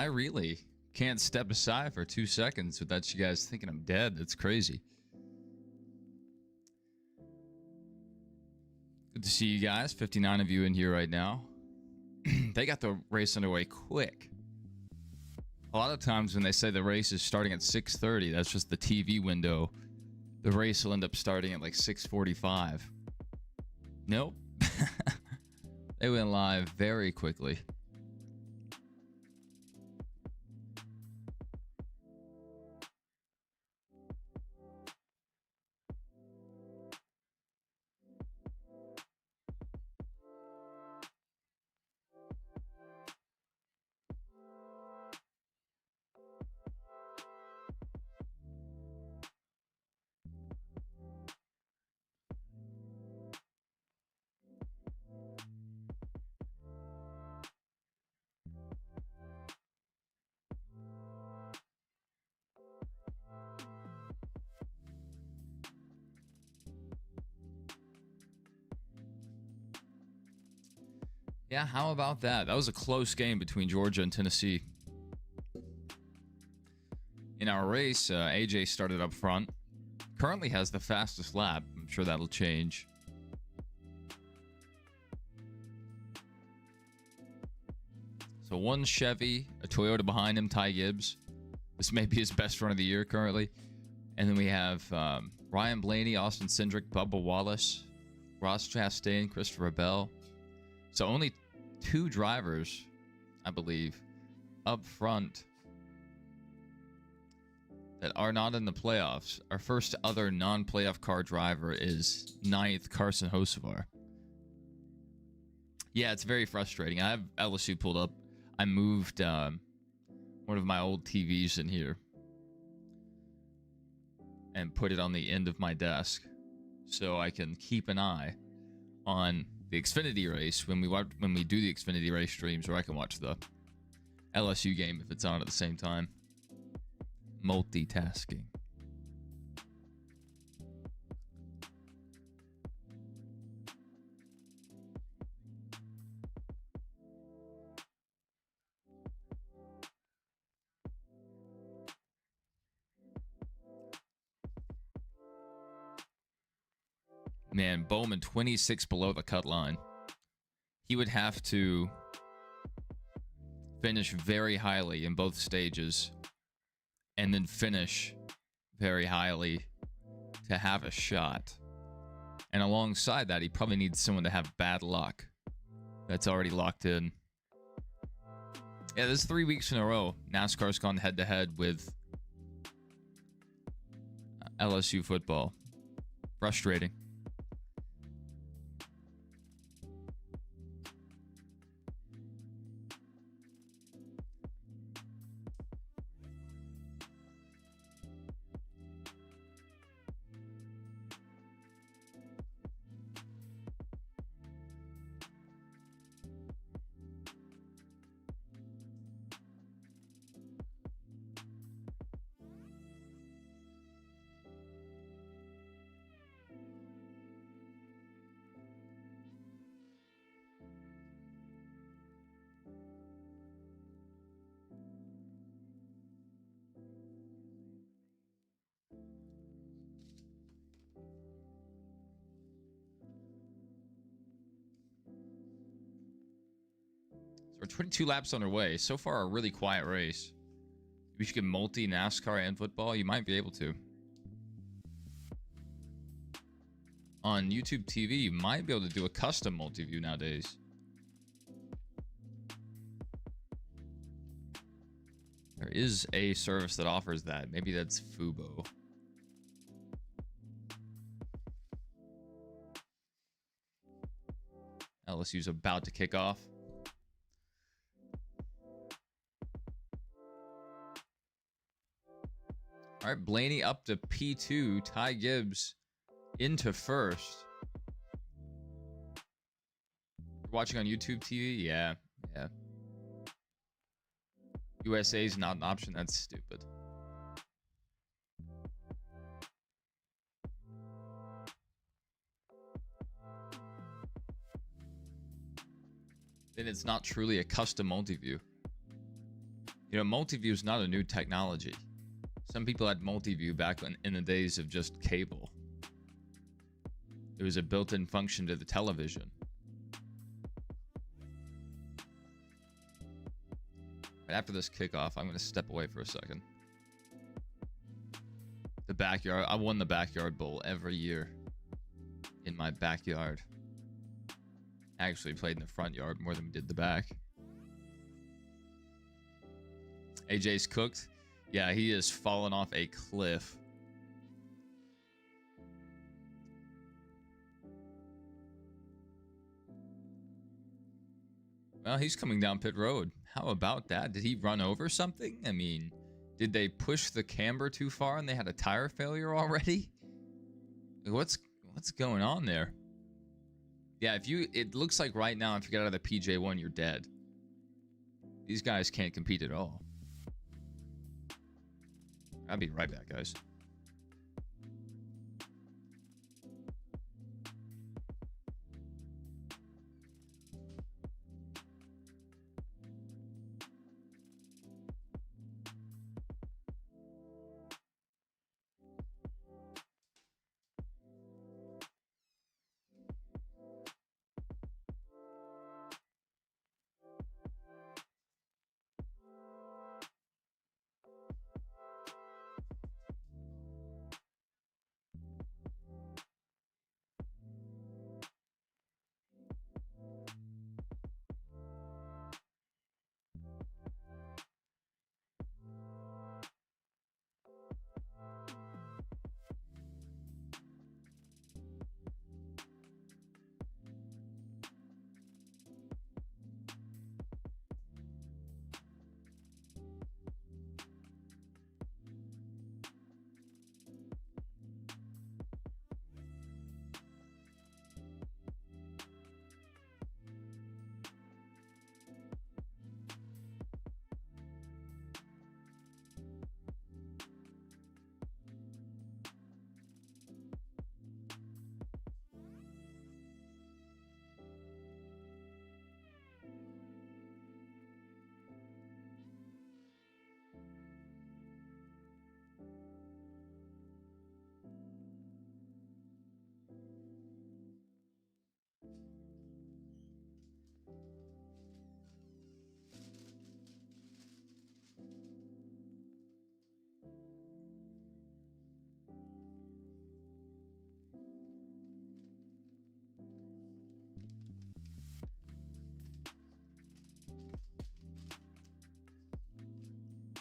I really can't step aside for 2 seconds without you guys thinking I'm dead. That's crazy. Good to see you guys. 59 of you in here right now. They got the race underway quick. A lot of times when they say the race is starting at 6:30, that's just the TV window. The race will end up starting at like 6:45. Nope. They went live very quickly. Yeah, how about that? That was a close game between Georgia and Tennessee. In our race, AJ started up front. Currently has the fastest lap. I'm sure that'll change. So one Chevy, a Toyota behind him, Ty Gibbs. This may be his best run of the year currently. And then we have Ryan Blaney, Austin Cindric, Bubba Wallace, Ross Chastain, Christopher Bell. So only 2 drivers, I believe, up front that are not in the playoffs. Our first other non-playoff car driver is 9th Carson Hocevar. Yeah, it's very frustrating. I have LSU pulled up. I moved one of my old TVs in here and put it on the end of my desk so I can keep an eye on the Xfinity race when we do the Xfinity race streams, or I can watch the LSU game if it's on at the same time. Multitasking. Man, Bowman 26 below the cut line. He would have to finish very highly in both stages and then finish very highly to have a shot. And alongside that, he probably needs someone to have bad luck. That's already locked in. Yeah, this is 3 weeks in a row. NASCAR's gone head-to-head with LSU football. Frustrating. We're 22 laps underway. So far, a really quiet race. We should get multi NASCAR and football. You might be able to. On YouTube TV, you might be able to do a custom multi-view nowadays. There is a service that offers that. Maybe that's Fubo. LSU's about to kick off. All right, Blaney up to P2. Ty Gibbs into first. Watching on YouTube TV? Yeah. USA is not an option. That's stupid. Then it's not truly a custom multi-view. You know, multi-view is not a new technology. Some people had multi-view back in the days of just cable. It was a built-in function to the television. Right after this kickoff, I'm going to step away for a second. The backyard. I won the backyard bowl every year in my backyard. I actually played in the front yard more than we did the back. AJ's cooked. Yeah, he is falling off a cliff. Well, he's coming down pit road. How about that? Did he run over something? I mean, did they push the camber too far and they had a tire failure already? What's going on there? Yeah, it looks like right now if you get out of the PJ1, you're dead. These guys can't compete at all. I'll be right back, guys.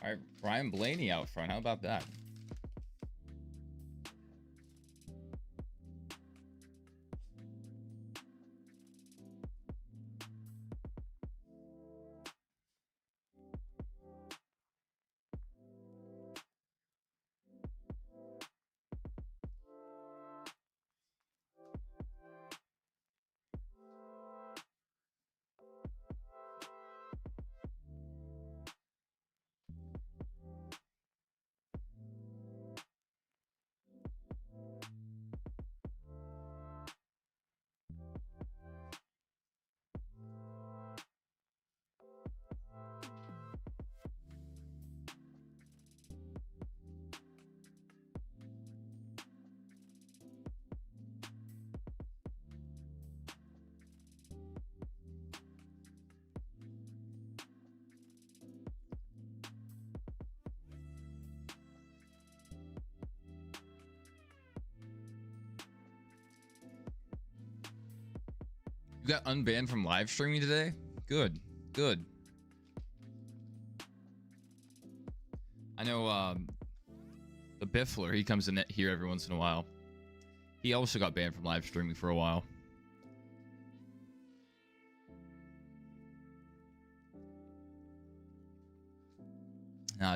All right, Brian Blaney out front. How about that? You got unbanned from live streaming today? Good, good. I know the Biffler, he comes in here every once in a while. He also got banned from live streaming for a while.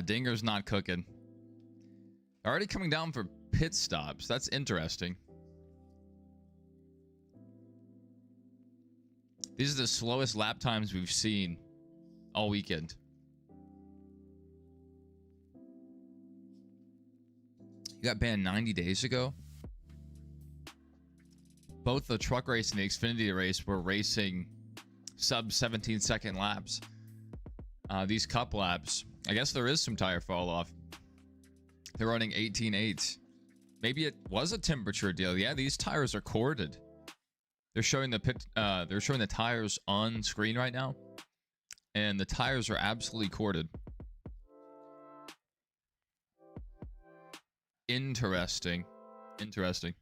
Dinger's not cooking. Already coming down for pit stops. That's interesting. These are the slowest lap times we've seen all weekend. You got banned 90 days ago. Both the truck race and the Xfinity race were racing sub 17-second laps. These cup laps I guess there is some tire fall off. They're running 18.8s. Maybe it was a temperature deal. Yeah, these tires are corded. They're showing the tires on screen right now, and the tires are absolutely corded. Interesting. Interesting.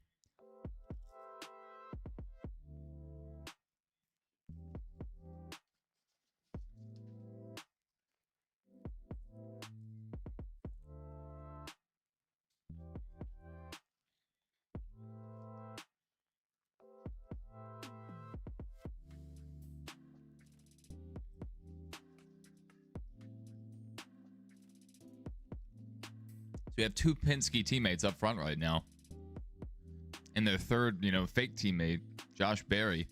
So we have two Penske teammates up front right now. And their third, fake teammate, Josh Berry,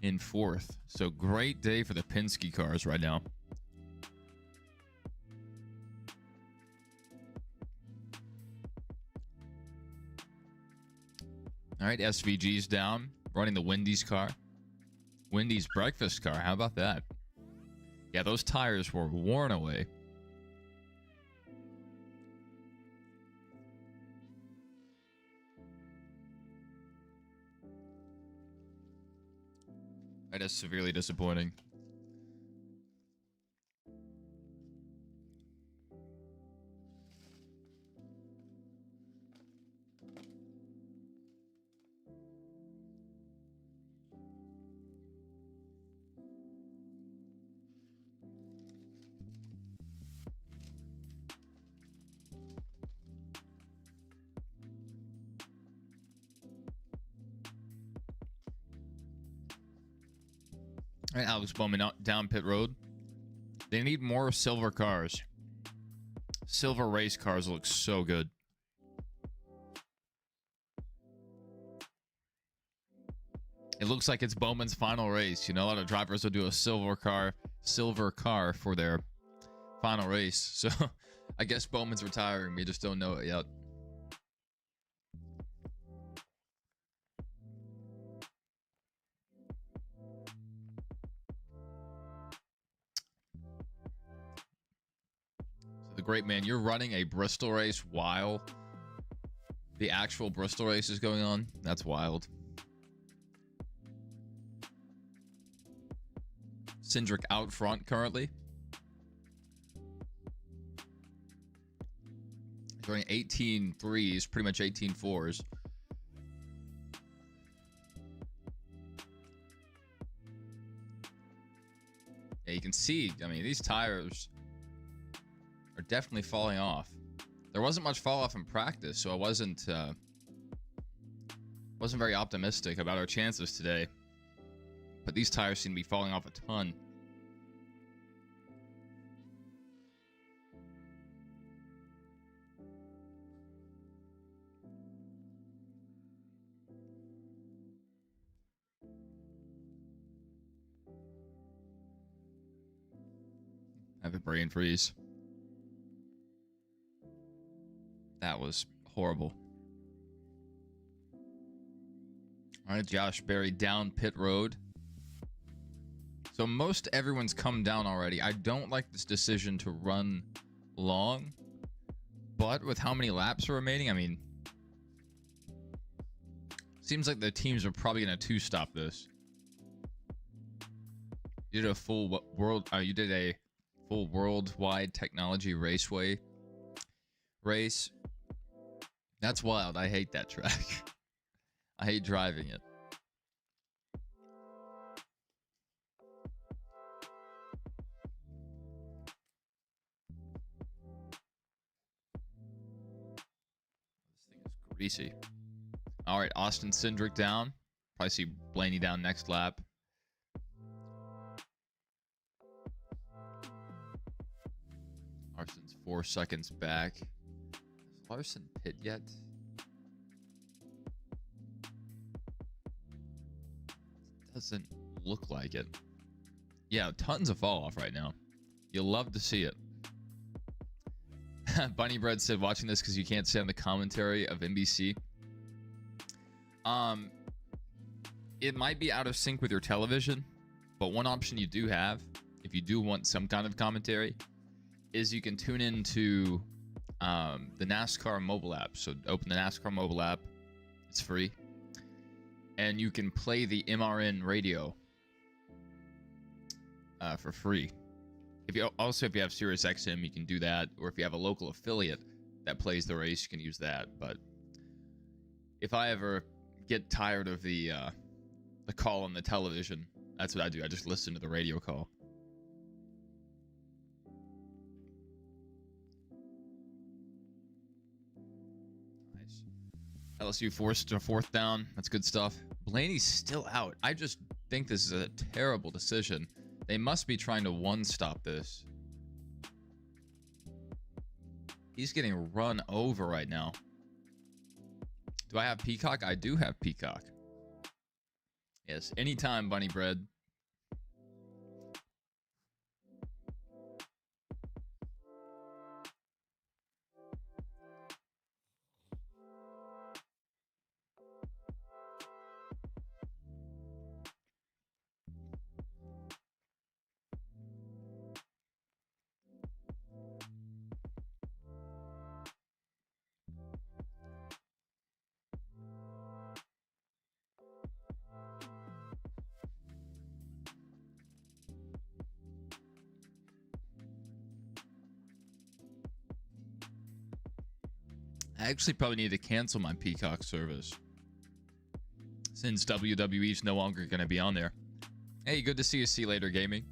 in fourth. So great day for the Penske cars right now. All right, SVG's down, running the Wendy's car. Wendy's breakfast car. How about that? Yeah, those tires were worn away. That is severely disappointing. All right, Alex Bowman down pit road. They need more silver cars. Silver race cars look so good. It looks like it's Bowman's final race. A lot of drivers will do a silver car for their final race. So I guess Bowman's retiring. We just don't know it yet. The great man, you're running a Bristol race while the actual Bristol race is going on. That's wild. Cindric out front currently. He's running 18.3s, pretty much 18.4s. Yeah, you can see, these tires are definitely falling off. There wasn't much fall off in practice, so I wasn't very optimistic about our chances today. But these tires seem to be falling off a ton. I have a brain freeze. That was horrible. All right, Josh Berry down pit road. So most everyone's come down already. I don't like this decision to run long, but with how many laps are remaining, seems like the teams are probably going to two-stop this. You did a full worldwide technology raceway race. That's wild. I hate that track. I hate driving it. This thing is greasy. All right, Austin Cindric down. Probably see Blaney down next lap. Larson's 4 seconds back. Has Larson pit yet? Doesn't look like it. Yeah, tons of fall off right now. You'll love to see it. Bunny Bread said, watching this because you can't see on the commentary of NBC. It might be out of sync with your television, but one option you do have, if you do want some kind of commentary, is you can tune into the NASCAR mobile app. So open the NASCAR mobile app. It's free. And you can play the MRN radio for free. If you have Sirius XM, you can do that. Or if you have a local affiliate that plays the race, you can use that. But if I ever get tired of the call on the television, that's what I do. I just listen to the radio call. Nice. LSU forced a fourth down. That's good stuff. Blaney's still out. I just think this is a terrible decision. They must be trying to one-stop this. He's getting run over right now. Do I have Peacock? I do have Peacock. Yes, anytime, Bunny Bread. I actually probably need to cancel my Peacock service since WWE's no longer going to be on there. Hey, good to see you. See you later, gaming.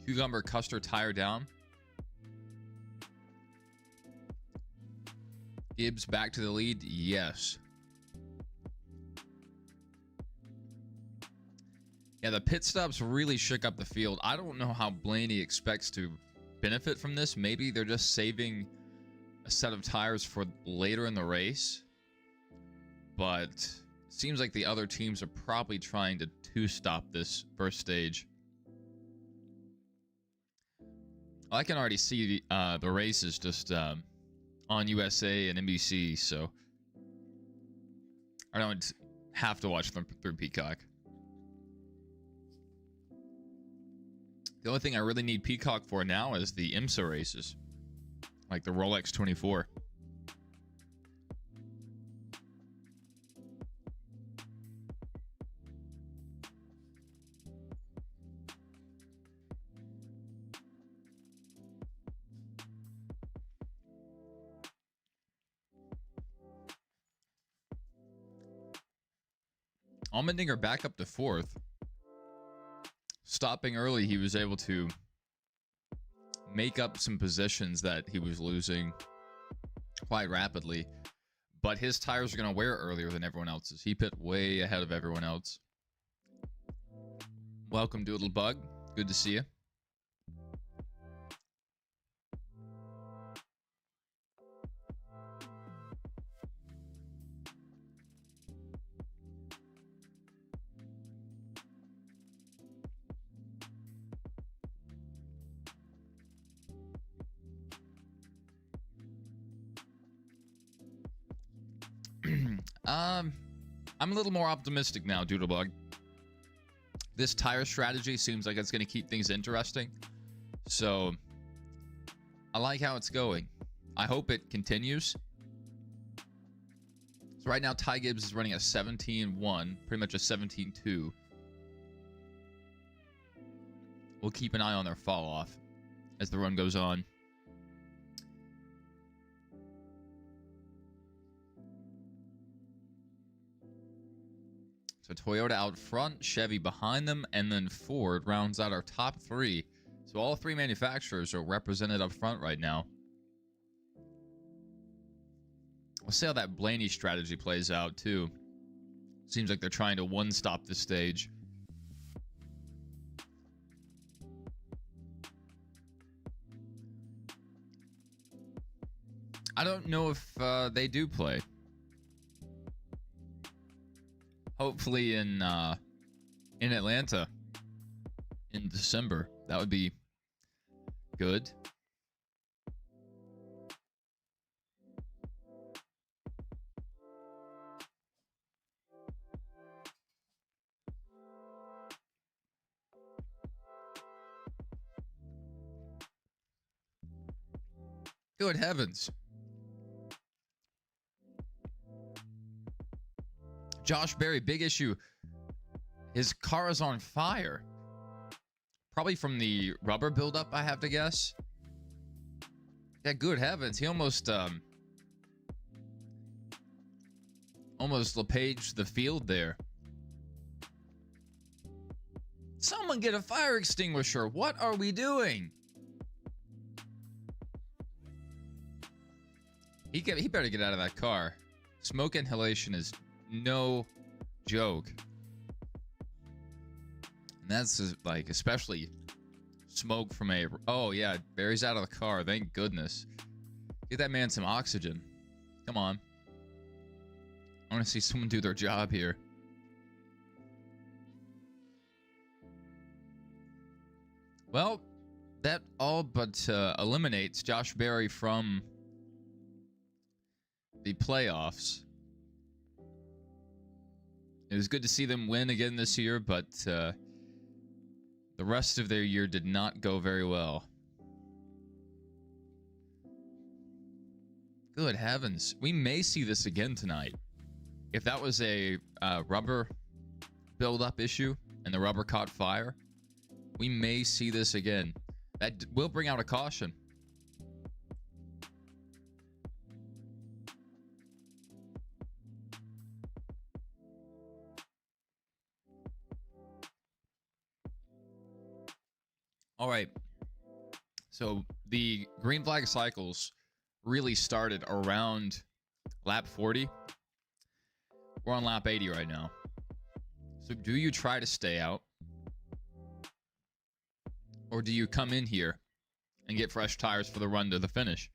Cucumber Custer tire down. Gibbs back to the lead. Yes. Yeah, the pit stops really shook up the field. I don't know how Blaney expects to benefit from this. Maybe they're just saving a set of tires for later in the race, but it seems like the other teams are probably trying to two-stop this first stage. I can already see the races just on USA and NBC, so I don't have to watch them through Peacock. The only thing I really need Peacock for now is the IMSA races, like the Rolex 24. Allmendinger back up to fourth. Stopping early, he was able to make up some positions that he was losing quite rapidly. But his tires are going to wear earlier than everyone else's. He pit way ahead of everyone else. Welcome, Doodlebug. Good to see you. I'm a little more optimistic now, Doodlebug. This tire strategy seems like it's going to keep things interesting. So, I like how it's going. I hope it continues. So right now, Ty Gibbs is running a 17-1, pretty much a 17-2. We'll keep an eye on their fall off as the run goes on. So Toyota out front, Chevy behind them, and then Ford rounds out our top three. So all three manufacturers are represented up front right now. We'll see how that Blaney strategy plays out, too. Seems like they're trying to one-stop this stage. I don't know if they do play. Hopefully in Atlanta in December. That would be good. Good heavens. Josh Berry, big issue. His car is on fire. Probably from the rubber buildup, I have to guess. Yeah, good heavens. He almost LePaged the field there. Someone get a fire extinguisher. What are we doing? He better get out of that car. Smoke inhalation is no joke. And that's like, especially smoke from a... Oh, yeah, Barry's out of the car. Thank goodness. Get that man some oxygen. Come on. I want to see someone do their job here. Well, that all but eliminates Josh Berry from the playoffs. It was good to see them win again this year, but the rest of their year did not go very well. Good heavens. We may see this again tonight. If that was a rubber buildup issue and the rubber caught fire, we may see this again. That will bring out a caution. All right. So the green flag cycles really started around lap 40. We're on lap 80 right now. So do you try to stay out? Or do you come in here and get fresh tires for the run to the finish?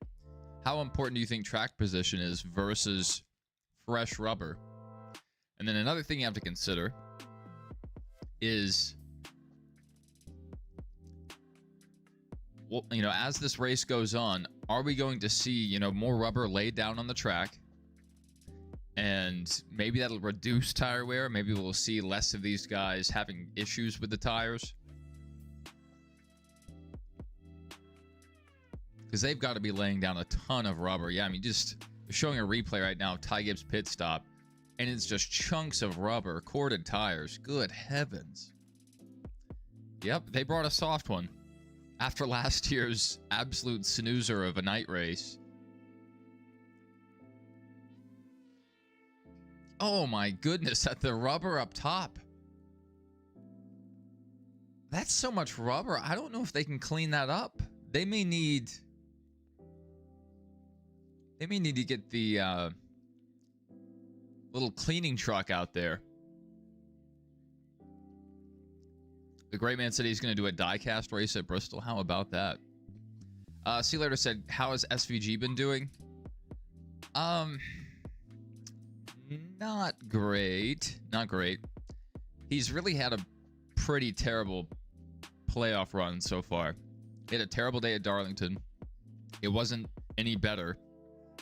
How important do you think track position is versus fresh rubber? And then another thing you have to consider is, well, you know, as this race goes on, are we going to see, you know, more rubber laid down on the track? And maybe that'll reduce tire wear. Maybe we'll see less of these guys having issues with the tires. Because they've got to be laying down a ton of rubber. Yeah, I mean, just showing a replay right now of Ty Gibbs' pit stop, and it's just chunks of rubber, corded tires. Good heavens. Yep, they brought a soft one. After last year's absolute snoozer of a night race. Oh my goodness, at the rubber up top. That's so much rubber. I don't know if they can clean that up. They may need to get the little cleaning truck out there. The Great Man said he's going to do a die-cast race at Bristol. How about that? See Later said, how has SVG been doing? Not great. Not great. He's really had a pretty terrible playoff run so far. He had a terrible day at Darlington. It wasn't any better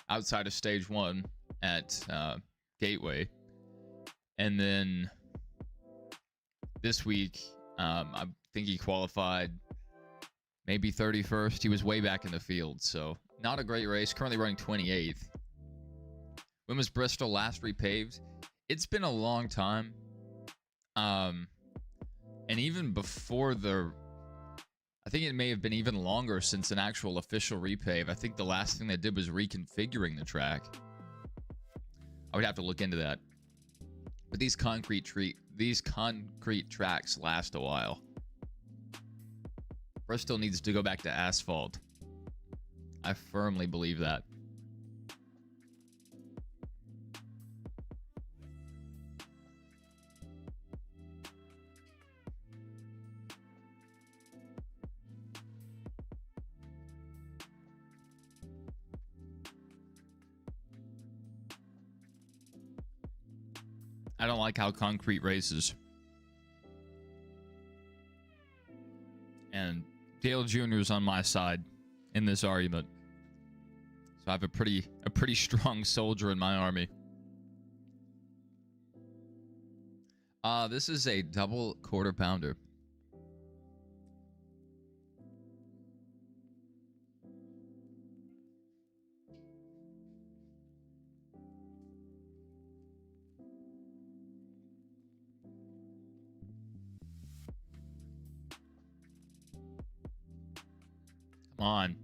outside of stage 1 at Gateway. And then this week, I think he qualified maybe 31st. He was way back in the field, so not a great race. Currently running 28th. When was Bristol last repaved? It's been a long time. And even before I think it may have been even longer since an actual official repave. I think the last thing they did was reconfiguring the track. I would have to look into that. But these concrete tracks last a while. Bristol needs to go back to asphalt. I firmly believe that. I don't like how concrete races. And Dale Jr. is on my side in this argument. So I have a pretty strong soldier in my army. This is a double quarter pounder. on.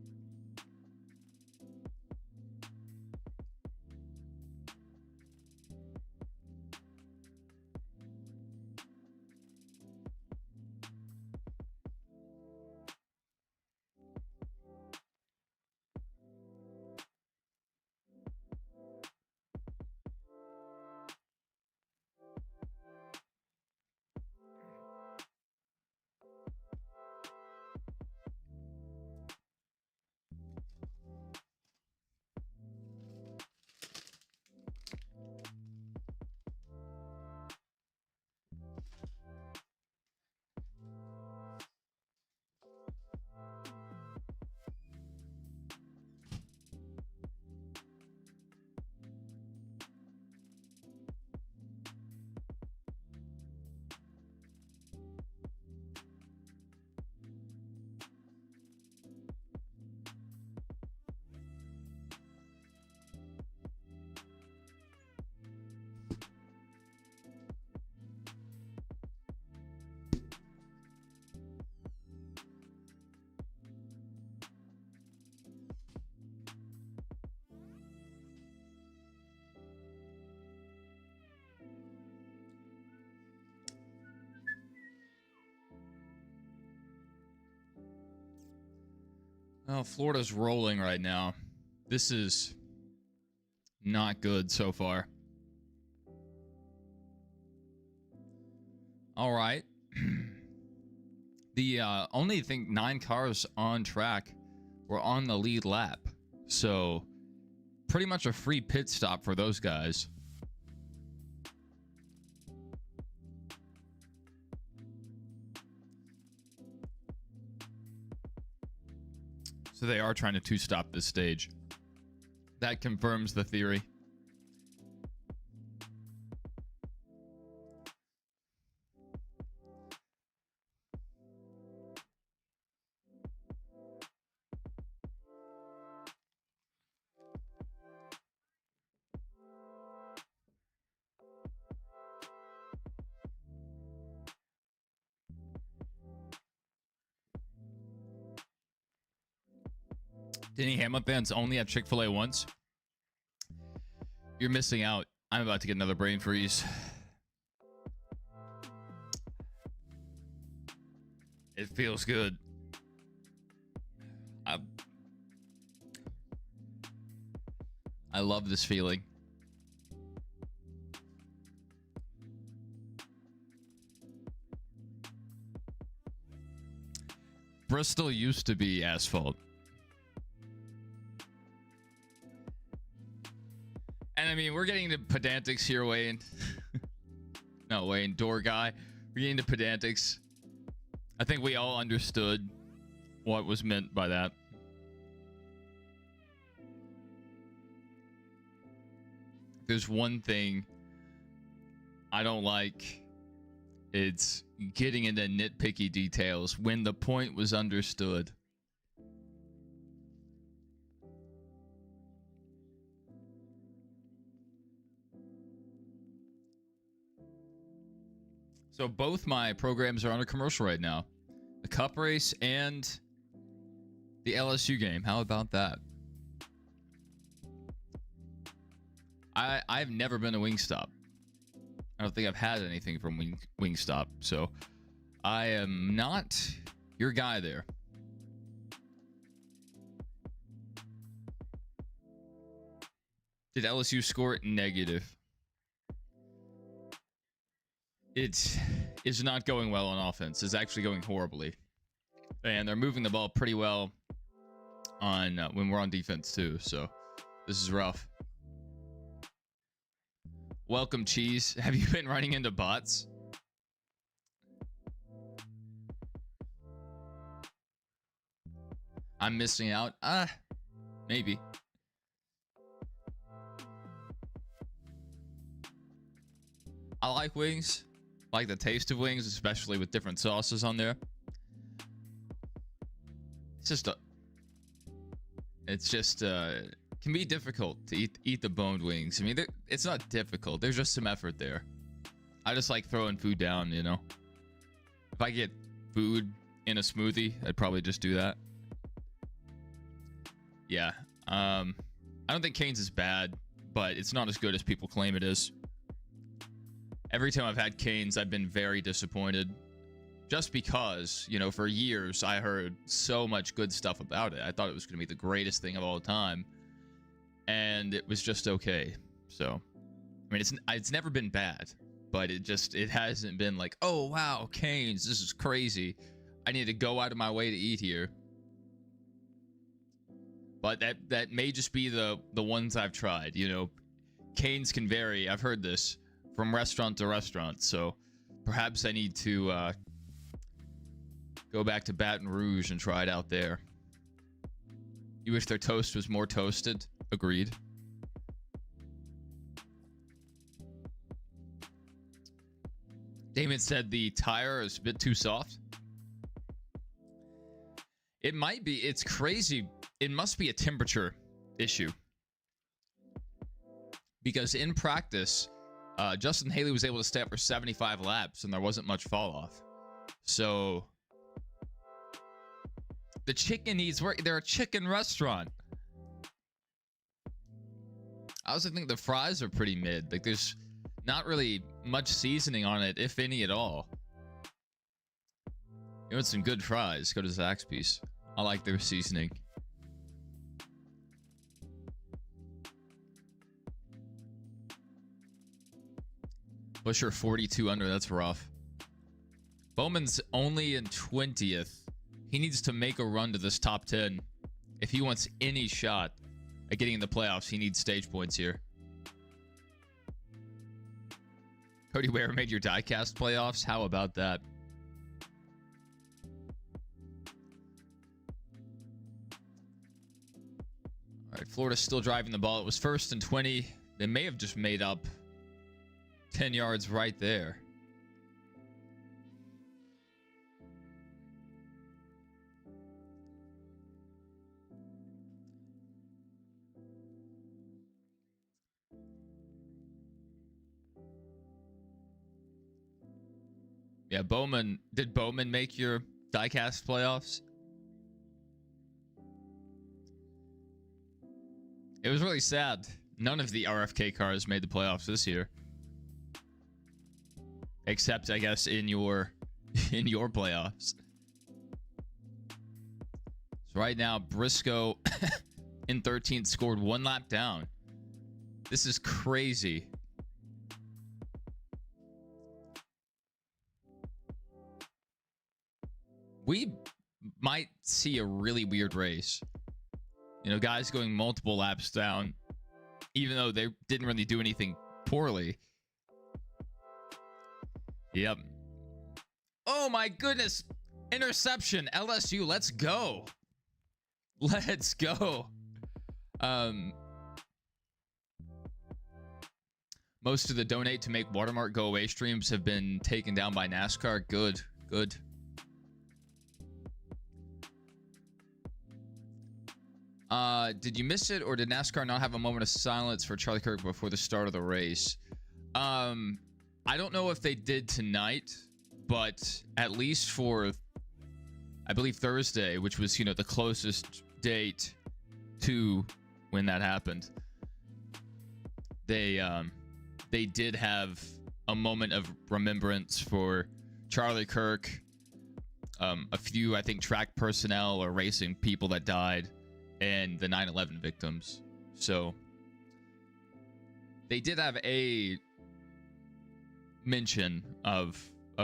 Oh, Florida's rolling right now. This is not good so far. All right. The only thing, 9 cars on track were on the lead lap. So pretty much a free pit stop for those guys. So they are trying to two-stop this stage. That confirms the theory. Denny Hamlin fans only have Chick-fil-A once. You're missing out. I'm about to get another brain freeze. It feels good. I love this feeling. Bristol used to be asphalt. And I mean, we're getting into pedantics here, Wayne. No, Wayne, door guy. We're getting into pedantics. I think we all understood what was meant by that. There's one thing I don't like. It's getting into nitpicky details when the point was understood. So both my programs are under commercial right now. The Cup race and the LSU game. How about that? I've never been to Wingstop. I don't think I've had anything from Wingstop. So I am not your guy there. Did LSU score? Negative. It is not going well on offense. It's actually going horribly. And they're moving the ball pretty well on when we're on defense too. So this is rough. Welcome, Cheese. Have you been running into bots? I'm missing out. Maybe. I like wings. I like the taste of wings, especially with different sauces on there. It's just can be difficult to eat the boned wings. I mean, it's not difficult. There's just some effort there. I just like throwing food down, you know. If I get food in a smoothie, I'd probably just do that. Yeah. I don't think Cane's is bad, but it's not as good as people claim it is. Every time I've had Cane's, I've been very disappointed. Just because, you know, for years I heard so much good stuff about it. I thought it was going to be the greatest thing of all time. And it was just okay. So, I mean, it's never been bad. But it hasn't been like, oh, wow, Cane's, this is crazy. I need to go out of my way to eat here. But that may just be the ones I've tried, you know. Cane's can vary, I've heard this, from restaurant to restaurant. So perhaps I need to go back to Baton Rouge and try it out there. You wish their toast was more toasted? Agreed. Damon said the tire is a bit too soft. It might be. It's crazy. It must be a temperature issue. Because in practice, Justin Haley was able to stay up for 75 laps and there wasn't much fall off. So the chicken needs work. They're a chicken restaurant. I also think the fries are pretty mid. Like there's not really much seasoning on it, if any at all. You want some good fries? Go to Zaxby's. I like their seasoning. Busher 42 under. That's rough. Bowman's only in 20th. He needs to make a run to this top 10. If he wants any shot at getting in the playoffs, he needs stage points here. Cody Ware made your diecast playoffs. How about that? All right, Florida's still driving the ball. It was 1st and 20. They may have just made up 10 yards right there. Yeah, Bowman. Did Bowman make your diecast playoffs? It was really sad. None of the RFK cars made the playoffs this year. Except, I guess, in your playoffs. So right now, Briscoe in 13th scored 1 lap down. This is crazy. We might see a really weird race. You know, guys going multiple laps down, even though they didn't really do anything poorly. Yep. Oh my goodness. Interception. LSU. Let's go. Let's go. Most of the donate to make Watermark go away streams have been taken down by NASCAR. Good. Good. Did you miss it, or did NASCAR not have a moment of silence for Charlie Kirk before the start of the race? I don't know if they did tonight, but at least for, I believe, Thursday, which was, you know, the closest date to when that happened, they did have a moment of remembrance for Charlie Kirk, a few, I think, track personnel or racing people that died, and the 9/11 victims. So they did have a mention of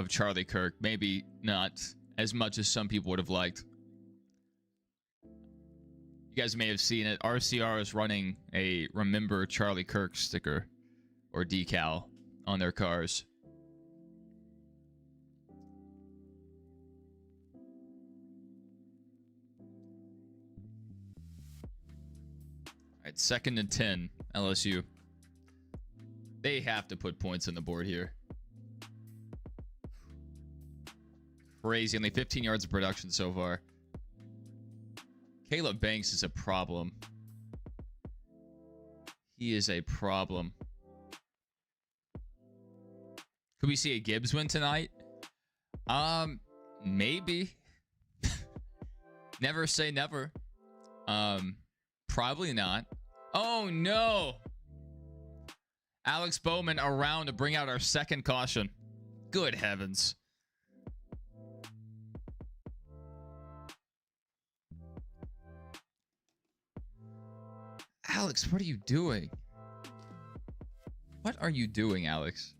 Charlie Kirk, maybe not as much as some people would have liked. You guys may have seen it. RCR is running a Remember Charlie Kirk sticker or decal on their cars. All right, 2nd and 10, LSU. They have to put points on the board here. Crazy. Only 15 yards of production so far. Caleb Banks is a problem. He is a problem. Could we see a Gibbs win tonight? Maybe. Never say never. Probably not. Oh, no. Alex Bowman around to bring out our second caution. Good heavens. Alex, what are you doing? What are you doing, Alex?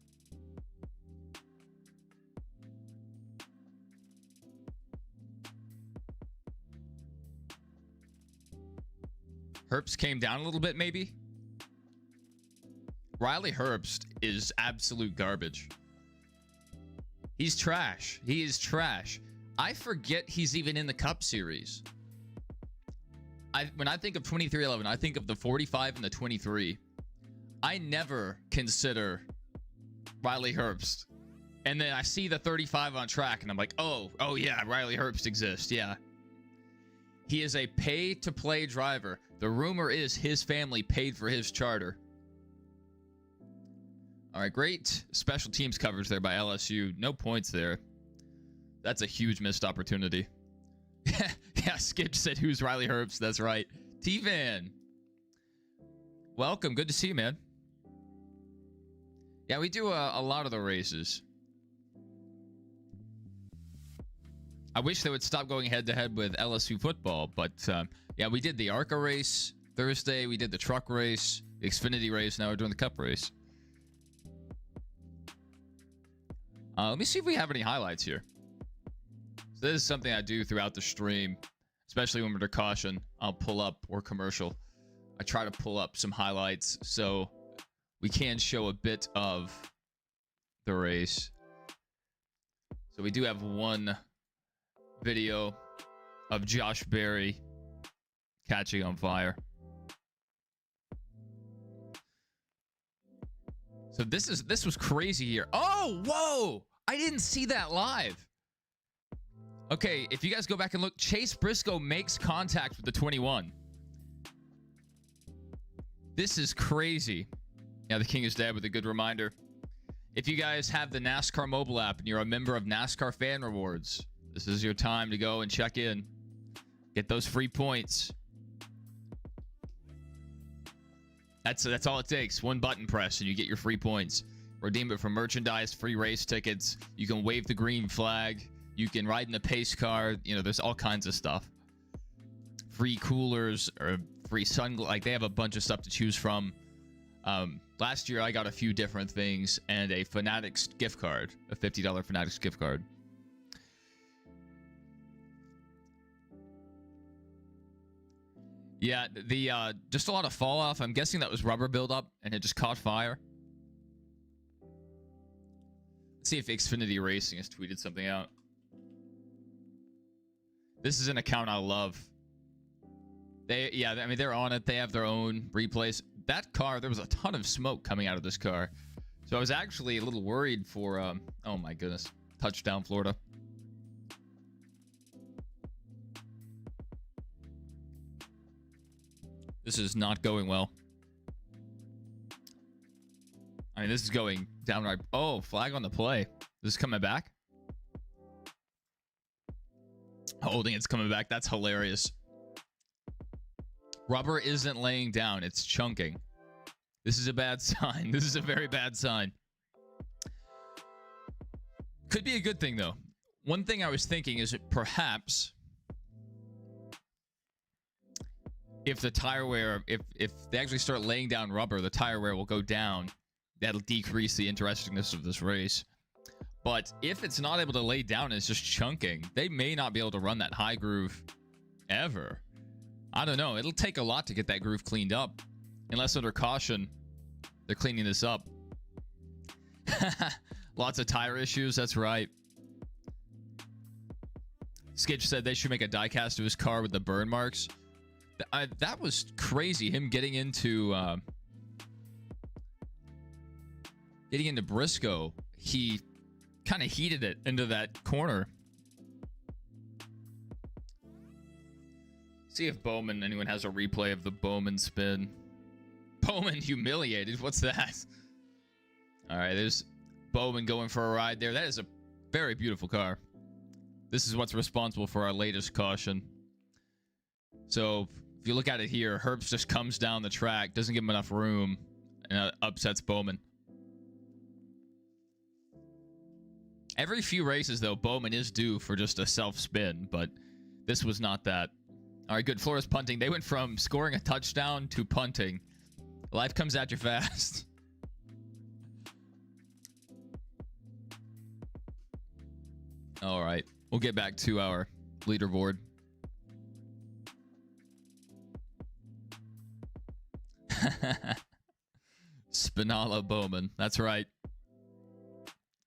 Herbst came down a little bit, maybe? Riley Herbst is absolute garbage. He's trash. He is trash. I forget he's even in the Cup Series. When I think of 2311, I think of the 45 and the 23. I never consider Riley Herbst. And then I see the 35 on track, and I'm like, oh yeah, Riley Herbst exists. Yeah. He is a pay-to-play driver. The rumor is his family paid for his charter. All right, great special teams coverage there by LSU. No points there. That's a huge missed opportunity. Yeah, Skip said, who's Riley Herbst? That's right. T-Van. Welcome. Good to see you, man. Yeah, we do a lot of the races. I wish they would stop going head-to-head with LSU football, but yeah, we did the ARCA race Thursday. We did the truck race, the Xfinity race. Now we're doing the Cup race. Let me see if we have any highlights here. So this is something I do throughout the stream, especially when we're to caution. I'll pull up, or commercial. I try to pull up some highlights so we can show a bit of the race. So we do have one video of Josh Berry catching on fire. So this was crazy here. Oh, whoa! I didn't see that live. Okay, if you guys go back and look, Chase Briscoe makes contact with the 21. This is crazy. Yeah, the King is dead with a good reminder. If you guys have the NASCAR mobile app and you're a member of NASCAR Fan Rewards, this is your time to go and check in. Get those free points. That's all it takes. One button press and you get your free points. Redeem it for merchandise, free race tickets. You can wave the green flag. You can ride in the pace car. You know, there's all kinds of stuff. Free coolers or free sunglasses. Like, they have a bunch of stuff to choose from. Last year, I got a few different things and a Fanatics gift card. A $50 Fanatics gift card. Yeah, just a lot of fall off. I'm guessing that was rubber buildup and it just caught fire. Let's see if Xfinity Racing has tweeted something out. This is an account I love. Yeah, I mean, they're on it. They have their own replays. That car, there was a ton of smoke coming out of this car. So I was actually a little worried for, oh my goodness, touchdown Florida. This is not going well. I mean, this is going downright. Oh, flag on the play. This is coming back. Holding, it's coming back. That's hilarious. Rubber isn't laying down. It's chunking. This is a bad sign. This is a very bad sign. Could be a good thing, though. One thing I was thinking is that perhaps if the tire wear, if they actually start laying down rubber, the tire wear will go down. That'll decrease the interestingness of this race. But if it's not able to lay down and it's just chunking, they may not be able to run that high groove ever. I don't know. It'll take a lot to get that groove cleaned up. Unless under caution, they're cleaning this up. Lots of tire issues. That's right. Skitch said they should make a diecast of his car with the burn marks. That was crazy. Him getting into Briscoe. He kind of heated it into that corner. See if anyone has a replay of the Bowman spin. Bowman humiliated. What's that? All right, there's Bowman going for a ride there. That is a very beautiful car. This is what's responsible for our latest caution. So If you look at it here, Herbst just comes down the track, doesn't give him enough room, and upsets Bowman. Every few races, though, Bowman is due for just a self-spin, but this was not that. All right, good. Flores punting. They went from scoring a touchdown to punting. Life comes at you fast. All right. We'll get back to our leaderboard. Spinalla Bowman. That's right.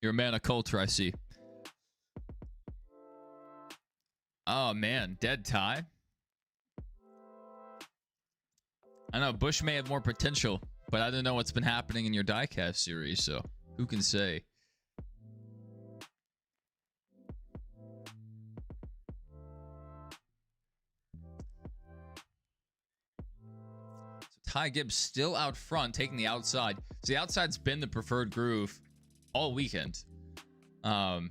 You're a man of culture, I see. Oh, man. Dead tie. I know Bush may have more potential, but I don't know what's been happening in your diecast series, so who can say? So Ty Gibbs still out front, taking the outside. So the outside's been the preferred groove all weekend. Not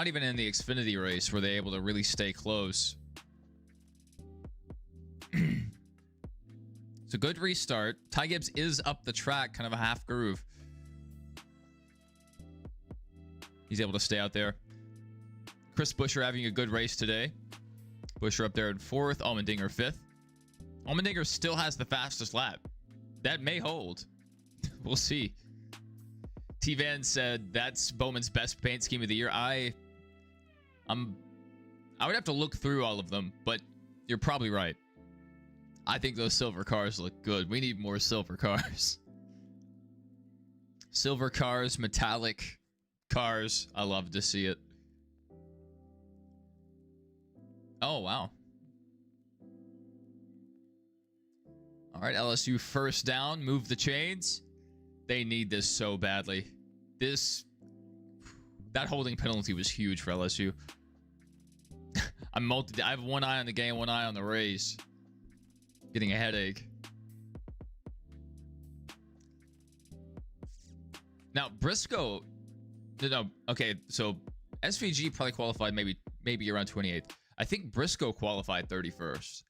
even in the Xfinity race were they able to really stay close. It's a good restart. Ty Gibbs is up the track, kind of a half groove. He's able to stay out there. Chris Buescher having a good race today. Buescher up there in 4th, Allmendinger 5th. Allmendinger still has the fastest lap. That may hold. We'll see. T-Van said that's Bowman's best paint scheme of the year. I would have to look through all of them, but you're probably right. I think those silver cars look good. We need more silver cars. Silver cars, metallic cars. I love to see it. Oh, wow. All right, LSU first down. Move the chains. They need this so badly. That holding penalty was huge for LSU. I have one eye on the game, one eye on the race. Getting a headache. Now, Briscoe... No, okay, so SVG probably qualified maybe around 28th. I think Briscoe qualified 31st.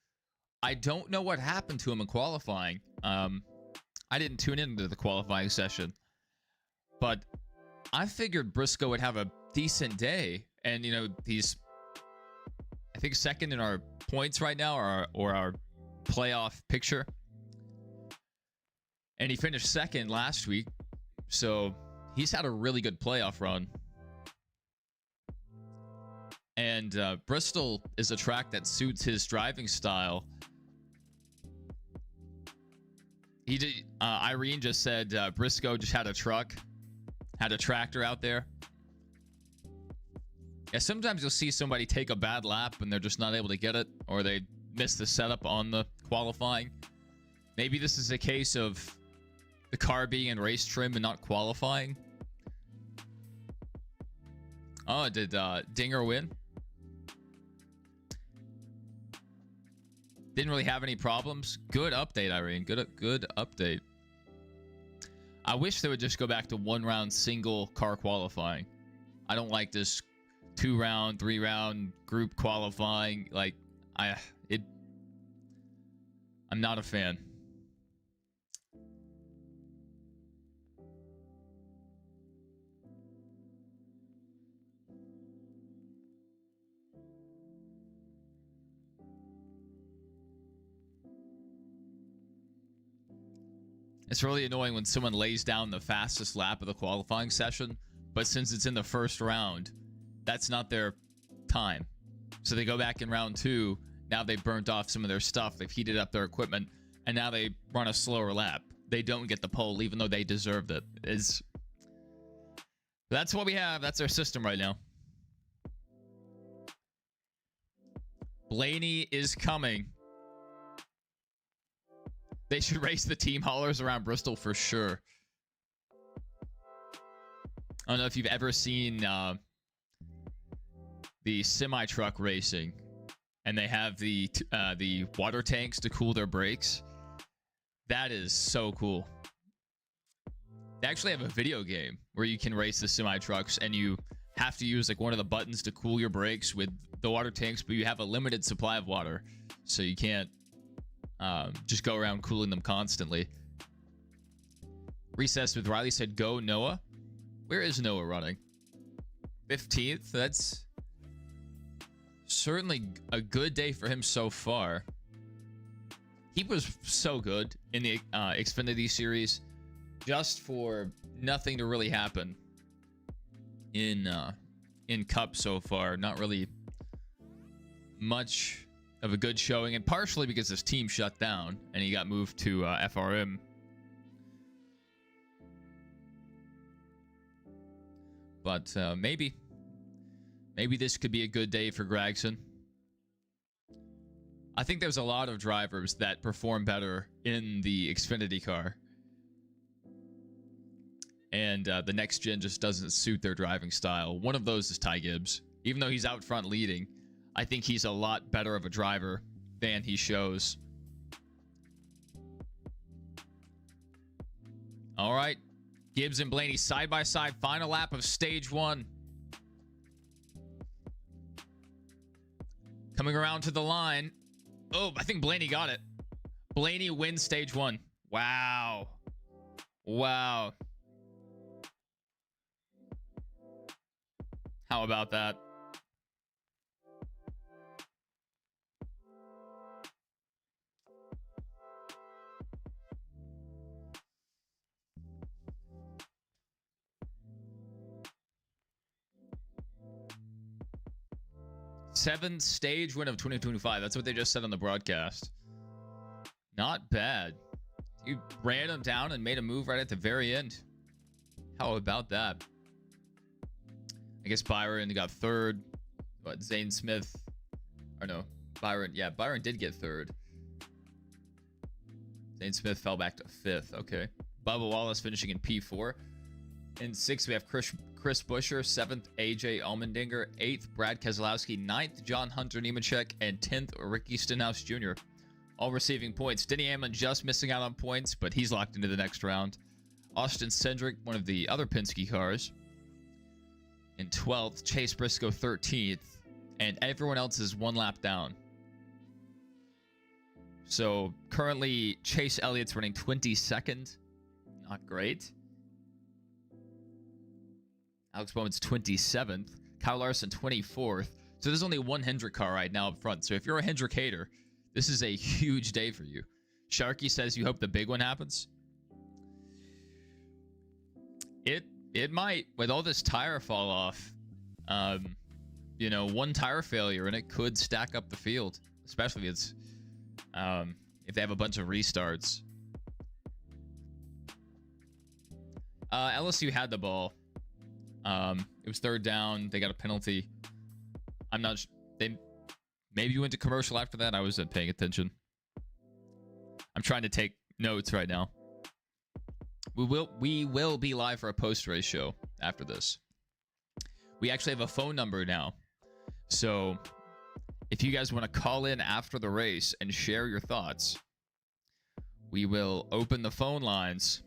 I don't know what happened to him in qualifying. I didn't tune into the qualifying session. But I figured Briscoe would have a decent day. And, you know, he's... I think second in our points right now, or our playoff picture. And he finished second last week. So he's had a really good playoff run. And Bristol is a track that suits his driving style. He did. Irene just said Briscoe just had a tractor out there. Yeah, sometimes you'll see somebody take a bad lap and they're just not able to get it, or they miss the setup on the qualifying. Maybe this is a case of the car being in race trim and not qualifying. Oh, did Dinger win? Didn't really have any problems. Good update, Irene. Good update. I wish they would just go back to 1-round single car qualifying. I don't like this 2-round, 3-round group qualifying. Like, I'm not a fan. It's really annoying when someone lays down the fastest lap of the qualifying session, but since it's in the first round, that's not their time. So they go back in round 2. Now they've burnt off some of their stuff. They've heated up their equipment, and now they run a slower lap. They don't get the pole, even though they deserved it. That's what we have. That's our system right now. Blaney is coming. They should race the team haulers around Bristol for sure. I don't know if you've ever seen the semi-truck racing, and they have the water tanks to cool their brakes. That is so cool. They actually have a video game where you can race the semi-trucks, and you have to use like one of the buttons to cool your brakes with the water tanks, but you have a limited supply of water, so you can't just go around cooling them constantly. Recess with Riley said, go Noah. Where is Noah running? 15th? That's certainly a good day for him so far. He was so good in the Xfinity series, just for nothing to really happen in Cup so far. Not really much of a good showing, and partially because his team shut down and he got moved to FRM. But maybe this could be a good day for Gragson. I think there's a lot of drivers that perform better in the Xfinity car, and the next gen just doesn't suit their driving style. One of those is Ty Gibbs. Even though he's out front leading, I think he's a lot better of a driver than he shows. All right, Gibbs and Blaney side by side, final lap of stage 1. Coming around to the line. Oh, I think Blaney got it. Blaney wins stage 1. Wow. Wow. How about that? Seventh stage win of 2025. That's what they just said on the broadcast. Not bad. You ran him down and made a move right at the very end. How about that? I guess Byron got third. But Zane Smith, or no, Byron. Yeah, Byron did get third. Zane Smith fell back to 5th. Okay. Bubba Wallace finishing in P4. In 6th, we have Chris Buescher. 7th, AJ Allmendinger. 8th, Brad Keselowski. 9th, John Hunter Nemechek. And 10th, Ricky Stenhouse Jr. All receiving points. Denny Hamlin just missing out on points, but he's locked into the next round. Austin Cindric, one of the other Penske cars, in 12th. Chase Briscoe, 13th. And everyone else is one lap down. So currently, Chase Elliott's running 22nd. Not great. Alex Bowman's 27th. Kyle Larson 24th. So there's only one Hendrick car right now up front. So if you're a Hendrick hater, this is a huge day for you. Sharky says you hope the big one happens. It might. With all this tire fall off, you know, one tire failure and it could stack up the field. Especially if it's if they have a bunch of restarts. LSU had the ball. It was 3rd down. They got a penalty. I'm not. They maybe went to commercial after that. I wasn't paying attention. I'm trying to take notes right now. We will be live for a post-race show after this. We actually have a phone number now, so if you guys want to call in after the race and share your thoughts, we will open the phone lines,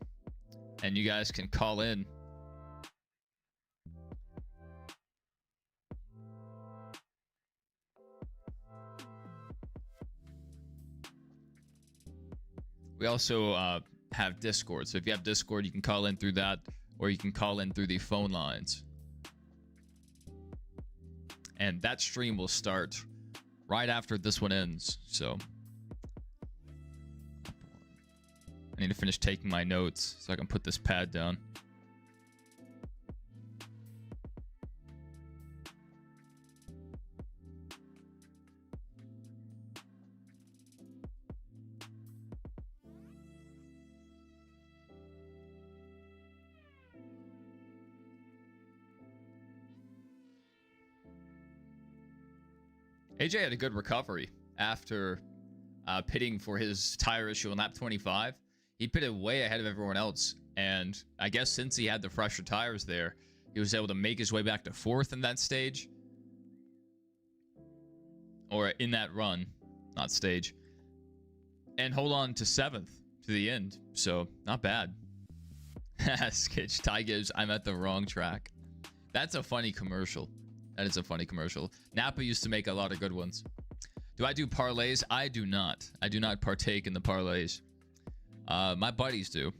and you guys can call in. We also have Discord. So if you have Discord, you can call in through that, or you can call in through the phone lines. And that stream will start right after this one ends. So I need to finish taking my notes so I can put this pad down. AJ had a good recovery after pitting for his tire issue on lap 25. He pitted way ahead of everyone else, and I guess since he had the fresher tires there, he was able to make his way back to 4th in that stage, or in that run, not stage, and hold on to 7th to the end. So not bad. Sketch Ty Gibbs, I'm at the wrong track. That's a funny commercial. That is a funny commercial. Napa used to make a lot of good ones. Do I do parlays? I do not. I do not partake in the parlays. My buddies do.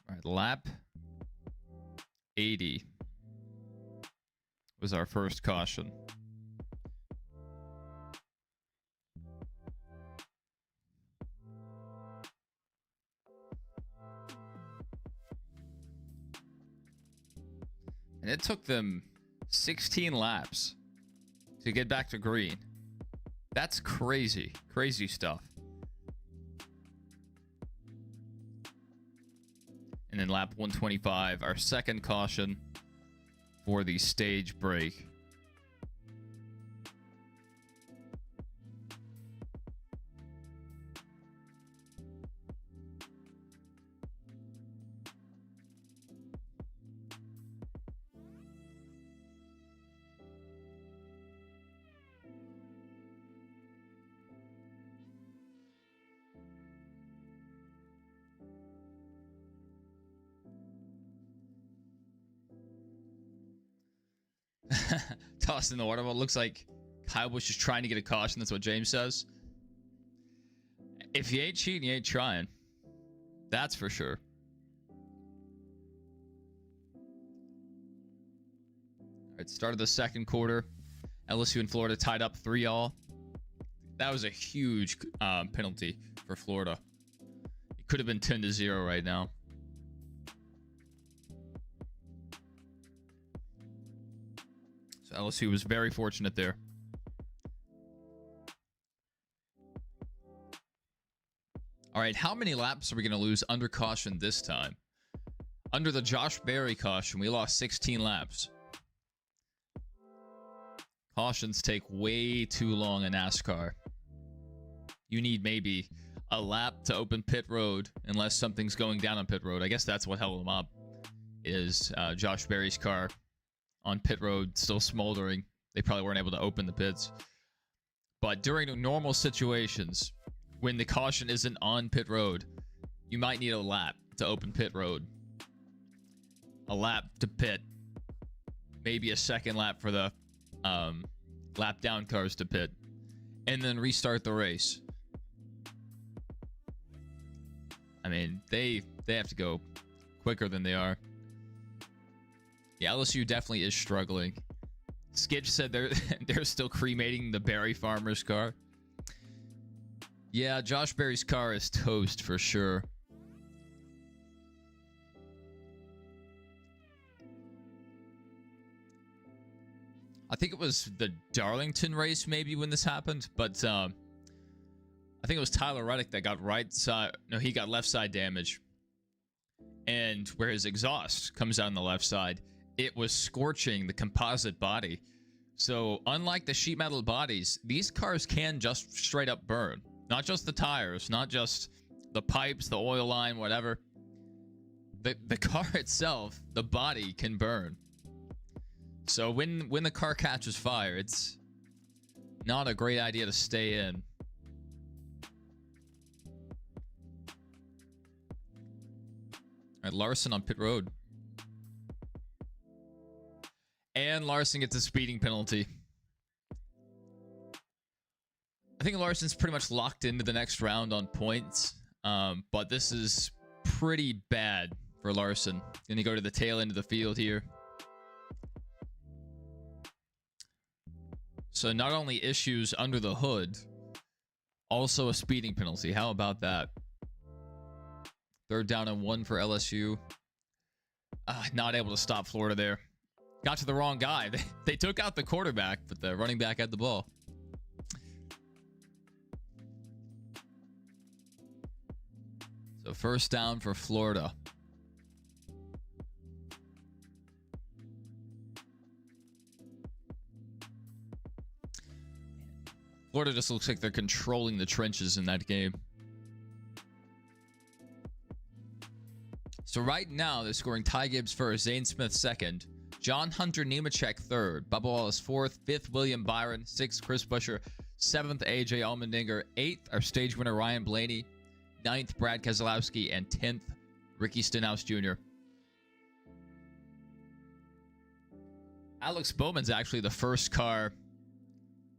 All right, lap 80 was our first caution. And it took them 16 laps to get back to green. That's crazy. Crazy stuff. And then lap 125, our second caution for the stage break. Tossed in the water. Well, it looks like Kyle Busch is trying to get a caution. That's what James says. If you ain't cheating, you ain't trying. That's for sure. All right, start of the second quarter. LSU and Florida tied up 3-all. That was a huge penalty for Florida. It could have been 10-0 right now. So LSU was very fortunate there. All right, how many laps are we going to lose under caution this time? Under the Josh Berry caution, we lost 16 laps. Cautions take way too long in NASCAR. You need maybe a lap to open pit road unless something's going down on pit road. I guess that's what held them up, is Josh Berry's car on pit road still smoldering. They probably weren't able to open the pits. But during normal situations, when the caution isn't on pit road, you might need a lap to open pit road. A lap to pit. Maybe a second lap for the lap down cars to pit. And then restart the race. I mean, they have to go quicker than they are. Yeah, LSU definitely is struggling. Skitch said they're still cremating the Berry Farmer's car. Yeah, Josh Berry's car is toast for sure. I think it was the Darlington race maybe when this happened, but I think it was Tyler Reddick that got right side. No, he got left side damage. And where his exhaust comes out on the left side, it was scorching the composite body. So unlike the sheet metal bodies, these cars can just straight up burn. Not just the tires, not just the pipes, the oil line, whatever. The car itself, the body can burn. So when the car catches fire, it's not a great idea to stay in. All right, Larson on pit road. And Larson gets a speeding penalty. I think Larson's pretty much locked into the next round on points. But this is pretty bad for Larson. Gonna go to the tail end of the field here. So not only issues under the hood, also a speeding penalty. How about that? Third down and 1 for LSU. Not able to stop Florida there. Got to the wrong guy. They took out the quarterback, but the running back had the ball. So first down for Florida. Florida just looks like they're controlling the trenches in that game. So right now, they're scoring Ty Gibbs first, Zane Smith second, John Hunter Nemechek third, Bubba Wallace fourth, fifth William Byron, sixth Chris Buescher, seventh AJ Allmendinger, eighth our stage winner Ryan Blaney, ninth Brad Keselowski, and 10th Ricky Stenhouse Jr. Alex Bowman's actually the first car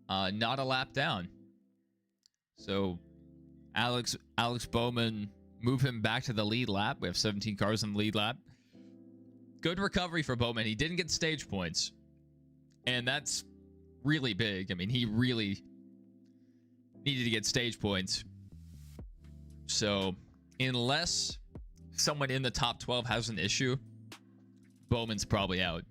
not a lap down. So Alex Bowman, move him back to the lead lap. We have 17 cars in the lead lap. Good recovery for Bowman. He didn't get stage points, and that's really big. I mean, he really needed to get stage points. So unless someone in the top 12 has an issue, Bowman's probably out.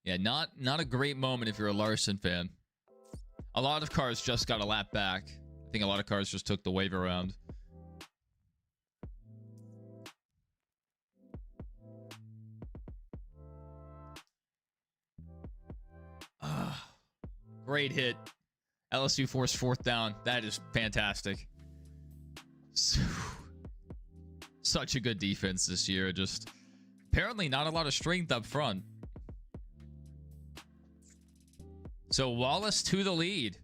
Yeah, not a great moment if you're a Larson fan. A lot of cars just got a lap back. I think a lot of cars just took the wave around. Great hit. LSU forced fourth down. That is fantastic. Such a good defense this year. Just apparently not a lot of strength up front. So Wallace to the lead.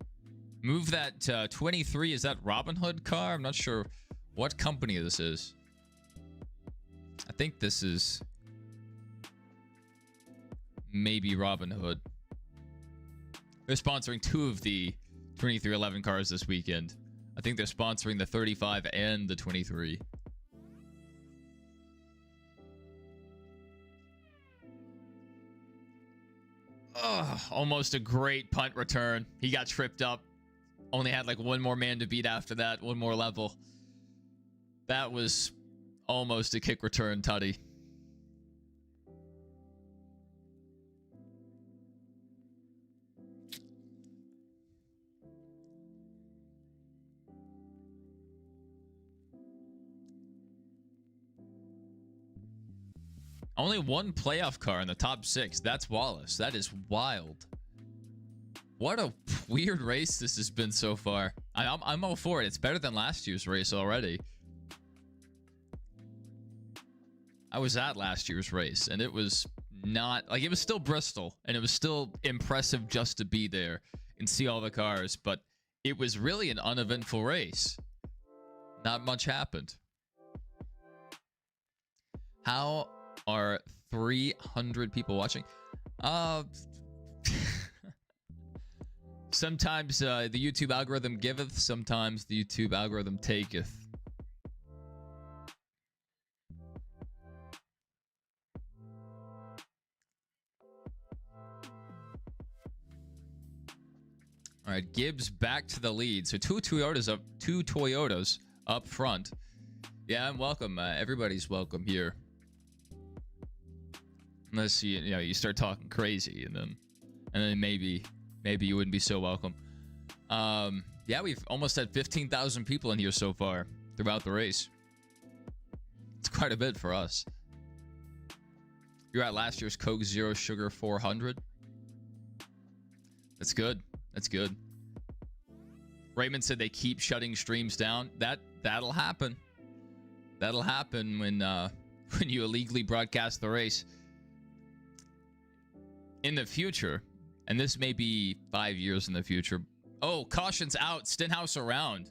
Move that 23. Is that Robin Hood car? I'm not sure what company this is. I think this is maybe Robin Hood. They're sponsoring two of the 2311 cars this weekend. I think they're sponsoring the 35 and the 23. Almost a great punt return. He got tripped up. Only had like one more man to beat after that. One more level. That was almost a kick return tutty. Only one playoff car in the top 6. That's Wallace. That is wild. What a weird race this has been so far. I'm all for it. It's better than last year's race already. I was at last year's race, and it was not... Like, it was still Bristol, and it was still impressive just to be there and see all the cars, but it was really an uneventful race. Not much happened. How are 300 people watching? Sometimes the YouTube algorithm giveth, sometimes the YouTube algorithm taketh. All right, Gibbs back to the lead. So two Toyotas up front. Yeah, I'm welcome. Everybody's welcome here. Unless you start talking crazy, and then maybe you wouldn't be so welcome. Yeah, we've almost had 15,000 people in here so far throughout the race. It's quite a bit for us. You're at last year's Coke Zero Sugar 400. That's good. That's good. Raymond said they keep shutting streams down. That'll happen. That'll happen when you illegally broadcast the race. In the future, and this may be 5 years in the future. Oh, caution's out. Stenhouse around.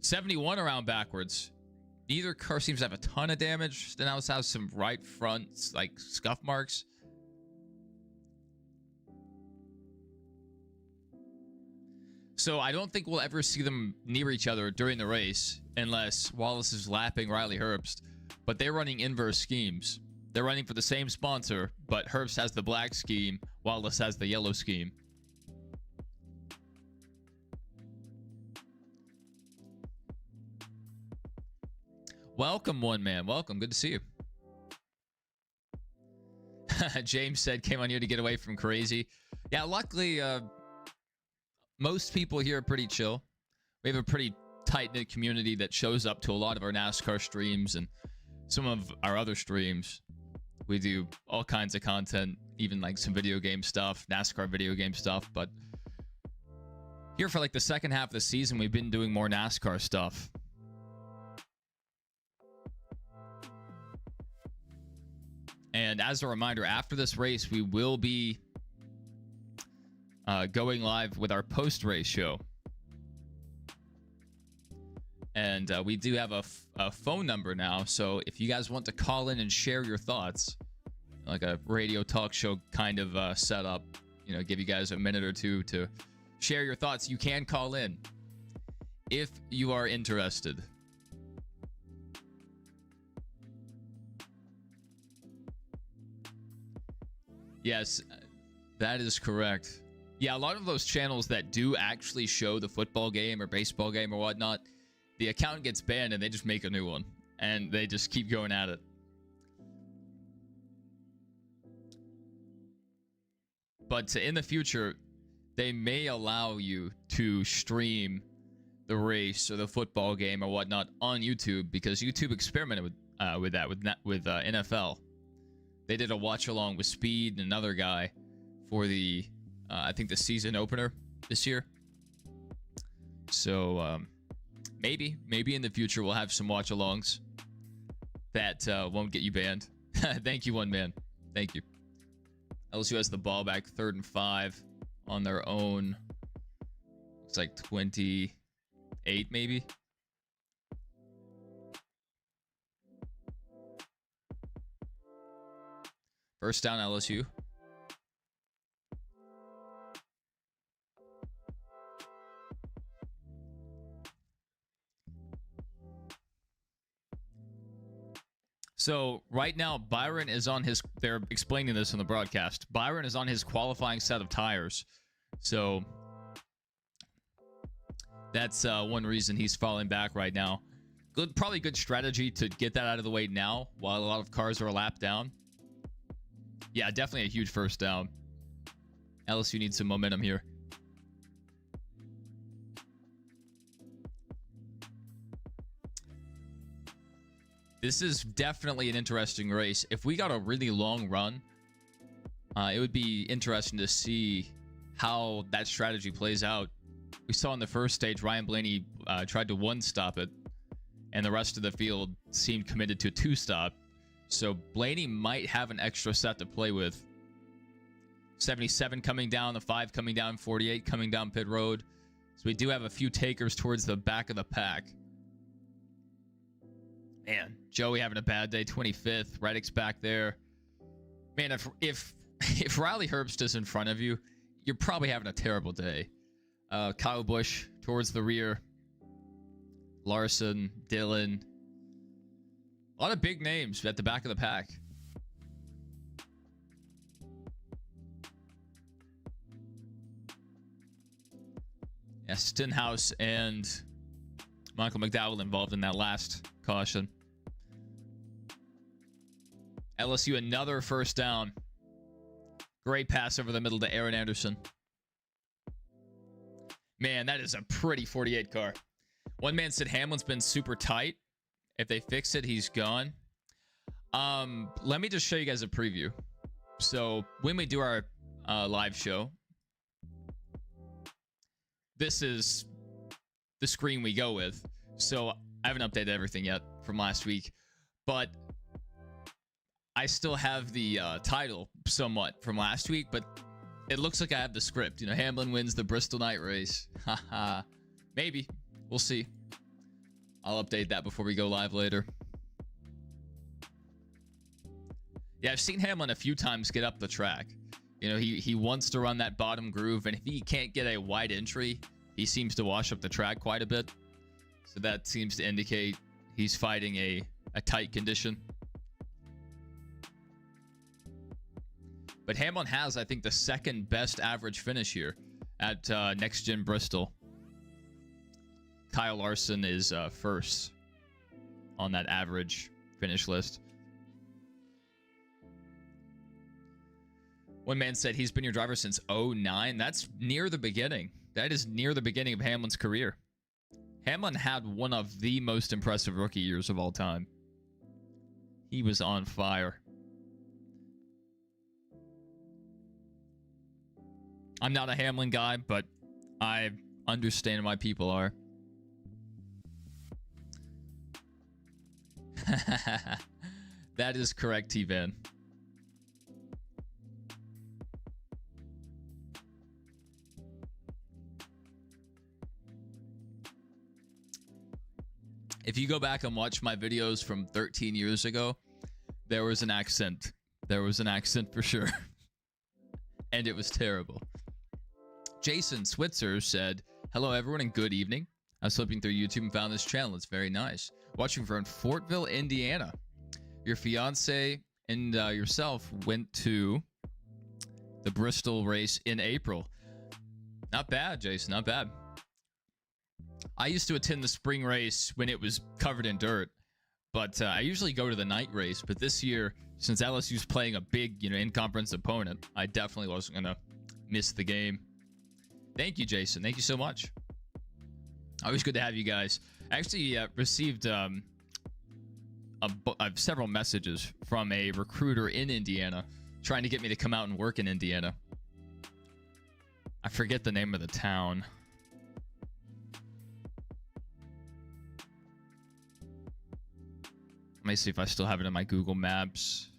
71 around backwards. Neither car seems to have a ton of damage. Stenhouse has some right front, like, scuff marks. So I don't think we'll ever see them near each other during the race unless Wallace is lapping Riley Herbst. But they're running inverse schemes. They're running for the same sponsor, but Herbst has the black scheme, Wallace has the yellow scheme. Welcome, one man. Welcome. Good to see you. James said, came on here to get away from crazy. Yeah, luckily, most people here are pretty chill. We have a pretty tight-knit community that shows up to a lot of our NASCAR streams and some of our other streams. We do all kinds of content, even like some video game stuff, NASCAR video game stuff. But here for like the second half of the season, we've been doing more NASCAR stuff. And as a reminder, after this race, we will be going live with our post-race show. And we do have a phone number now, so if you guys want to call in and share your thoughts, like a radio talk show kind of setup, you know, give you guys a minute or two to share your thoughts, you can call in if you are interested. Yes, that is correct. Yeah, a lot of those channels that do actually show the football game or baseball game or whatnot, the account gets banned and they just make a new one and they just keep going at it. But in the future, they may allow you to stream the race or the football game or whatnot on YouTube, because YouTube experimented with that with NFL. They did a watch along with Speed and another guy for the I think the season opener this year. So maybe in the future we'll have some watch alongs that won't get you banned. Thank you, one man. Thank you. LSU has the ball back, 3rd and 5 on their own. Looks like 28 maybe. First down, LSU. So right now, Byron is on his, they're explaining this in the broadcast. Byron is on his qualifying set of tires. So that's one reason he's falling back right now. Probably good strategy to get that out of the way now while a lot of cars are a lap down. Yeah, definitely a huge first down. LSU needs some momentum here. This is definitely an interesting race. If we got a really long run, it would be interesting to see how that strategy plays out. We saw in the first stage, Ryan Blaney tried to one-stop it, and the rest of the field seemed committed to a two-stop. So Blaney might have an extra set to play with. 77 coming down, the 5 coming down, 48 coming down pit road. So we do have a few takers towards the back of the pack. Man, Joey having a bad day, 25th. Reddick's back there. Man, if Riley Herbst is in front of you, you're probably having a terrible day. Kyle Busch towards the rear. Larson, Dillon. A lot of big names at the back of the pack. Yeah, Stenhouse and Michael McDowell involved in that last caution. LSU another first down. Great pass over the middle to Aaron Anderson. Man, that is a pretty 48 car. One man said Hamlin's been super tight. If they fix it, he's gone. Let me just show you guys a preview. So when we do our live show, this is the screen we go with. So I haven't updated everything yet from last week, but I still have the title somewhat from last week, but it looks like I have the script. You know, Hamlin wins the Bristol night race. Haha. Maybe. We'll see. I'll update that before we go live later. Yeah, I've seen Hamlin a few times get up the track. You know, he wants to run that bottom groove, and if he can't get a wide entry, he seems to wash up the track quite a bit. So that seems to indicate he's fighting a tight condition. But Hamlin has, I think, the second best average finish here at Next Gen Bristol. Kyle Larson is first on that average finish list. One man said he's been your driver since 09. That's near the beginning. That is near the beginning of Hamlin's career. Hamlin had one of the most impressive rookie years of all time. He was on fire. I'm not a Hamlin guy, but I understand why people are. That is correct, T-Van. If you go back and watch my videos from 13 years ago, there was an accent. There was an accent for sure. And it was terrible. Jason Switzer said, hello everyone and good evening. I was flipping through YouTube and found this channel. It's very nice. Watching from Fortville, Indiana. Your fiance and yourself went to the Bristol race in April. Not bad, Jason. Not bad. I used to attend the spring race when it was covered in dirt, but I usually go to the night race. But this year, since LSU's playing a big, in-conference opponent, I definitely wasn't going to miss the game. Thank you, Jason. Thank you so much. Always good to have you guys. I actually received several messages from a recruiter in Indiana trying to get me to come out and work in Indiana. I forget the name of the town. Let me see if I still have it in my Google Maps.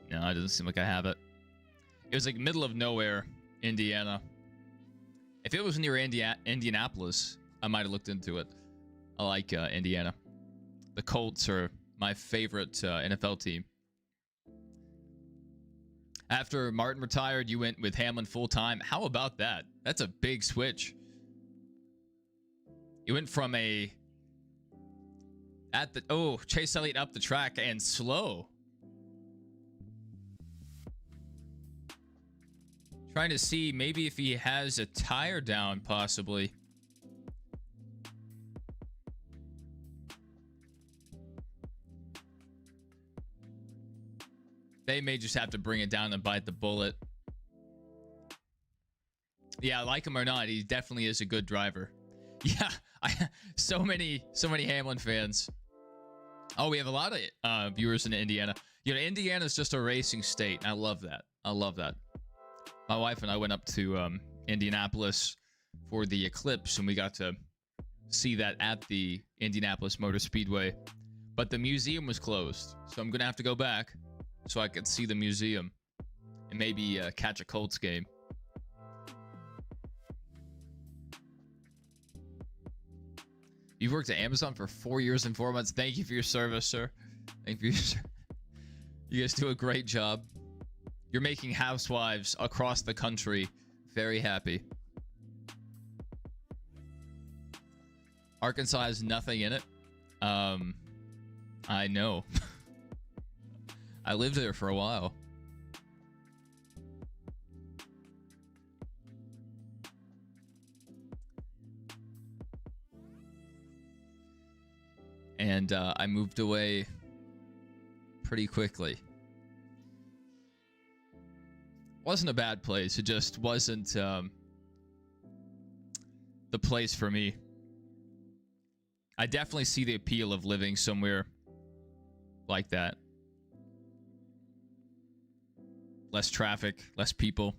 No, it doesn't seem like I have it. It was like middle of nowhere, Indiana. If it was near Indianapolis, I might have looked into it. I like Indiana. The Colts are my favorite NFL team. After Martin retired, you went with Hamlin full-time. How about that? That's a big switch. You went from Chase Elliott up the track and slow. Trying to see maybe if he has a tire down, possibly. They may just have to bring it down and bite the bullet. Yeah, like him or not, he definitely is a good driver. Yeah, so many Hamlin fans. Oh, we have a lot of viewers in Indiana. Indiana's just a racing state. I love that. I love that. My wife and I went up to Indianapolis for the eclipse, and we got to see that at the Indianapolis Motor Speedway. But the museum was closed, so I'm gonna have to go back so I could see the museum and maybe catch a Colts game. You've worked at Amazon for 4 years and 4 months. Thank you for your service, sir. Thank you for your service. You guys do a great job. You're making housewives across the country very happy. Arkansas has nothing in it. I know. I lived there for a while. And I moved away pretty quickly. Wasn't a bad place. It just wasn't the place for me. I definitely see the appeal of living somewhere like that. Less traffic, less people.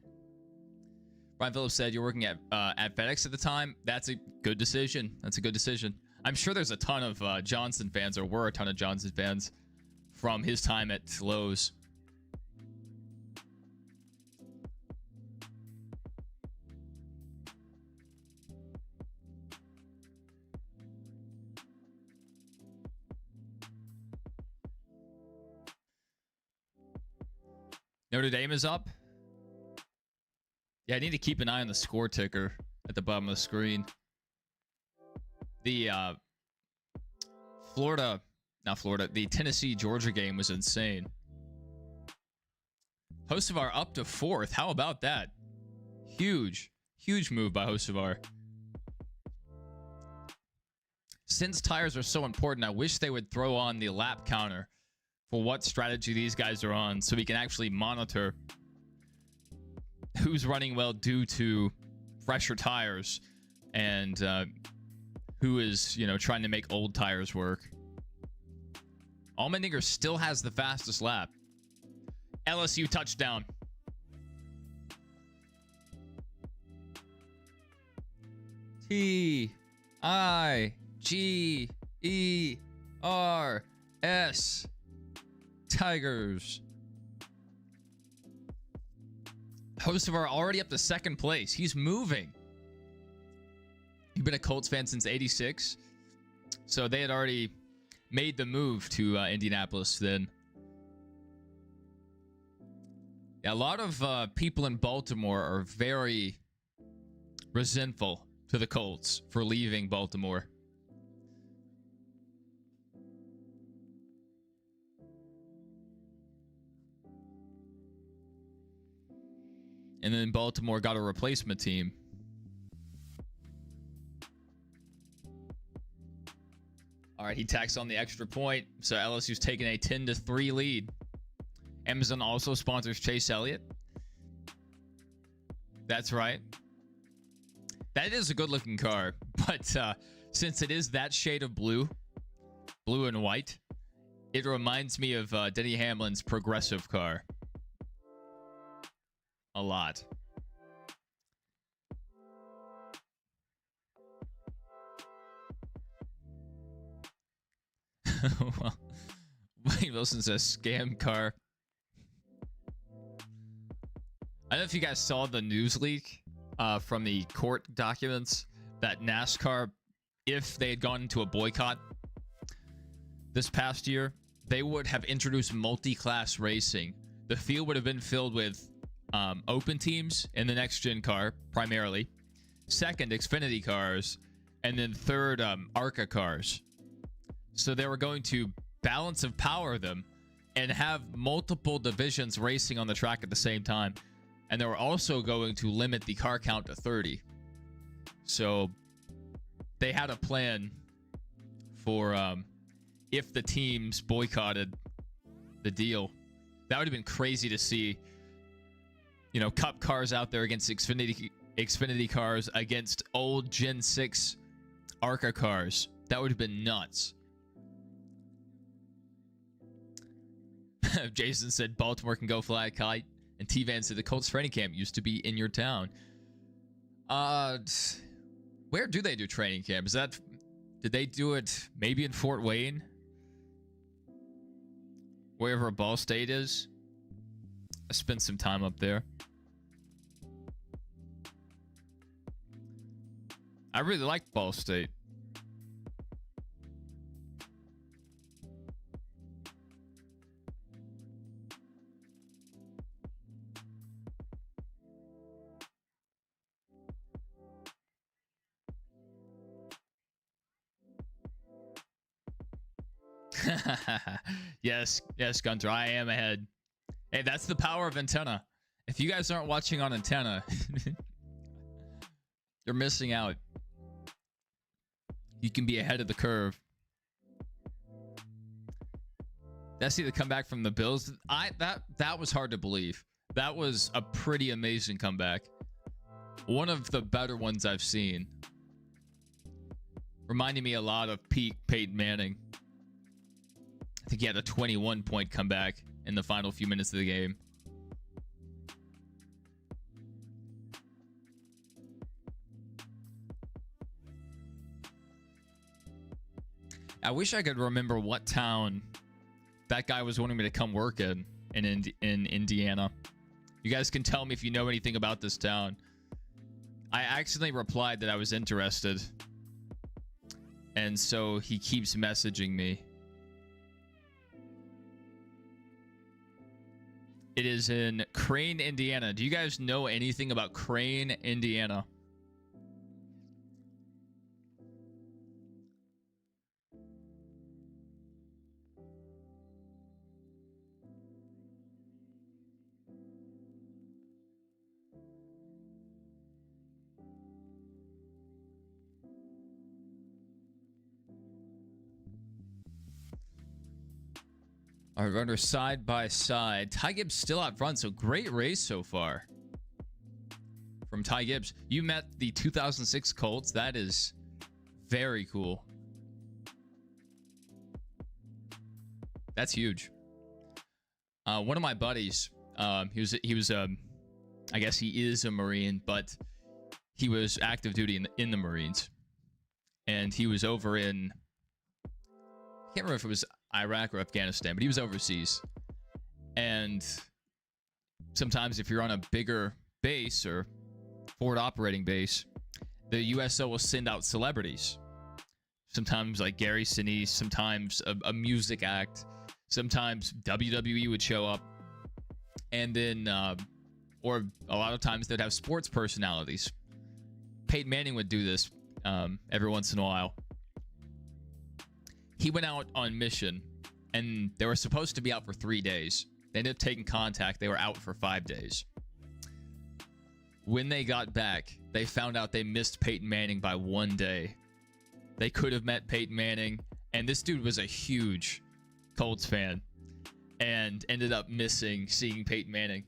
Brian Phillips said you're working at FedEx at the time. That's a good decision. That's a good decision. I'm sure there's a ton of Johnson fans, or were a ton of Johnson fans from his time at Lowe's. Notre Dame is up. Yeah, I need to keep an eye on the score ticker at the bottom of the screen. The the Tennessee-Georgia game was insane. Hocevar up to 4th. How about that? Huge move by Hocevar. Since tires are so important, I wish they would throw on the lap counter for what strategy these guys are on, so we can actually monitor who's running well due to fresher tires and who is, trying to make old tires work. Allmendinger still has the fastest lap. LSU touchdown. Tigers. Tigers. Hocevar already up to second place. He's moving. You've been a Colts fan since '86, so they had already made the move to Indianapolis then. Yeah, a lot of people in Baltimore are very resentful to the Colts for leaving Baltimore. And then Baltimore got a replacement team. All right, he tacks on the extra point. So LSU's taking a 10-3 lead. Amazon also sponsors Chase Elliott. That's right. That is a good-looking car. But since it is that shade of blue and white, it reminds me of Denny Hamlin's Progressive car. A lot. Well, Wayne Wilson says scam car. I don't know if you guys saw the news leak from the court documents that NASCAR, if they had gone into a boycott this past year, they would have introduced multi-class racing. The field would have been filled with open teams in the next gen car primarily, second Xfinity cars, and then third ARCA cars. So they were going to balance of power them and have multiple divisions racing on the track at the same time, and they were also going to limit the car count to 30. So they had a plan for if the teams boycotted the deal. That would have been crazy to see. Cup cars out there against Xfinity cars against old Gen 6 ARCA cars. That would have been nuts. Jason said Baltimore can go fly a kite. And T-Van said the Colts training camp used to be in your town. Where do they do training camp? Did they do it maybe in Fort Wayne? Wherever Ball State is? I spent some time up there. I really like Ball State. Yes, Gunter, I am ahead. Hey, that's the power of antenna. If you guys aren't watching on antenna, you're missing out. You can be ahead of the curve. Did I see the comeback from the Bills? That was hard to believe. That was a pretty amazing comeback. One of the better ones I've seen. Reminding me a lot of Peyton Manning. I think he had a 21-point comeback in the final few minutes of the game. I wish I could remember what town that guy was wanting me to come work in Indiana. You guys can tell me if you know anything about this town. I accidentally replied that I was interested. And so he keeps messaging me. It is in Crane, Indiana. Do you guys know anything about Crane, Indiana? Our runners side by side. Ty Gibbs still out front, so great race so far from Ty Gibbs. You met the 2006 Colts. That is very cool. That's huge. One of my buddies, he was I guess he is a Marine, but he was active duty in the Marines, and he was over in, I can't remember if it was Iraq or Afghanistan, but he was overseas. And sometimes if you're on a bigger base or forward operating base, the USO will send out celebrities. Sometimes like Gary Sinise, sometimes a music act, sometimes WWE would show up, and then or a lot of times they'd have sports personalities. Peyton Manning would do this every once in a while. He went out on mission, and they were supposed to be out for 3 days. They ended up taking contact. They were out for 5 days. When they got back, they found out they missed Peyton Manning by 1 day. They could have met Peyton Manning, and this dude was a huge Colts fan and ended up missing seeing Peyton Manning.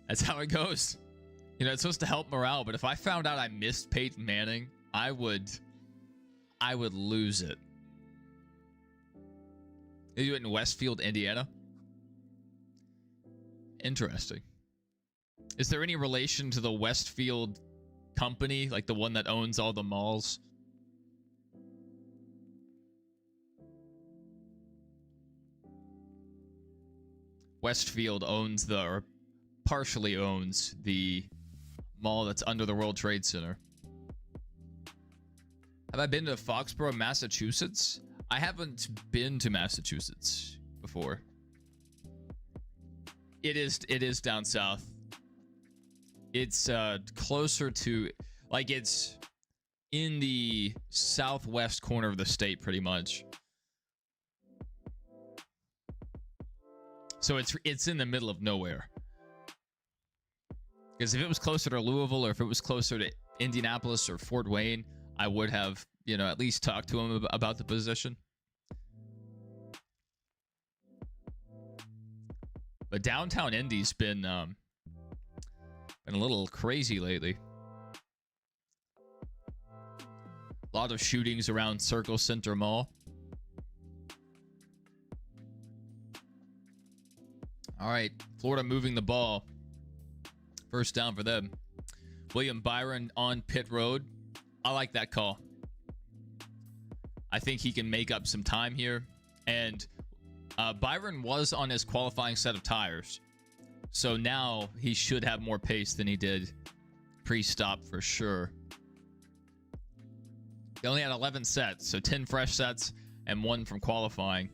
That's how it goes. You know, it's supposed to help morale, but if I found out I missed Peyton Manning, I would lose it. They do it in Westfield, Indiana. Interesting. Is there any relation to the Westfield company, like the one that owns all the malls? Westfield owns or partially owns the mall that's under the World Trade Center. Have I been to Foxborough, Massachusetts? I haven't been to Massachusetts before. It is down south. It's closer to, like, it's in the southwest corner of the state, pretty much. So it's in the middle of nowhere. Because if it was closer to Louisville, or if it was closer to Indianapolis or Fort Wayne, I would have, you know, at least talked to him about the position. But downtown Indy's been a little crazy lately. A lot of shootings around Circle Center Mall. All right, Florida moving the ball. First down for them. William Byron on pit road. I like that call. I think he can make up some time here. And Byron was on his qualifying set of tires. So now he should have more pace than he did pre-stop for sure. He only had 11 sets, so 10 fresh sets and 1 from qualifying.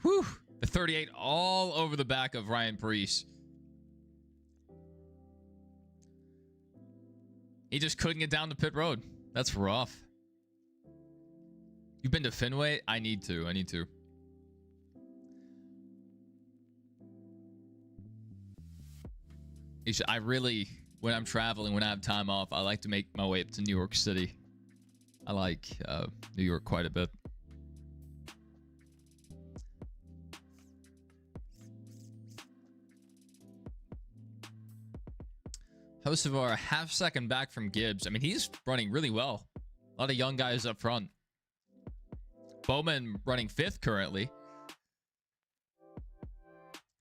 Whew, the 38 all over the back of Ryan Preece. He just couldn't get down the pit road. That's rough. You've been to Fenway? I need to. I really, when I'm traveling, when I have time off, I like to make my way up to New York City. I like New York quite a bit. Hocevar, a half second back from Gibbs. I mean, he's running really well. A lot of young guys up front. Bowman running 5th currently.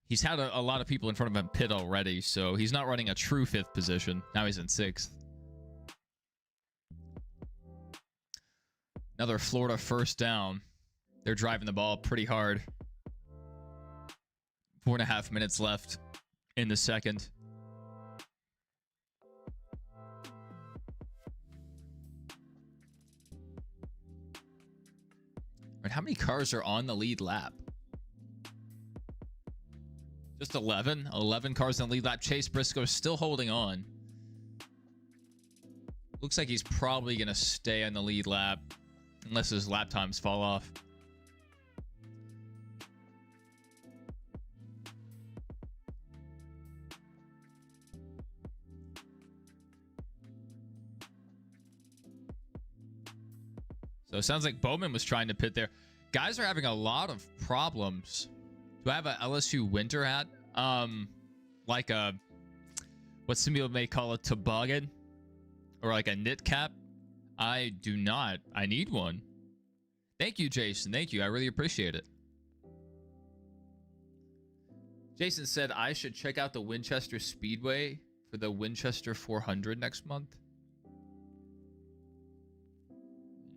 He's had a lot of people in front of him pit already, so he's not running a true 5th position. Now he's in 6th. Another Florida first down. They're driving the ball pretty hard. 4.5 minutes left in the second. How many cars are on the lead lap? Just 11. 11 cars on the lead lap. Chase Briscoe is still holding on. Looks like he's probably going to stay on the lead lap unless his lap times fall off. it sounds like Bowman was trying to pit there. Guys are having a lot of problems. Do I have a LSU winter hat? Like a, what some people may call a toboggan, or like a knit cap. I do not. I need one. Thank you, Jason. Thank you. I really appreciate it. Jason said I should check out the Winchester Speedway for the Winchester 400 next month.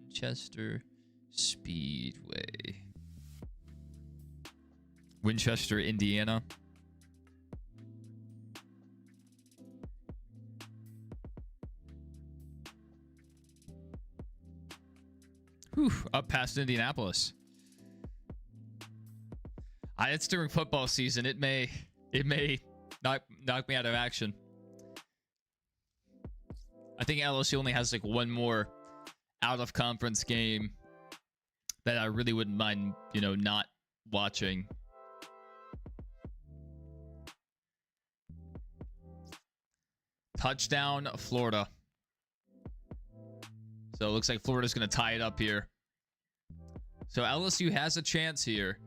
Winchester Speedway. Winchester, Indiana. Whew, up past Indianapolis. It's during football season. It may knock me out of action. I think LSU only has like one more out of conference game that I really wouldn't mind, you know, not watching. Touchdown, Florida. So it looks like Florida's going to tie it up here. So LSU has a chance here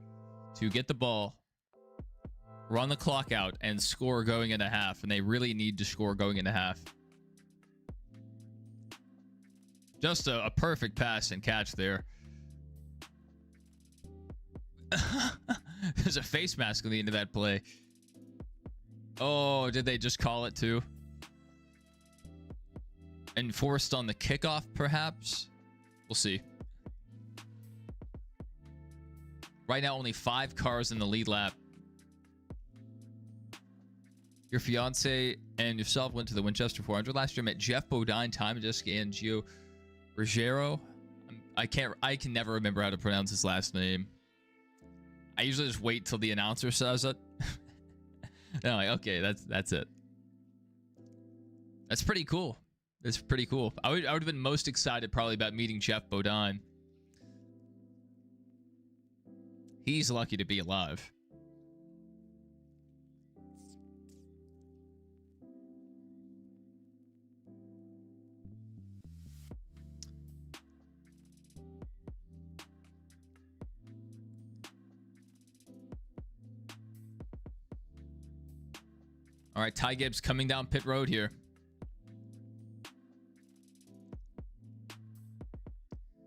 to get the ball, run the clock out, and score going into half. And they really need to score going into half. Just a perfect pass and catch there. There's a face mask on the end of that play. Oh, did they just call it too? Enforced on the kickoff, perhaps? We'll see. Right now, only 5 cars in the lead lap. Your fiance and yourself went to the Winchester 400 last year. Met Jeff Bodine, Time Jessica, and Gio Ruggiero. I can never remember how to pronounce his last name. I usually just wait till the announcer says it. And I'm like, okay, that's it. That's pretty cool. It's pretty cool. I would have been most excited probably about meeting Jeff Bodine. He's lucky to be alive. All right, Ty Gibbs coming down pit road here.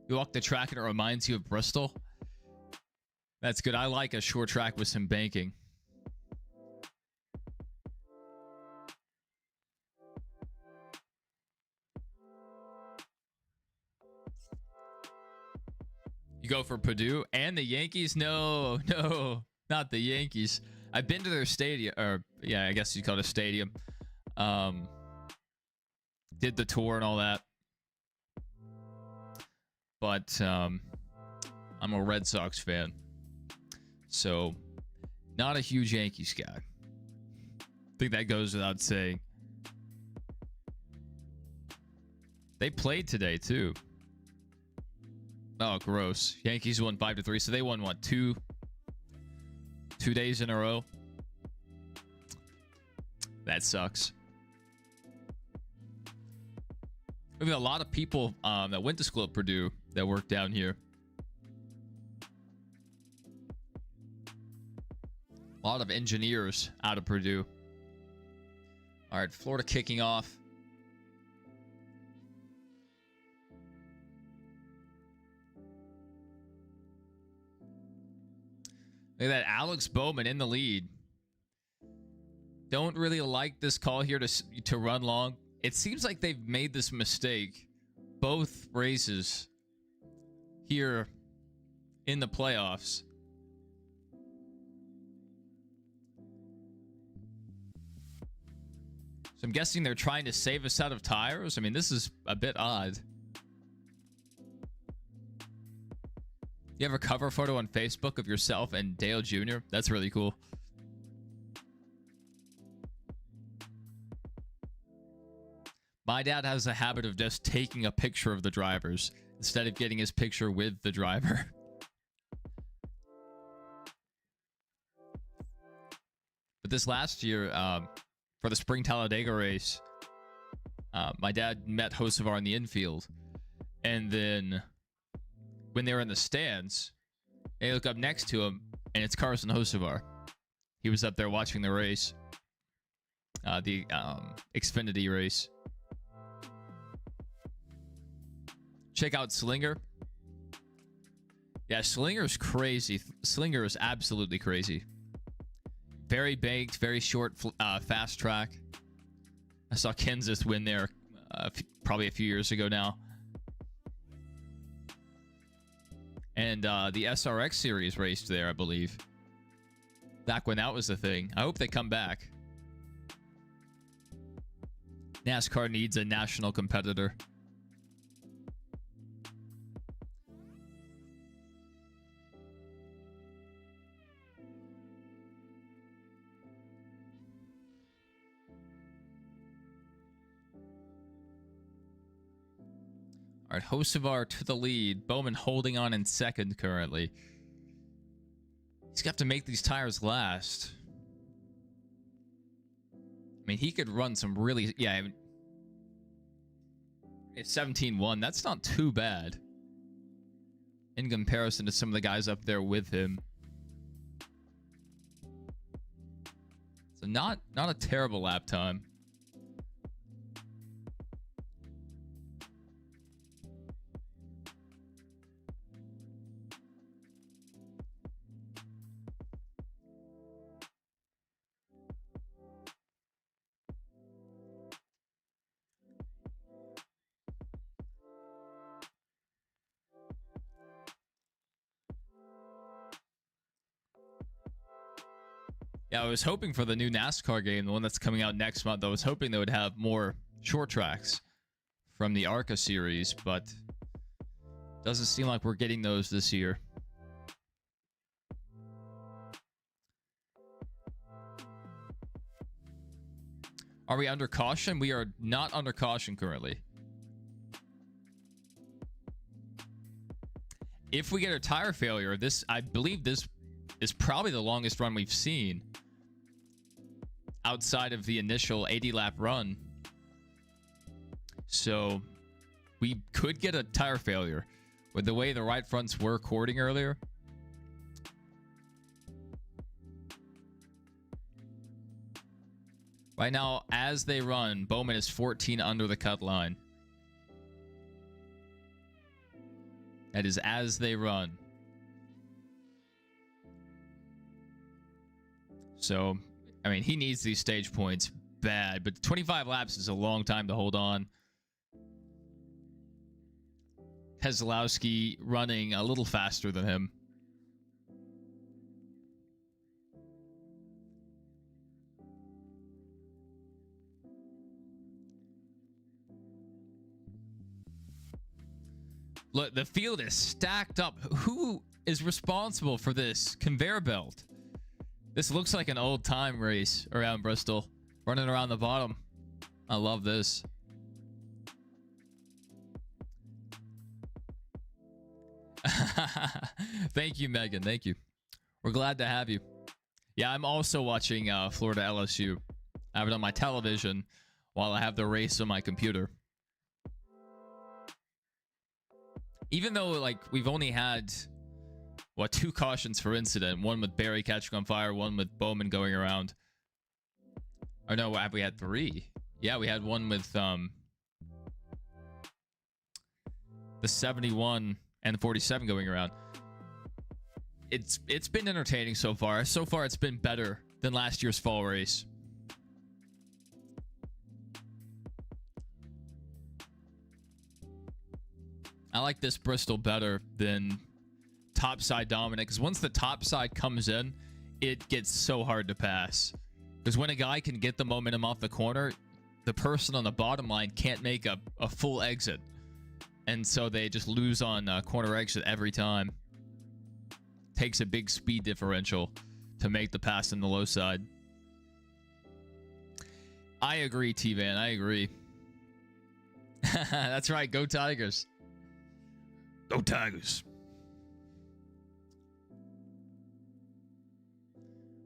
You walk the track and it reminds you of Bristol. That's good. I like a short track with some banking. You go for Purdue and the Yankees? No, not the Yankees. I've been to their stadium, or yeah, I guess you call it a stadium. Did the tour and all that. But I'm a Red Sox fan. So, not a huge Yankees guy. I think that goes without saying. They played today, too. Oh, gross. Yankees won 5-3. So, they won, what, two days in a row? That sucks. I mean, a lot of people that went to school at Purdue that work down here. A lot of engineers out of Purdue. All right, Florida kicking off. Look at that, Alex Bowman in the lead. Don't really like this call here to run long. It seems like they've made this mistake both races here in the playoffs. So I'm guessing they're trying to save us out of tires. I mean, this is a bit odd. You have a cover photo on Facebook of yourself and Dale Jr.? That's really cool. My dad has a habit of just taking a picture of the drivers instead of getting his picture with the driver. But this last year, for the Spring Talladega race, my dad met Hocevar in the infield. And then when they were in the stands, they look up next to him, and it's Carson Hocevar. He was up there watching the race, the Xfinity race. Check out Slinger. Yeah, Slinger's crazy. Slinger is absolutely crazy. Very baked, very short, fast track. I saw Kenseth win there probably a few years ago now. And the SRX series raced there, I believe. Back when that was the thing. I hope they come back. NASCAR needs a national competitor. All right, Hocevar to the lead. Bowman holding on in second currently. He's got to make these tires last. I mean, he could run some really... Yeah, I mean, it's 17-1. That's not too bad in comparison to some of the guys up there with him. So not a terrible lap time. Yeah, I was hoping for the new NASCAR game, the one that's coming out next month. I was hoping they would have more short tracks from the ARCA series, but doesn't seem like we're getting those this year. Are we under caution? We are not under caution currently. If we get a tire failure, I believe this is probably the longest run we've seen outside of the initial 80-lap run. So we could get a tire failure with the way the right fronts were cording earlier. Right now, as they run, Bowman is 14 under the cut line. That is as they run. So, I mean, he needs these stage points bad, but 25 laps is a long time to hold on. Keselowski running a little faster than him. Look, the field is stacked up. Who is responsible for this conveyor belt? This looks like an old-time race around Bristol. Running around the bottom. I love this. Thank you, Megan. Thank you. We're glad to have you. Yeah, I'm also watching Florida LSU. I have it on my television while I have the race on my computer. Even though, like, we've only had... what, 2 cautions for incident. One with Barry catching on fire, one with Bowman going around. Or no, have we had 3? Yeah, we had one with the 71 and the 47 going around. It's been entertaining so far. So far, it's been better than last year's fall race. I like this Bristol better than topside dominant, because once the topside comes in, it gets so hard to pass. Because when a guy can get the momentum off the corner, the person on the bottom line can't make a full exit. And so they just lose on corner exit every time. Takes a big speed differential to make the pass in the low side. I agree, T-Van. I agree. That's right. Go Tigers. Go Tigers.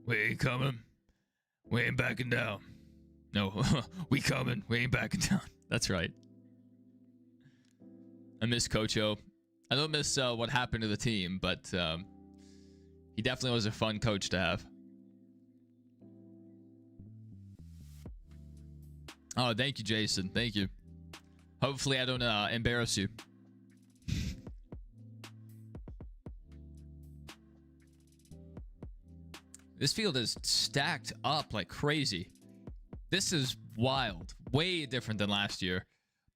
We ain't coming. We ain't backing down. No, we coming. We ain't backing down. That's right. I miss Coach O. I don't miss what happened to the team, but he definitely was a fun coach to have. Oh, thank you, Jason. Thank you. Hopefully I don't embarrass you. This field is stacked up like crazy. This is wild. Way different than last year.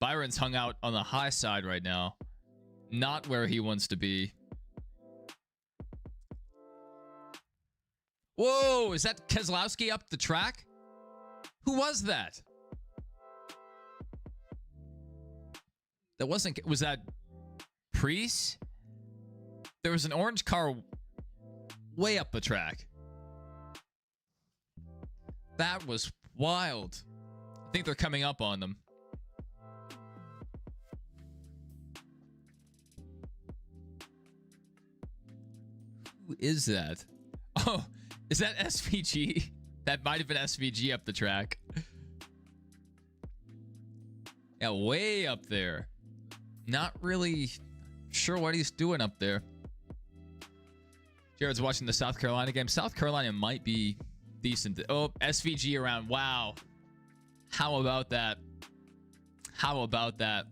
Byron's hung out on the high side right now. Not where he wants to be. Whoa, is that Keselowski up the track? Who was that? That wasn't... Was that Priest? There was an orange car way up the track. That was wild. I think they're coming up on them. Who is that? Oh, is that SVG? That might have been SVG up the track. Yeah, way up there. Not really sure what he's doing up there. Jared's watching the South Carolina game. South Carolina might be decent. Oh, SVG around. Wow. How about that? How about that?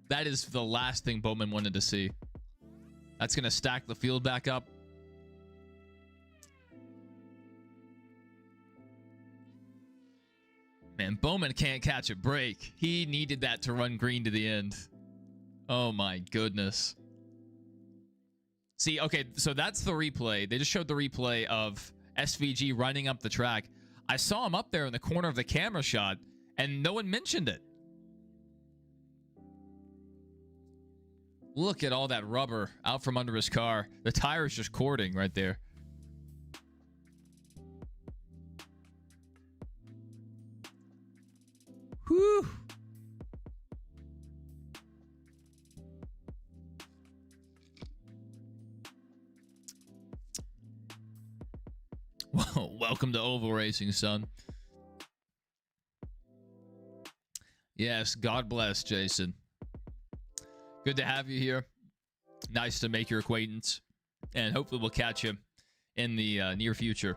That is the last thing Bowman wanted to see. That's going to stack the field back up. Man, Bowman can't catch a break. He needed that to run green to the end. Oh my goodness. See, okay, so that's the replay. They just showed the replay of SVG running up the track. I saw him up there in the corner of the camera shot, and no one mentioned it. Look at all that rubber out from under his car. The tire's just cording right there. Whew. Well, welcome to oval racing, son. Yes, God bless, Jason. Good to have you here. Nice to make your acquaintance. And hopefully we'll catch you in the near future.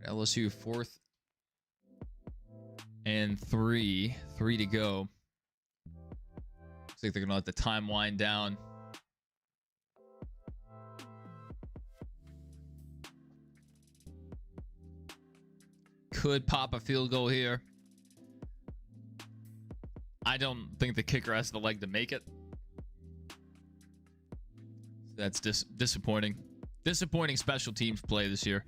LSU 4th and 3 to go. Looks like they're gonna let the time wind down. Could pop a field goal here. I don't think the kicker has the leg to make it. That's disappointing. Disappointing special teams play this year.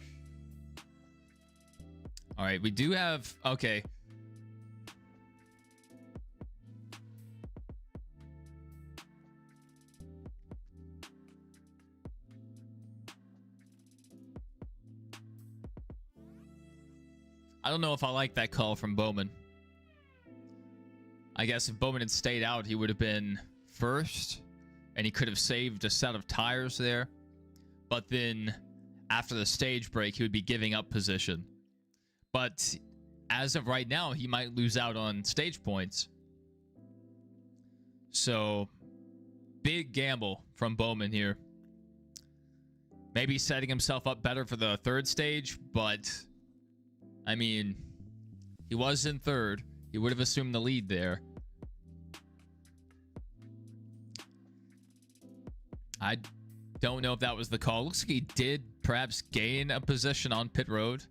All right, we do have... Okay. I don't know if I like that call from Bowman. I guess if Bowman had stayed out, he would have been first, and he could have saved a set of tires there. But then, after the stage break, he would be giving up position. But as of right now, he might lose out on stage points. So, big gamble from Bowman here. Maybe setting himself up better for the third stage, but... I mean, he was in third. He would have assumed the lead there. I don't know if that was the call. Looks like he did perhaps gain a position on pit road.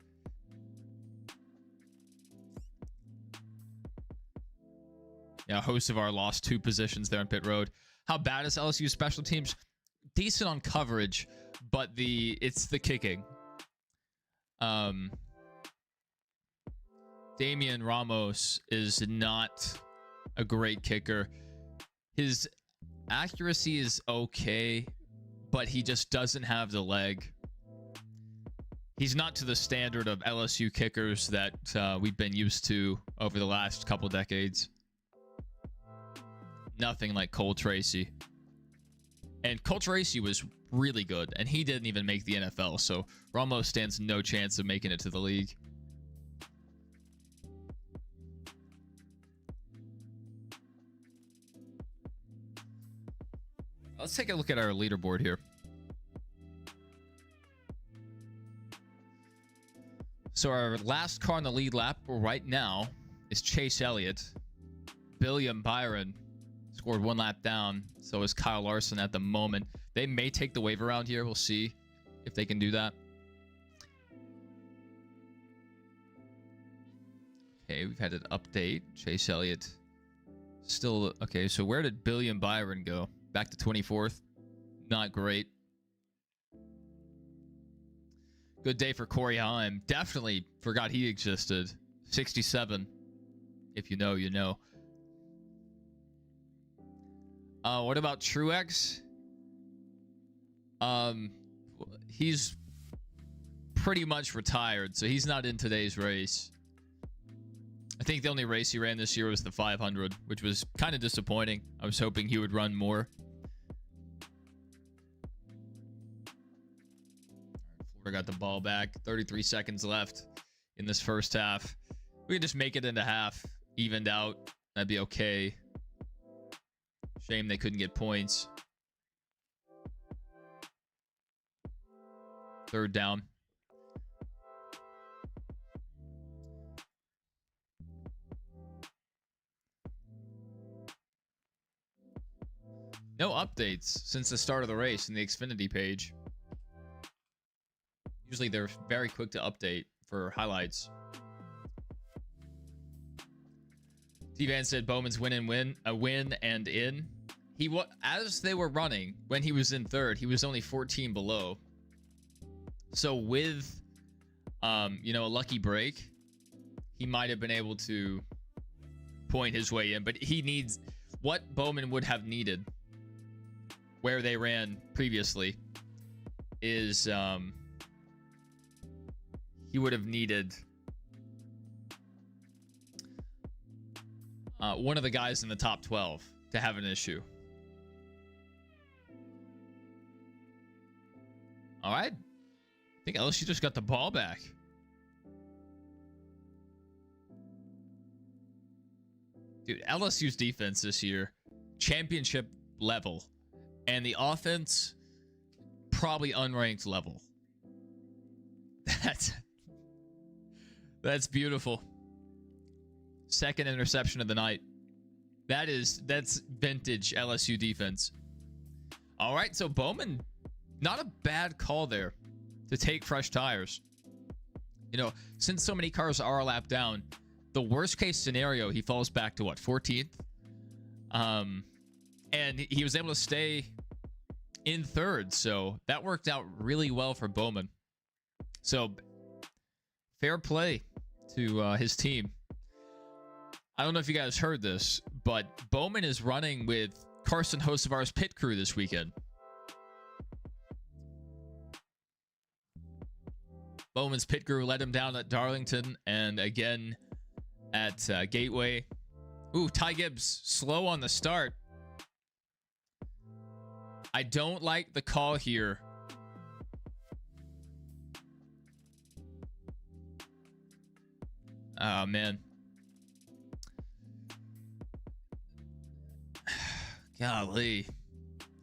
Yeah, host of our lost 2 positions there on pit road. How bad is LSU special teams? Decent on coverage, but it's the kicking. Damian Ramos is not a great kicker. His accuracy is okay, but he just doesn't have the leg. He's not to the standard of LSU kickers that we've been used to over the last couple decades. Nothing like Cole Tracy. And Cole Tracy was really good, and he didn't even make the NFL, so Ramos stands no chance of making it to the league. Let's take a look at our leaderboard here. So our last car on the lead lap right now is Chase Elliott. William Byron scored 1 lap down. So is Kyle Larson at the moment. They may take the wave around here. We'll see if they can do that. Okay, we've had an update. Chase Elliott still... Okay, so where did William Byron go? Back to 24th. Not great. Good day for Corey Heim. Definitely forgot he existed. 67. If you know, you know. What about Truex? He's pretty much retired, so he's not in today's race. I think the only race he ran this year was the 500, which was kind of disappointing. I was hoping he would run more. Florida got the ball back. 33 seconds left in this first half. We could just make it into half, evened out. That'd be okay. Shame they couldn't get points. Third down. No updates since the start of the race in the Xfinity page. Usually they're very quick to update for highlights. T-Van said Bowman's win and in. As they were running, when he was in third, he was only 14 below. So with you know, a lucky break, he might have been able to point his way in, but he needs what Bowman would have needed where they ran previously is he would have needed one of the guys in the top 12 to have an issue. All right. I think LSU just got the ball back. Dude, LSU's defense this year, championship level. And the offense, probably unranked level. That's beautiful. Second interception of the night. That's vintage LSU defense. All right, so Bowman, not a bad call there to take fresh tires. You know, since so many cars are a lap down, the worst case scenario, he falls back to what, 14th? And he was able to stay in third, so that worked out really well for Bowman. So fair play to his team. I don't know if you guys heard this, but Bowman is running with Carson Hocevar's pit crew this weekend. Bowman's pit crew let him down at Darlington and again at Gateway. Ooh, Ty Gibbs slow on the start. I don't like the call here. Oh, man. Golly.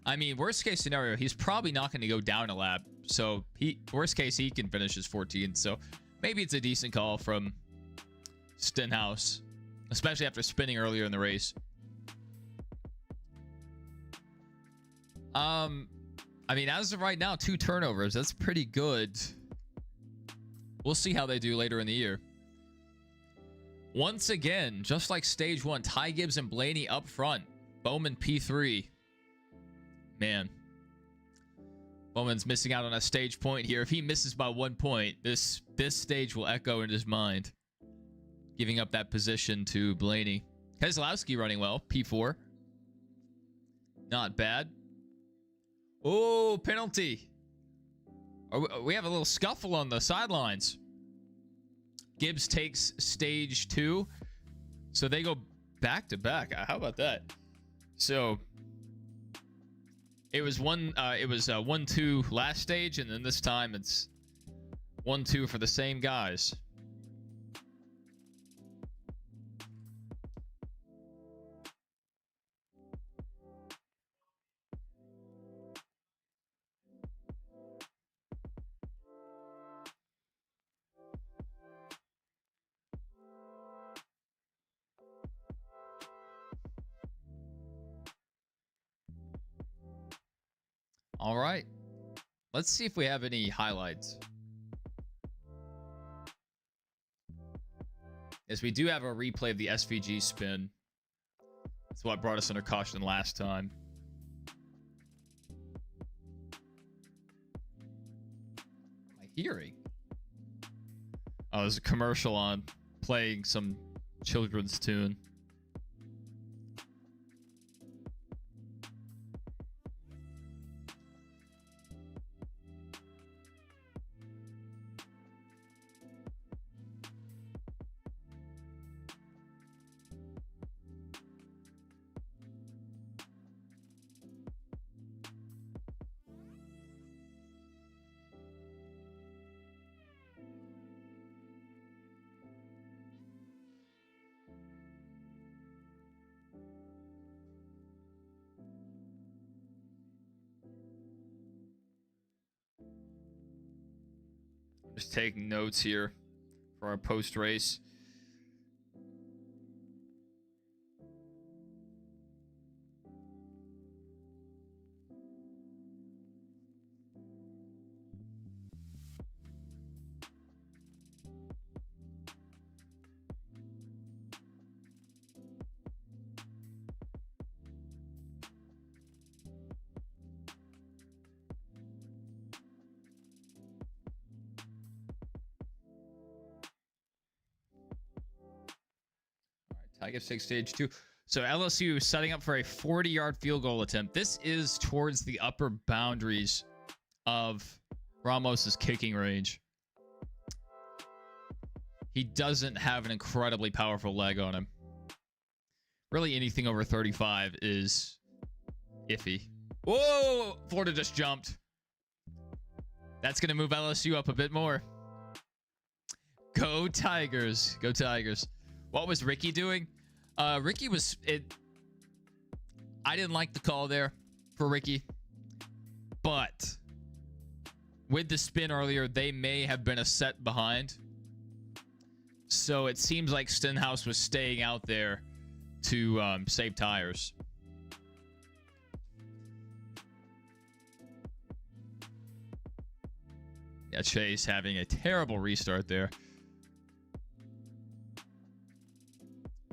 I mean, worst case scenario, he's probably not going to go down a lap. So, worst case, he can finish his 14th. So, maybe it's a decent call from Stenhouse, especially after spinning earlier in the race. I mean, as of right now, 2 turnovers. That's pretty good. We'll see how they do later in the year. Once again, just like stage 1, Ty Gibbs and Blaney up front. Bowman P3. Man. Bowman's missing out on a stage point here. If he misses by 1 point, this stage will echo in his mind. Giving up that position to Blaney. Keselowski running well. P4. Not bad. Oh, penalty. We have a little scuffle on the sidelines. Gibbs takes stage 2. So they go back to back. How about that? So it was 1-2 last stage, and then this time it's 1-2 for the same guys. All right. Let's see if we have any highlights. Yes, we do have a replay of the SVG spin. That's what brought us under caution last time. What am I hearing? Oh, there's a commercial on playing some children's tune. Just taking notes here for our post race. Tiger 6 stage 2. So LSU setting up for a 40-yard field goal attempt. This is towards the upper boundaries of Ramos's kicking range. He doesn't have an incredibly powerful leg on him. Really, anything over 35 is iffy. Whoa! Florida just jumped. That's going to move LSU up a bit more. Go Tigers. Go Tigers. What was Ricky doing? Ricky was... I didn't like the call there for Ricky. But with the spin earlier, they may have been a set behind. So it seems like Stenhouse was staying out there to save tires. Yeah, Chase having a terrible restart there.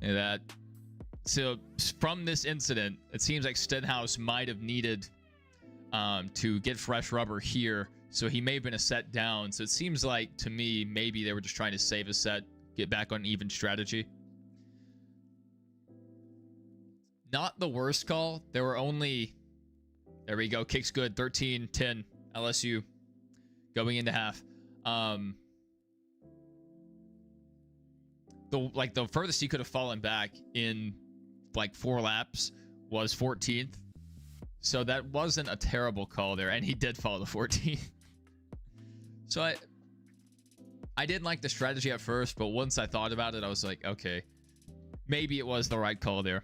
That. So from this incident, it seems like Stenhouse might have needed to get fresh rubber here. So he may have been a set down. So it seems like, to me, maybe they were just trying to save a set, get back on even strategy. Not the worst call. There were only... There we go. Kicks good. 13-10 LSU going into half. The furthest he could have fallen back in like 4 laps was 14th. So that wasn't a terrible call there. And he did fall to 14th. So I didn't like the strategy at first, but once I thought about it, I was like, okay, maybe it was the right call there.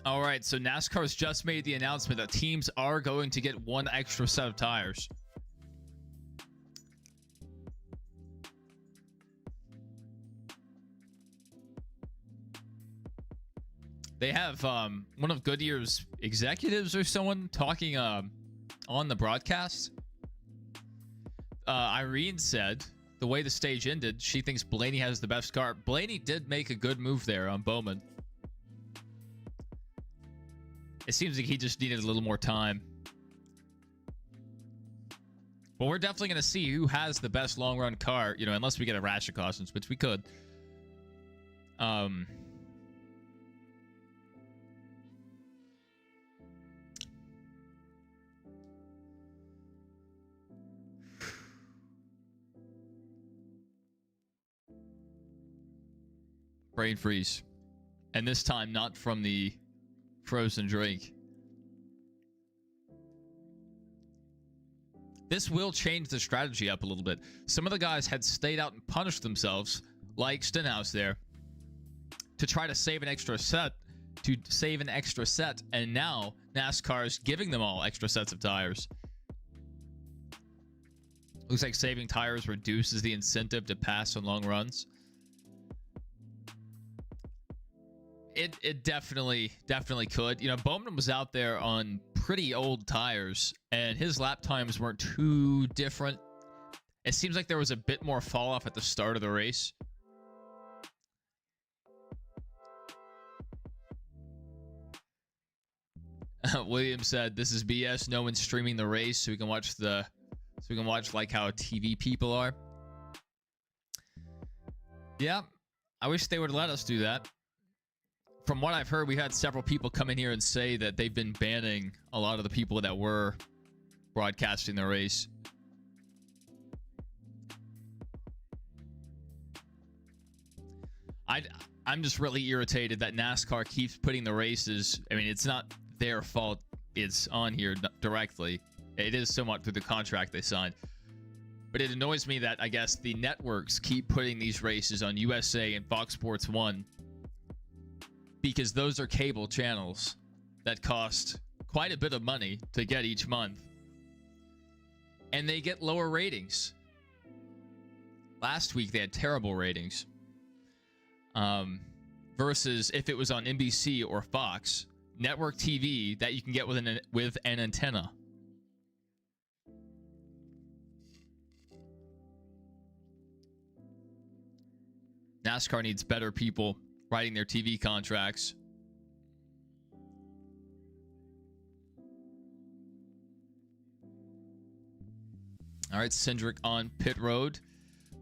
All right, so NASCAR's just made the announcement that teams are going to get 1 extra set of tires. They have one of Goodyear's executives or someone talking on the broadcast. Irene said the way the stage ended, she thinks Blaney has the best car. Blaney did make a good move there on Bowman. It seems like he just needed a little more time. But we're definitely going to see who has the best long-run car, you know, unless we get a rash of cautions, which we could. Brain freeze. And this time, not from the frozen drink. this will change the strategy up a little bit. Some of the guys had stayed out and punished themselves, like Stenhouse there, to try to save an extra set, and now NASCAR is giving them all extra sets of tires. Looks like saving tires reduces the incentive to pass on long runs. It definitely could. You know, Bowman was out there on pretty old tires, and his lap times weren't too different. It seems like there was a bit more fall off at the start of the race. William said, "This is BS. No one's streaming the race, so we can watch like how TV people are." Yeah, I wish they would let us do that. From what I've heard, we've had several people come in here and say that they've been banning a lot of the people that were broadcasting the race. I'm just really irritated that NASCAR keeps putting the races. I mean, it's not their fault it's on here directly. It is somewhat through the contract they signed. But it annoys me that, I guess, the networks keep putting these races on USA and Fox Sports 1, because those are cable channels that cost quite a bit of money to get each month. And they get lower ratings. Last week, they had terrible ratings. Versus if it was on NBC or Fox, network TV that you can get with an antenna. NASCAR needs better people writing their TV contracts. All right, Cindric on pit road.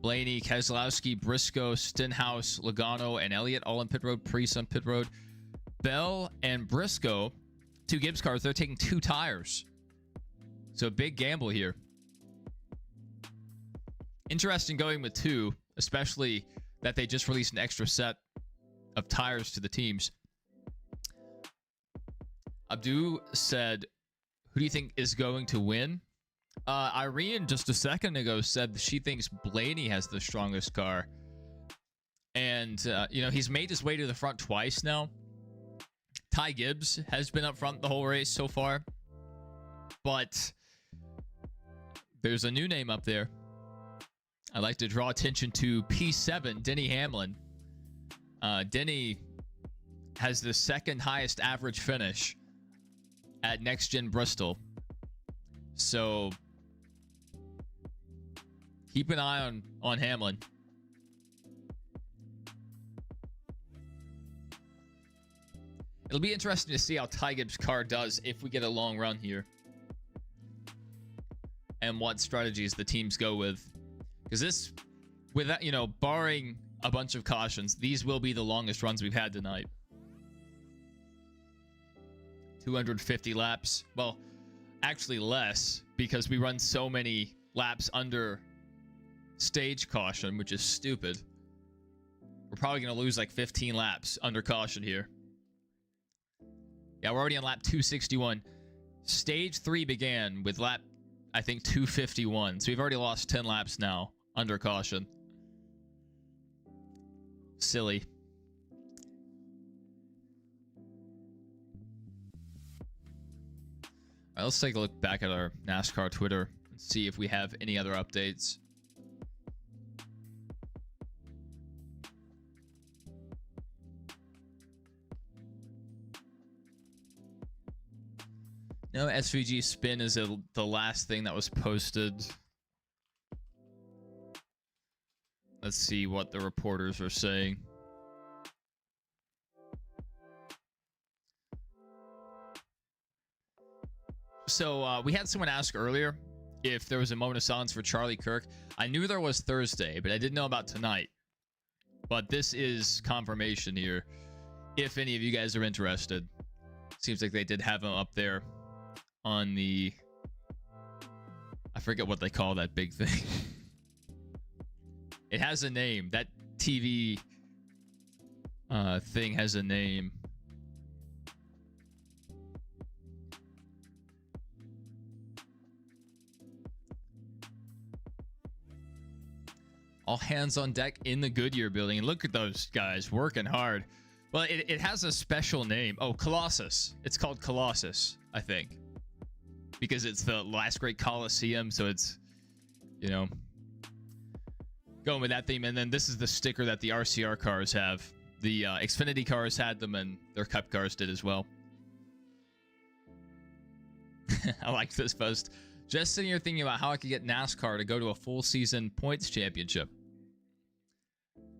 Blaney, Keselowski, Briscoe, Stenhouse, Logano, and Elliott all on pit road. Preece on pit road. Bell and Briscoe, two Gibbs cars, they're taking 2 tires. So big gamble here. Interesting going with 2, especially that they just released an extra set of tires to the teams. Abdu said, "Who do you think is going to win?" Irene just a second ago said she thinks Blaney has the strongest car. And, you know, he's made his way to the front twice now. Ty Gibbs has been up front the whole race so far. But there's a new name up there. I'd like to draw attention to P7, Denny Hamlin. Denny has the second highest average finish at Next Gen Bristol. So keep an eye on Hamlin. It'll be interesting to see how Ty Gibbs' car does if we get a long run here, and what strategies the teams go with. Because this, without, you know, barring a bunch of cautions, these will be the longest runs we've had tonight. 250 laps. Well, actually less, because we run so many laps under stage caution, which is stupid. We're probably going to lose like 15 laps under caution here. Yeah, we're already on lap 261. Stage 3 began with lap, I think, 251. So we've already lost 10 laps now under caution. Silly. All right, let's take a look back at our NASCAR Twitter and see if we have any other updates. No, SVG spin is the last thing that was posted. Let's see what the reporters are saying. So we had someone ask earlier if there was a moment of silence for Charlie Kirk. I knew there was Thursday, but I didn't know about tonight. But this is confirmation here, if any of you guys are interested. Seems like they did have him up there on the... I forget what they call that big thing. It has a name. That TV thing has a name. All hands on deck in the Goodyear building. And look at those guys working hard. Well, it has a special name. Oh, Colossus. It's called Colossus, I think. Because it's the last great Coliseum. So it's, you know, going with that theme. And then this is the sticker that the RCR cars have. The Xfinity cars had them, and their Cup cars did as well. I like this post. Just sitting here thinking about how I could get NASCAR to go to a full season points championship.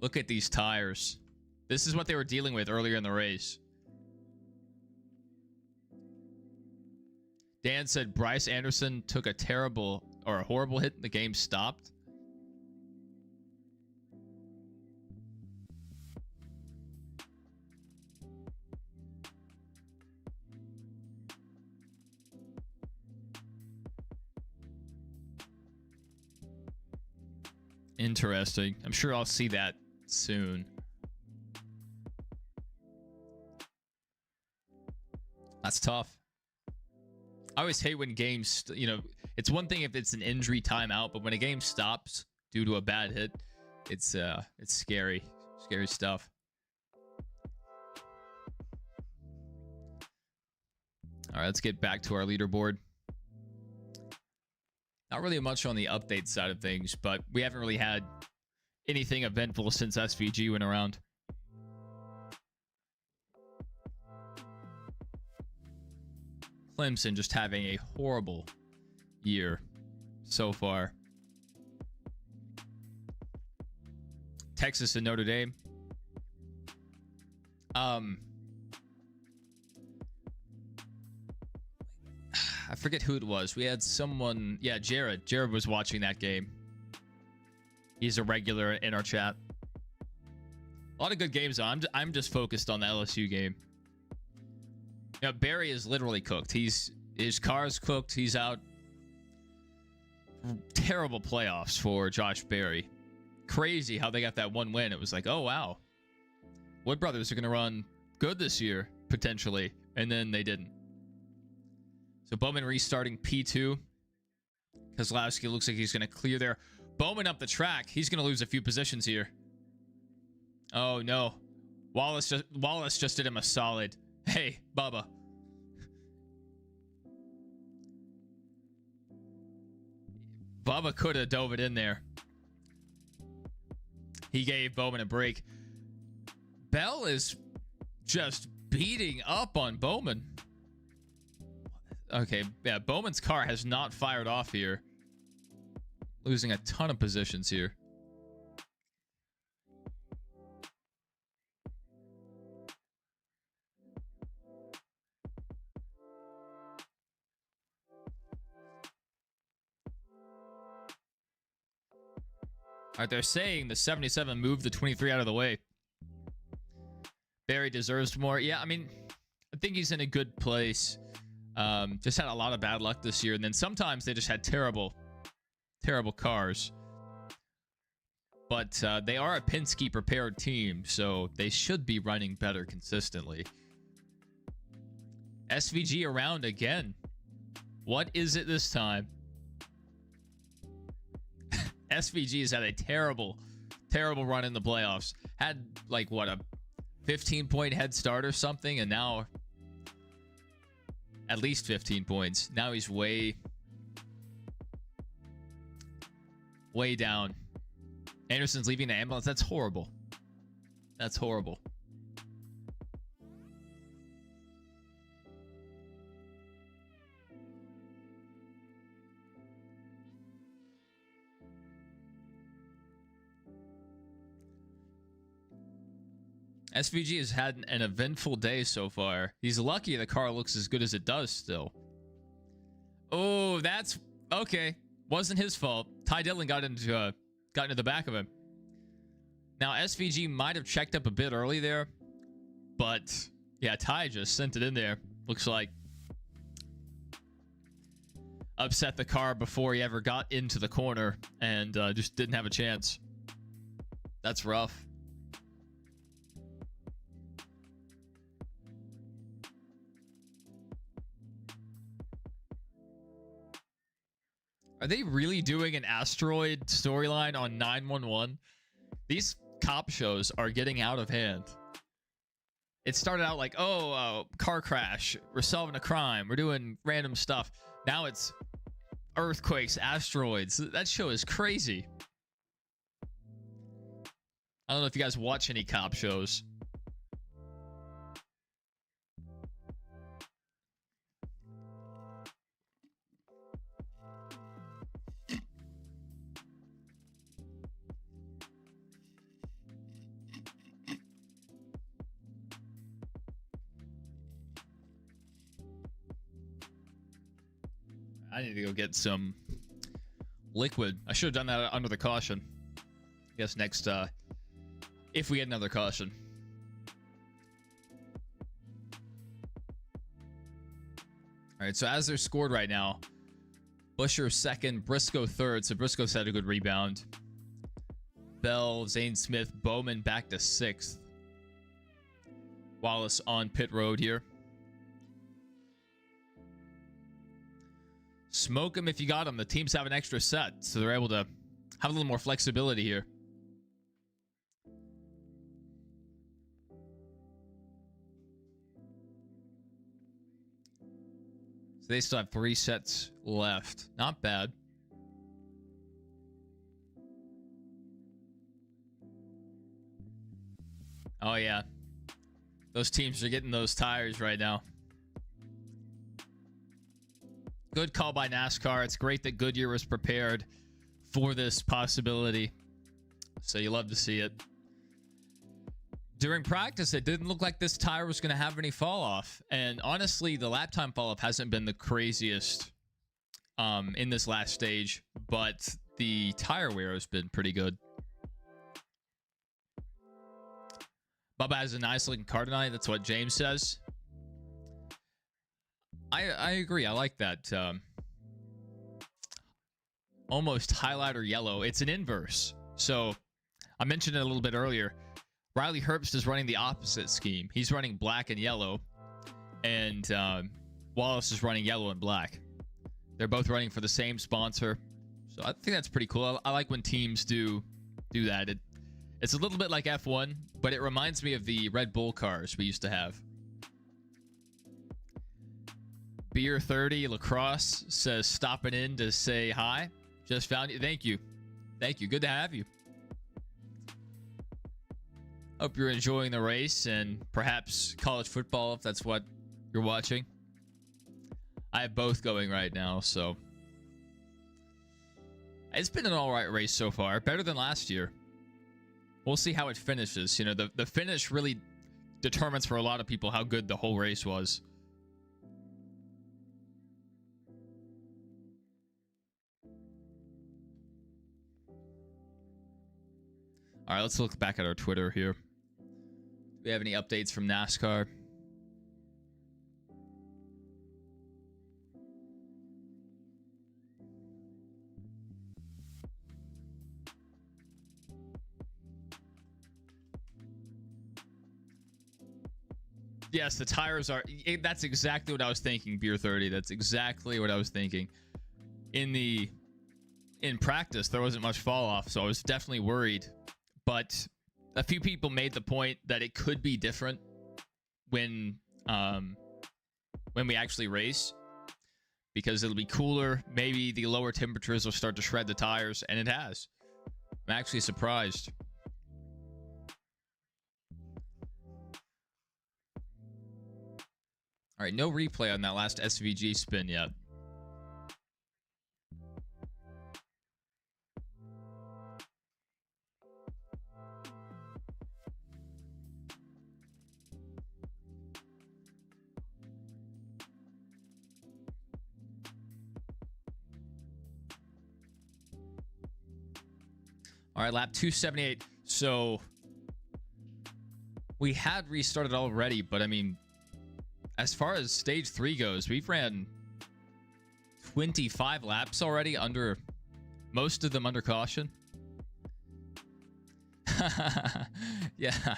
Look at these tires. This is what they were dealing with earlier in the race. Dan said Bryce Anderson took a terrible or a horrible hit and the game stopped. Interesting. I'm sure I'll see that soon. That's tough. I always hate when games, you know, it's one thing if it's an injury timeout, but when a game stops due to a bad hit, it's scary. Scary stuff. All right, let's get back to our leaderboard. Not really much on the update side of things, but we haven't really had anything eventful since SVG went around. Clemson just having a horrible year so far. Texas and Notre Dame. I forget who it was. We had someone. Yeah, Jared. Jared was watching that game. He's a regular in our chat. A lot of good games on. I'm just focused on the LSU game. You know, Barry is literally cooked. His car's cooked. He's out. Terrible playoffs for Josh Berry. Crazy how they got that one win. It was like, oh wow, Wood Brothers are going to run good this year potentially, and then they didn't. So Bowman restarting P2. Kozlowski looks like he's going to clear there. Bowman up the track. He's going to lose a few positions here. Oh no, Wallace just did him a solid. Hey, Bubba. Bubba could have dove it in there. He gave Bowman a break. Bell is just beating up on Bowman. Okay, yeah, Bowman's car has not fired off here. Losing a ton of positions here. All right, they're saying the 77 moved the 23 out of the way. Barry deserves more. Yeah, I mean, I think he's in a good place. Just had a lot of bad luck this year. And then sometimes they just had terrible cars. But they are a Penske prepared team, so they should be running better consistently. SVG around again. What is it this time? SVG has had a terrible run in the playoffs. Had like what, a 15-point head start or something, and now at least 15 points. Now he's way down. Anderson's leaving the ambulance. That's horrible. That's horrible. SVG has had an eventful day so far. He's lucky the car looks as good as it does still. Oh, that's okay. Wasn't his fault. Ty Dillon got into the back of him. Now SVG might have checked up a bit early there, but yeah, Ty just sent it in there. Looks like upset the car before he ever got into the corner and just didn't have a chance. That's rough. Are they really doing an asteroid storyline on 911? These cop shows are getting out of hand. It started out like, oh, car crash. We're solving a crime. We're doing random stuff. Now it's earthquakes, asteroids. That show is crazy. I don't know if you guys watch any cop shows. I need to go get some liquid. I should have done that under the caution. I guess next, if we get another caution. All right, so as they're scored right now, Busher second, Briscoe third. So Briscoe's had a good rebound. Bell, Zane Smith, Bowman back to sixth. Wallace on pit road here. Smoke him if you got him. The teams have an extra set, so they're able to have a little more flexibility here. So they still have 3 sets left. Not bad. Oh, yeah. Those teams are getting those tires right now. Good call by NASCAR. It's great that Goodyear was prepared for this possibility. So you love to see it. During practice, it didn't look like this tire was going to have any fall off. And honestly, the lap time fall off hasn't been the craziest in this last stage, but the tire wear has been pretty good. Bubba has a nice looking car tonight. That's what James says. I agree. I like that. Almost highlighter yellow. It's an inverse. So I mentioned it a little bit earlier. Riley Herbst is running the opposite scheme. He's running black and yellow, and Wallace is running yellow and black. They're both running for the same sponsor. So I think that's pretty cool. I like when teams do that. It's a little bit like F1, but it reminds me of the Red Bull cars we used to have. Beer 30 Lacrosse says stopping in to say hi. Just found you. Thank you. Thank you. Good to have you. Hope you're enjoying the race and perhaps college football if that's what you're watching. I have both going right now, so it's been an all right race so far. Better than last year. We'll see how it finishes. You know, the finish really determines for a lot of people how good the whole race was. All right, let's look back at our Twitter here. Do we have any updates from NASCAR? Yes, the tires are... That's exactly what I was thinking, Beer 30. That's exactly what I was thinking. In practice, there wasn't much fall off, so I was definitely worried. But a few people made the point that it could be different when we actually race, because it'll be cooler. Maybe the lower temperatures will start to shred the tires, and it has. I'm actually surprised. All right, no replay on that last SVG spin yet. All right, lap 278. So we had restarted already, but I mean, as far as stage 3 goes, we've ran 25 laps already, under most of them under caution. Yeah,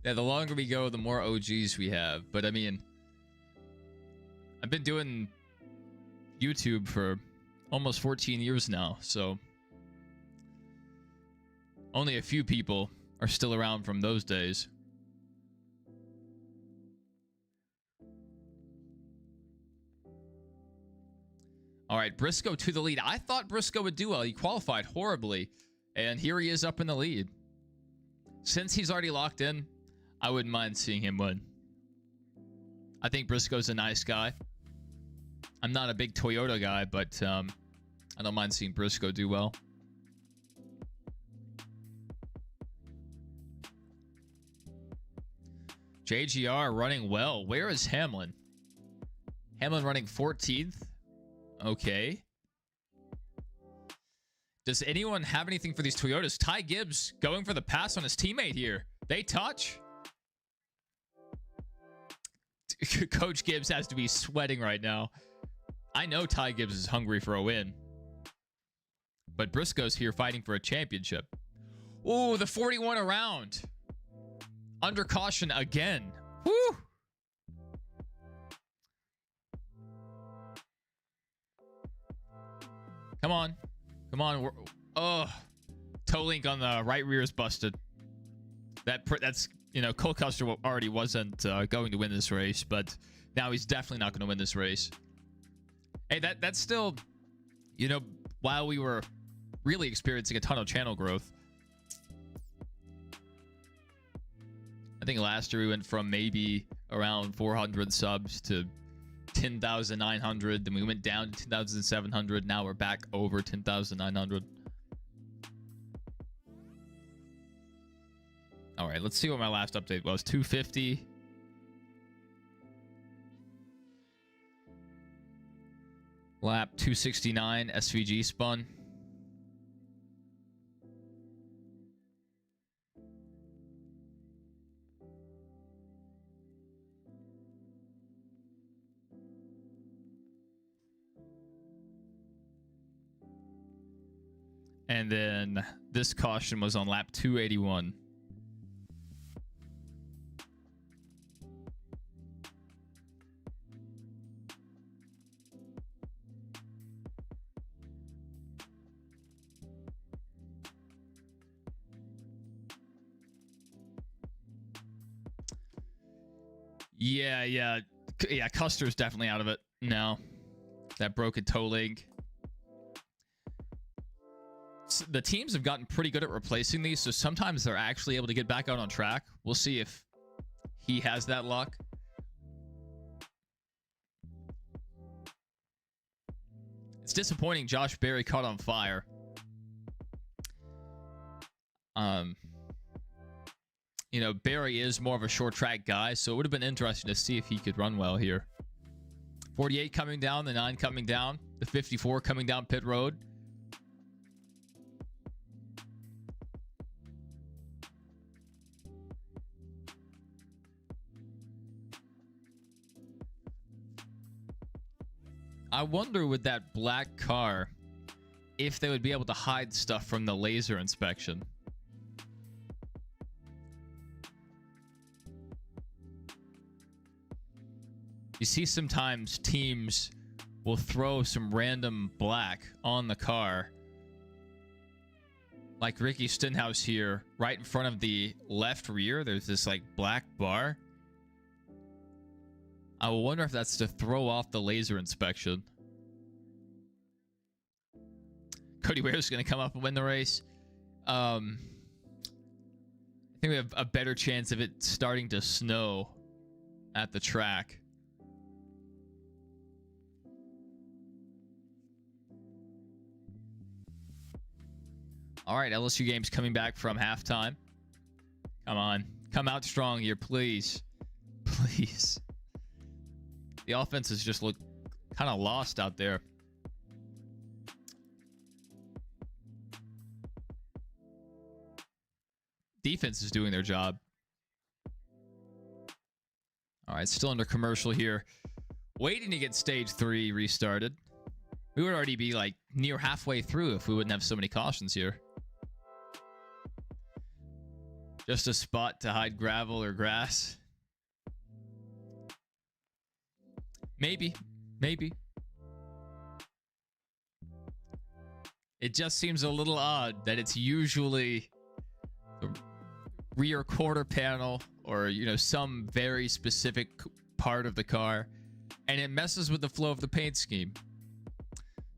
the longer we go, the more OGs we have. But I mean, I've been doing YouTube for almost 14 years now. So only a few people are still around from those days. All right, Briscoe to the lead. I thought Briscoe would do well. He qualified horribly, and here he is up in the lead. Since he's already locked in, I wouldn't mind seeing him win. I think Briscoe's a nice guy. I'm not a big Toyota guy, but I don't mind seeing Briscoe do well. JGR running well. Where is Hamlin? Hamlin running 14th. Okay. Does anyone have anything for these Toyotas? Ty Gibbs going for the pass on his teammate here. They touch. Coach Gibbs has to be sweating right now. I know Ty Gibbs is hungry for a win. But Briscoe's here fighting for a championship. Ooh, the 41 around. Under caution again. Woo! Come on. Come on. Oh. Toe link on the right rear is busted. That's, you know, Cole Custer already wasn't going to win this race, but now he's definitely not going to win this race. Hey, that's still, you know, while we were really experiencing a ton of channel growth. I think last year we went from maybe around 400 subs to 10,900. Then we went down to 10,700. Now we're back over 10,900. All right, let's see what my last update was. 250. Lap 269, SVG spun. And then this caution was on lap 281. Yeah. Custer's definitely out of it now. That broken toe leg. The teams have gotten pretty good at replacing these, so sometimes they're actually able to get back out on track. We'll see if he has that luck. It's disappointing Josh Berry caught on fire. You know, Berry is more of a short track guy, so it would have been interesting to see if he could run well here. 48 coming down, the 9 coming down, the 54 coming down pit road. I wonder with that black car if they would be able to hide stuff from the laser inspection. You see sometimes teams will throw some random black on the car. Like Ricky Stenhouse here, right in front of the left rear, there's this like black bar. I wonder if that's to throw off the laser inspection. Cody Ware's going to come up and win the race. I think we have a better chance of it starting to snow at the track. All right, LSU games coming back from halftime. Come on. Come out strong here, please. Please. The offenses just look kind of lost out there. Defense is doing their job. All right, still under commercial here. Waiting to get stage 3 restarted. We would already be like near halfway through if we wouldn't have so many cautions here. Just a spot to hide gravel or grass. Maybe. It just seems a little odd that it's usually the rear quarter panel or, you know, some very specific part of the car, and it messes with the flow of the paint scheme.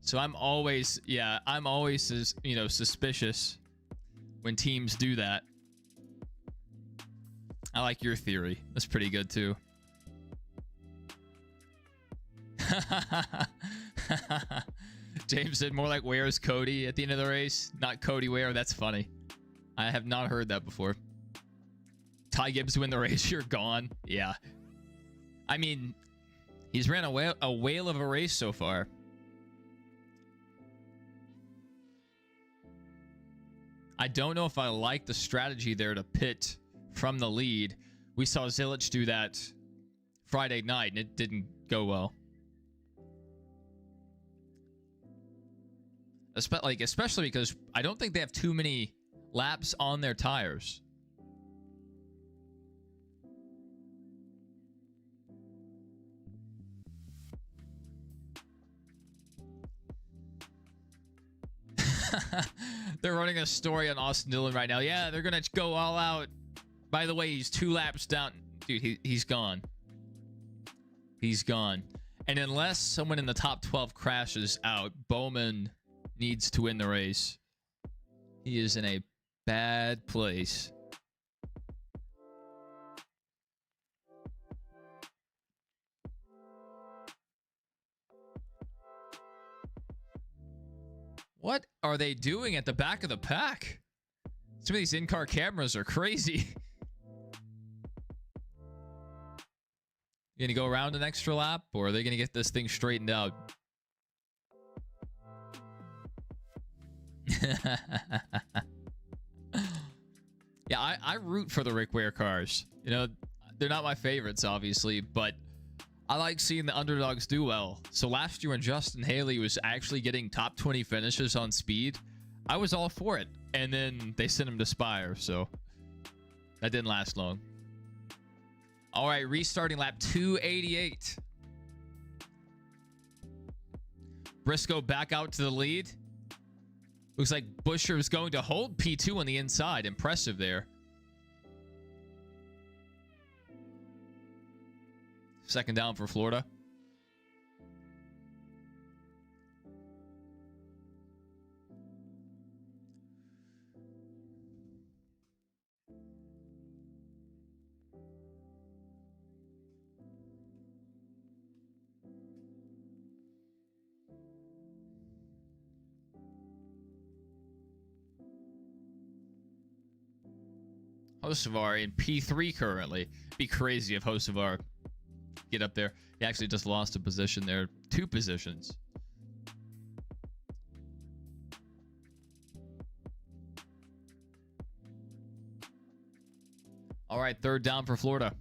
So I'm always, you know, suspicious when teams do that. I like your theory. That's pretty good too. James said more like, where's Cody at the end of the race? Not Cody Ware. That's funny. I have not heard that before. Ty Gibbs win the race. You're gone. Yeah. I mean, he's ran a whale of a race so far. I don't know if I like the strategy there to pit from the lead. We saw Zilich do that Friday night, and it didn't go well. Especially because I don't think they have too many laps on their tires. They're running a story on Austin Dillon right now. Yeah, they're gonna go all out. By the way, he's 2 laps down. Dude, he's gone. He's gone. And unless someone in the top 12 crashes out, Bowman needs to win the race. He is in a bad place. What are they doing at the back of the pack? Some of these in-car cameras are crazy. You gonna go around an extra lap, or are they gonna get this thing straightened out? Yeah, I root for the Rick Ware cars. You know, they're not my favorites, obviously, but I like seeing the underdogs do well. So last year when Justin Haley was actually getting top 20 finishes on speed, I was all for it. And then they sent him to Spire, so that didn't last long. All right, restarting lap 288. Briscoe back out to the lead. Looks like Buescher is going to hold P2 on the inside. Impressive there. Second down for Florida. Hocevar in P3 currently. Be crazy if Hocevar get up there. He actually just lost a position there. 2 positions. All right, third down for Florida.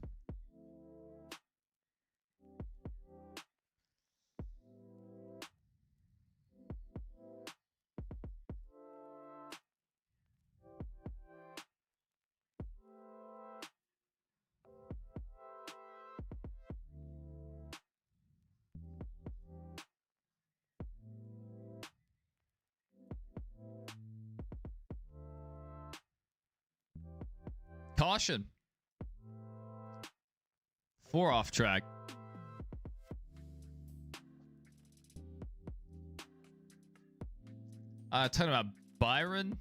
Caution. 4 off track. Talking about Byron.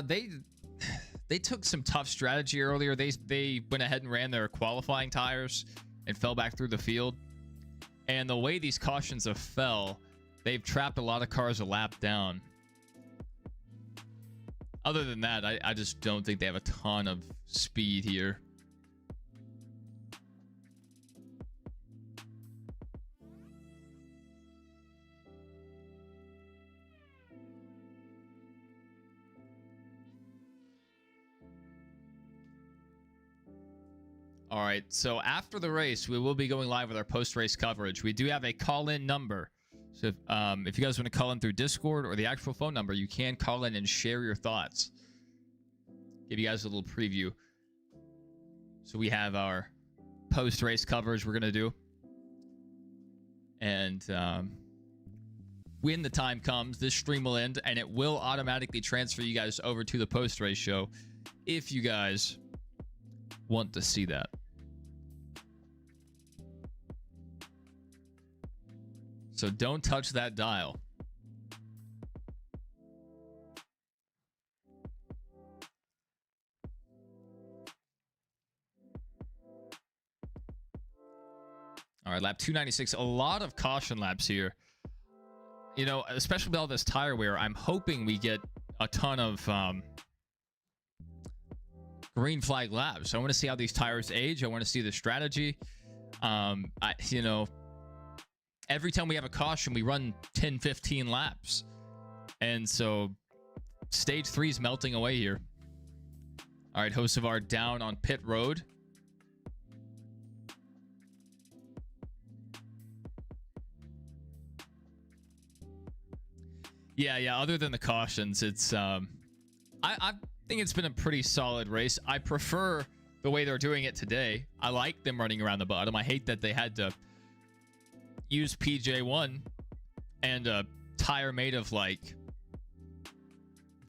They took some tough strategy earlier. They went ahead and ran their qualifying tires and fell back through the field. And the way these cautions have fell, they've trapped a lot of cars a lap down. Other than that, I just don't think they have a ton of speed here. All right, so after the race, we will be going live with our post-race coverage. We do have a call-in number. So if you guys want to call in through Discord or the actual phone number, you can call in and share your thoughts. Give you guys a little preview. So we have our post-race coverage we're going to do. And when the time comes, this stream will end and it will automatically transfer you guys over to the post-race show if you guys want to see that. So don't touch that dial. All right, lap 296. A lot of caution laps here. You know, especially with all this tire wear, I'm hoping we get a ton of green flag laps. I want to see how these tires age. I want to see the strategy. You know, every time we have a caution, we run 10, 15 laps. And so stage 3 is melting away here. All right, Hocevar down on pit road. Yeah. Other than the cautions, it's I think it's been a pretty solid race. I prefer the way they're doing it today. I like them running around the bottom. I hate that they had to use PJ1 and a tire made of like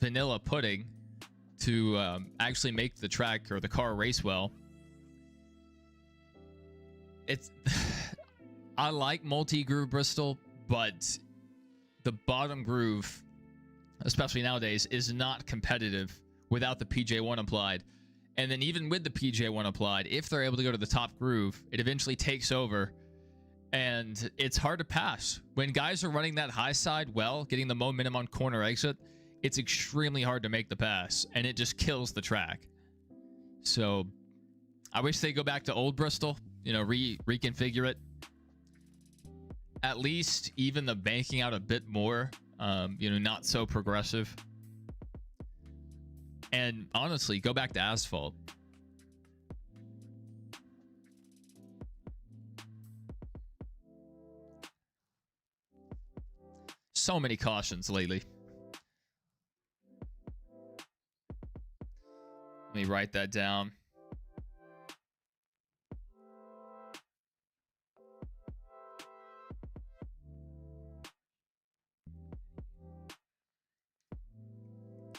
vanilla pudding to actually make the track or the car race well. It's I like multi-groove Bristol, but the bottom groove, especially nowadays, is not competitive without the PJ1 applied. And then even with the PJ1 applied, if they're able to go to the top groove, it eventually takes over and it's hard to pass. When guys are running that high side well, getting the momentum on corner exit, it's extremely hard to make the pass and it just kills the track. So I wish they go back to old Bristol, you know, reconfigure it. At least even the banking out a bit more, you know, not so progressive. And honestly, go back to asphalt. So many cautions lately. Let me write that down.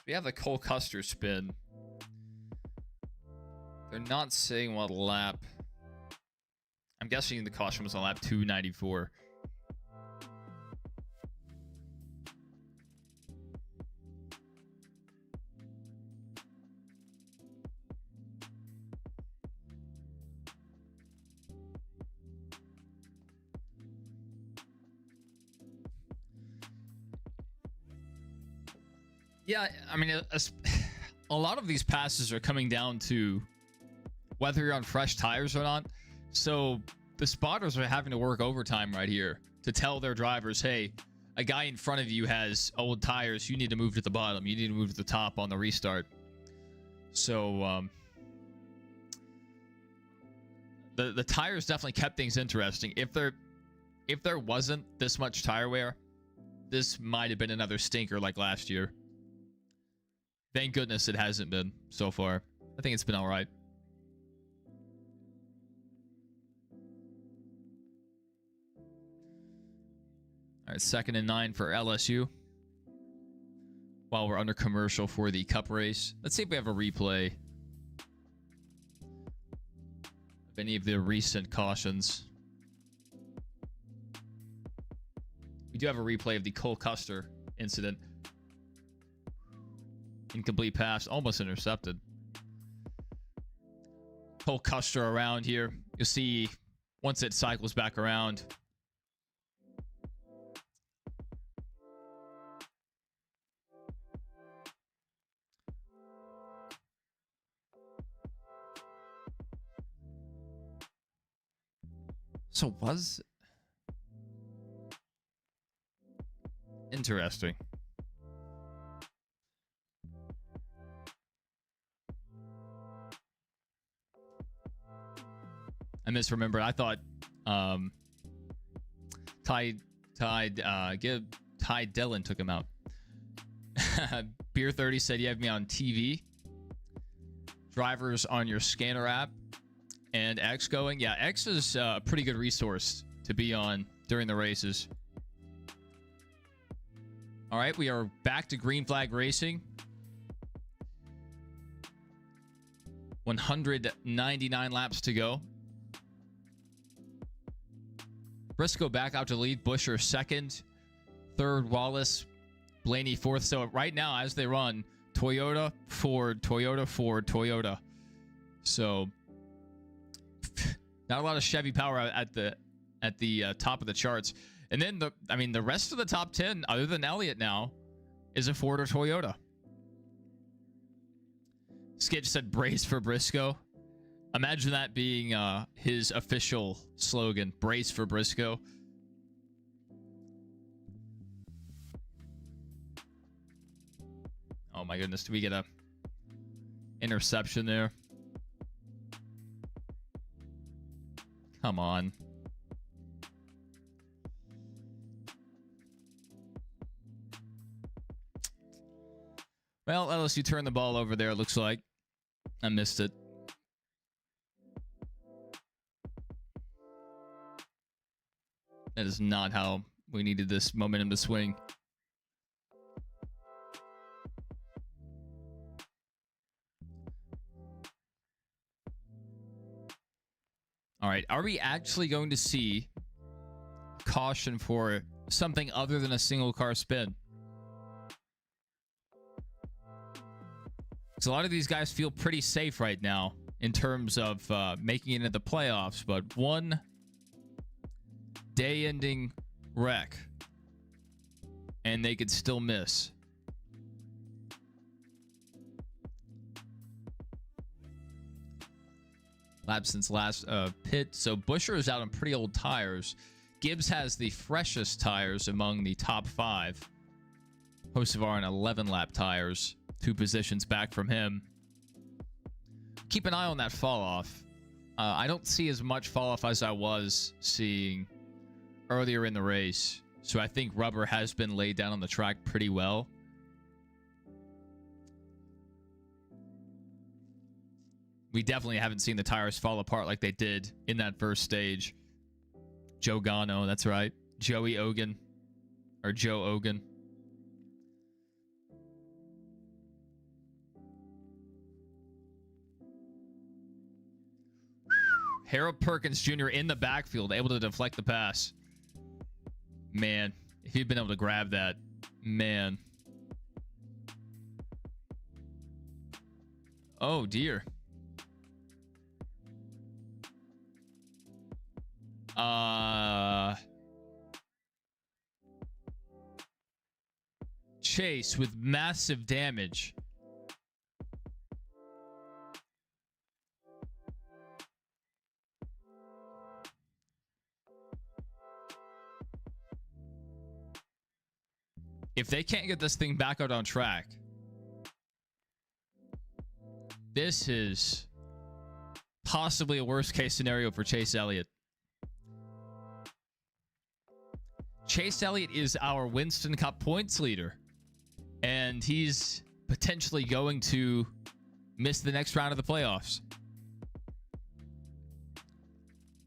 We have the Cole Custer spin. They're not saying what lap. I'm guessing the caution was on lap 294. Yeah, I mean, a lot of these passes are coming down to whether you're on fresh tires or not. So the spotters are having to work overtime right here to tell their drivers, hey, a guy in front of you has old tires. You need to move to the bottom. You need to move to the top on the restart. So the tires definitely kept things interesting. If there wasn't this much tire wear, this might have been another stinker like last year. Thank goodness it hasn't been so far. I think it's been all right. All right, 2nd and 9 for LSU. While we're under commercial for the Cup race. Let's see if we have a replay of any of the recent cautions. We do have a replay of the Cole Custer incident. Incomplete pass, almost intercepted. Cole Custer around here. You'll see once it cycles back around. So was interesting. I misremembered. I thought Ty Dillon took him out. Beer 30 said you have me on TV. Drivers on your scanner app. And X going. Yeah, X is a pretty good resource to be on during the races. All right, we are back to green flag racing. 199 laps to go. Briscoe back out to lead. Buescher second. Third, Wallace. Blaney fourth. So right now, as they run, Toyota, Ford, Toyota, Ford, Toyota. So not a lot of Chevy power at the top of the charts. And then the rest of the top 10, other than Elliott now, is a Ford or Toyota. Skitch said brace for Briscoe. Imagine that being his official slogan, brace for Briscoe. Oh my goodness, do we get a interception there? Come on. Well, LSU turned the ball over there, it looks like. I missed it. That is not how we needed this momentum to swing. All right, are we actually going to see caution for something other than a single car spin? Because a lot of these guys feel pretty safe right now in terms of making it into the playoffs, but one day-ending wreck, and they could still miss. Lap since last pit. So Buescher is out on pretty old tires. Gibbs has the freshest tires among the top 5. Hocevar on 11-lap tires. 2 positions back from him. Keep an eye on that fall off. I don't see as much fall off as I was seeing earlier in the race. So I think rubber has been laid down on the track pretty well. We definitely haven't seen the tires fall apart like they did in that first stage. Joe Gano, that's right. Joey Ogan. Or Joe Ogan. Harold Perkins Jr. in the backfield, able to deflect the pass. Man, if he'd been able to grab that, man. Oh, dear. Chase with massive damage. If they can't get this thing back out on track, this is possibly a worst case scenario for Chase Elliott. Chase Elliott is our Winston Cup points leader, and he's potentially going to miss the next round of the playoffs.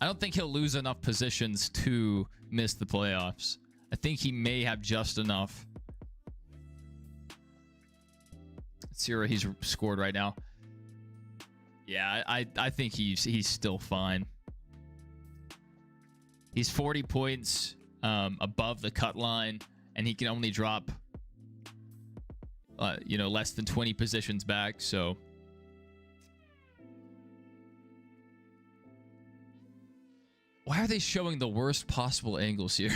I don't think he'll lose enough positions to miss the playoffs. I think he may have just enough. Let's see where he's scored right now. Yeah, I think he's still fine. He's 40 points above the cut line, and he can only drop less than 20 positions back. So why are they showing the worst possible angles here?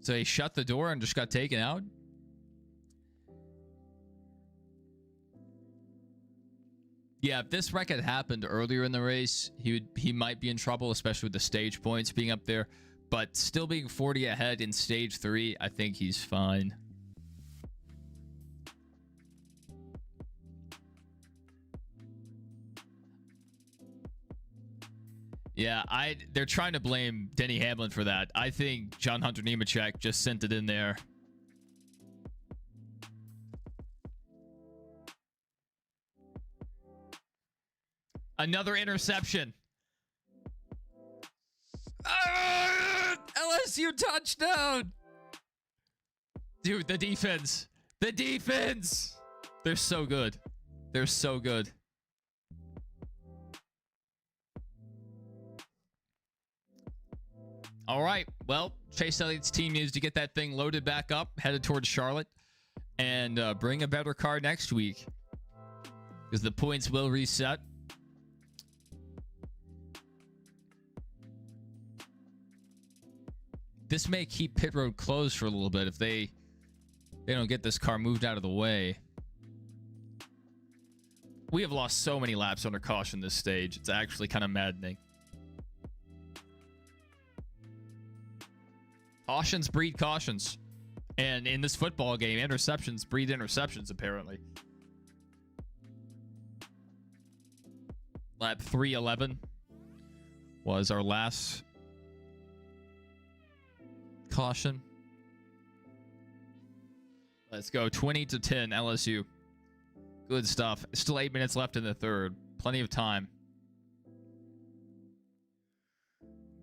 So he shut the door and just got taken out? Yeah, if this wreck had happened earlier in the race, he might be in trouble, especially with the stage points being up there. But still being 40 ahead in stage 3, I think he's fine. Yeah, they're trying to blame Denny Hamlin for that. I think John Hunter Nemechek just sent it in there. Another interception. LSU touchdown. Dude, the defense. The defense. They're so good. They're so good. All right. Well, Chase Elliott's team needs to get that thing loaded back up, headed towards Charlotte, and bring a better car next week, because the points will reset. This may keep pit road closed for a little bit if they don't get this car moved out of the way. We have lost so many laps under caution this stage. It's actually kind of maddening. Cautions breed cautions. And in this football game, interceptions breed interceptions, apparently. Lap 311 was our last caution. Let's go. 20-10 LSU. Good stuff. Still 8 minutes left in the third. Plenty of time.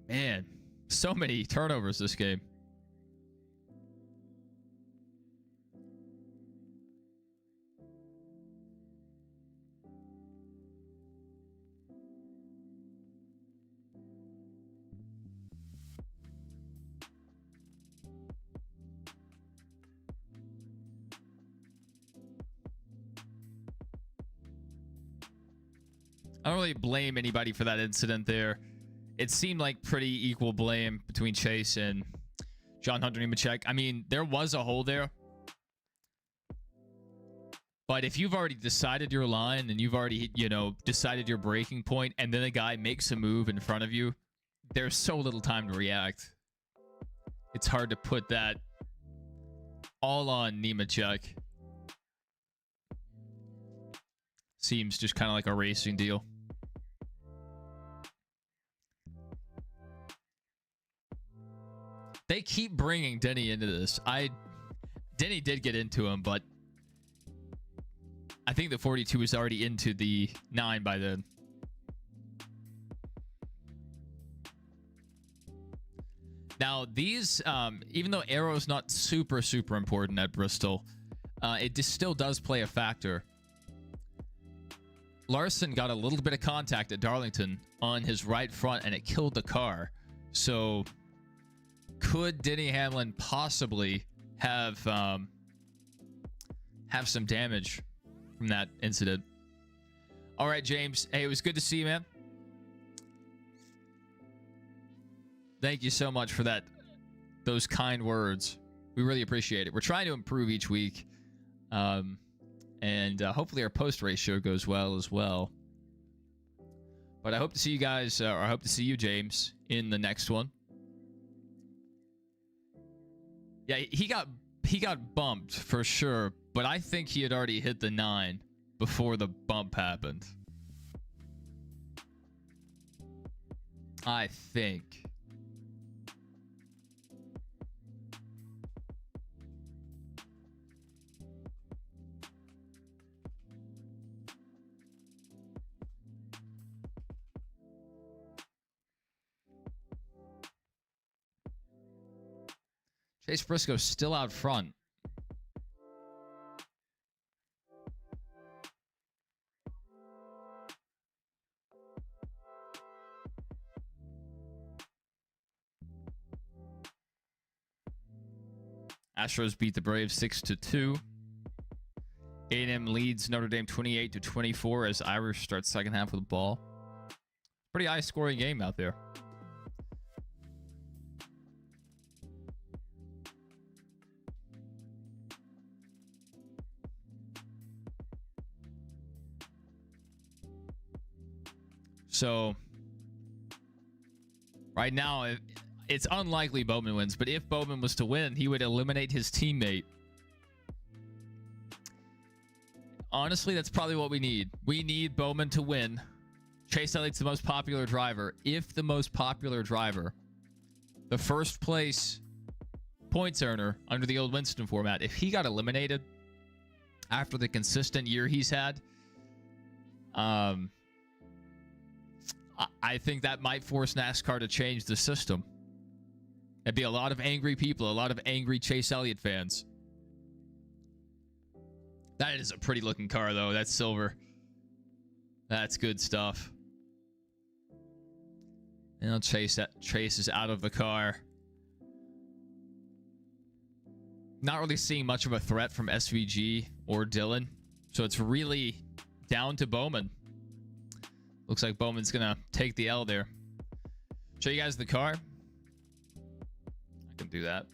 Man, so many turnovers this game. I don't really blame anybody for that incident there. It seemed like pretty equal blame between Chase and John Hunter Nemechek. I mean, there was a hole there. But if you've already decided your line and you've already, decided your braking point, and then a guy makes a move in front of you, there's so little time to react. It's hard to put that all on Nemechek. Seems just kind of like a racing deal. They keep bringing Denny into this. Denny did get into him, but I think the 42 was already into the 9 by then. Now, these, even though aero's not super important at Bristol, it just still does play a factor. Larson got a little bit of contact at Darlington on his right front, and it killed the car. So could Denny Hamlin possibly have some damage from that incident? All right, James. Hey, it was good to see you, man. Thank you so much for those kind words. We really appreciate it. We're trying to improve each week. And hopefully our post-race show goes well as well. But I hope to see you guys, or I hope to see you, James, in the next one. Yeah, he got bumped for sure, but I think he had already hit the 9 before the bump happened. I think. Chase Briscoe's still out front. Astros beat the Braves 6-2. A&M leads Notre Dame 28-24 as Irish starts second half with the ball. Pretty high scoring game out there. So right now, it's unlikely Bowman wins, but if Bowman was to win, he would eliminate his teammate. Honestly, that's probably what we need. We need Bowman to win. Chase Elliott's the most popular driver. If the most popular driver, the first place points earner under the old Winston format, if he got eliminated after the consistent year he's had, I think that might force NASCAR to change the system. That'd be a lot of angry people, a lot of angry Chase Elliott fans. That is a pretty looking car, though. That's silver. That's good stuff. And Chase is out of the car. Not really seeing much of a threat from SVG or Dillon. So it's really down to Bowman. Looks like Bowman's going to take the L there. Show you guys the car. I can do that.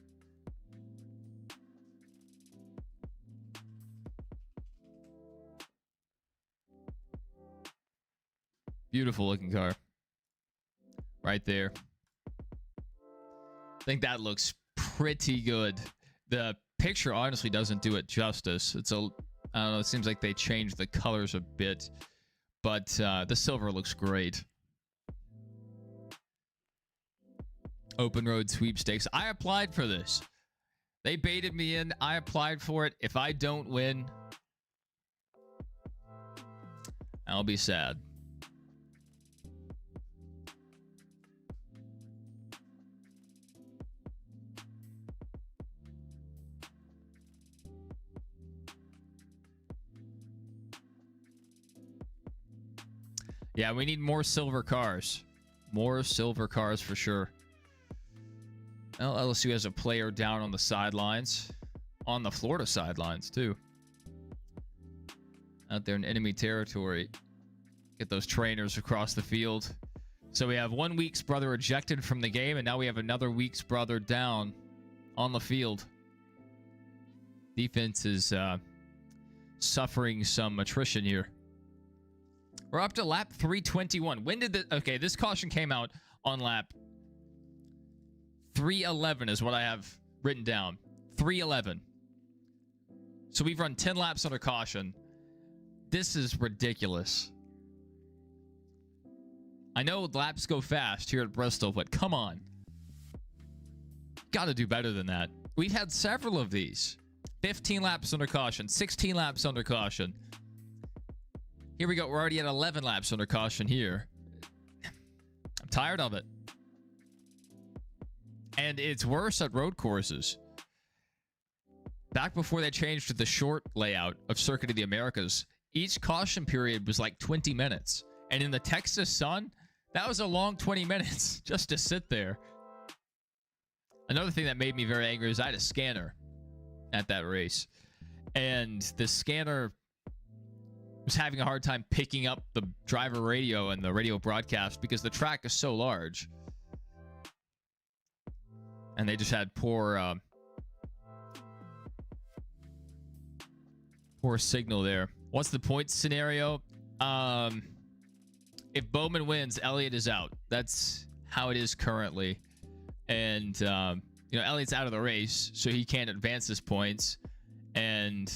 Beautiful looking car. Right there. I think that looks pretty good. The picture honestly doesn't do it justice. It's a, I don't know, it seems like they changed the colors a bit, but the silver looks great. Open road sweepstakes. I applied for this. They baited me in. I applied for it. If I don't win, I'll be sad. Yeah, we need more silver cars. More silver cars for sure. Well, LSU has a player down on the sidelines. On the Florida sidelines, too. Out there in enemy territory. Get those trainers across the field. So we have one Weeks brother ejected from the game, and now we have another Weeks brother down on the field. Defense is suffering some attrition here. We're up to lap 321. When did the... Okay, this caution came out on lap 311 is what I have written down. 311. So we've run 10 laps under caution. This is ridiculous. I know laps go fast here at Bristol, but come on. Got to do better than that. We've had several of these. 15 laps under caution. 16 laps under caution. Here we go. We're already at 11 laps under caution here. I'm tired of it. And it's worse at road courses. Back before they changed to the short layout of Circuit of the Americas, each caution period was like 20 minutes. And in the Texas sun, that was a long 20 minutes just to sit there. Another thing that made me very angry is I had a scanner at that race. And the scanner was having a hard time picking up the driver radio and the radio broadcast because the track is so large. And they just had poor signal there. What's the point scenario? If Bowman wins, Elliott is out. That's how it is currently. And, you know, Elliott's out of the race, so he can't advance his points. And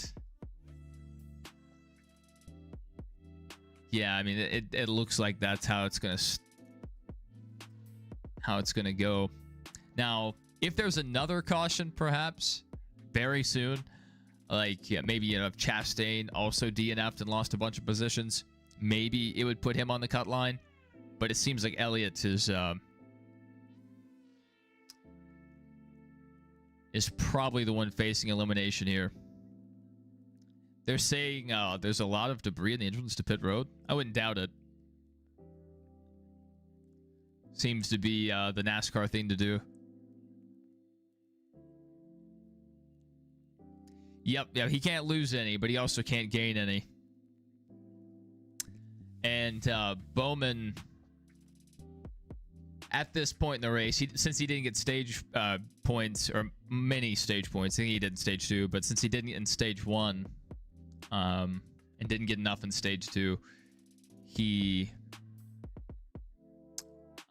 yeah, I mean, it looks like that's how it's gonna go. Now, if there's another caution, perhaps very soon, like maybe you know, if Chastain also DNF'd and lost a bunch of positions, maybe it would put him on the cut line. But it seems like Elliott is probably the one facing elimination here. They're saying there's a lot of debris in the entrance to pit road. I wouldn't doubt it. Seems to be the NASCAR thing to do. Yep, yeah, he can't lose any, but he also can't gain any. And Bowman, at this point in the race, since he didn't get stage points, or many stage points, I think he did in stage 2, but since he didn't get in stage 1, and didn't get enough in stage 2, he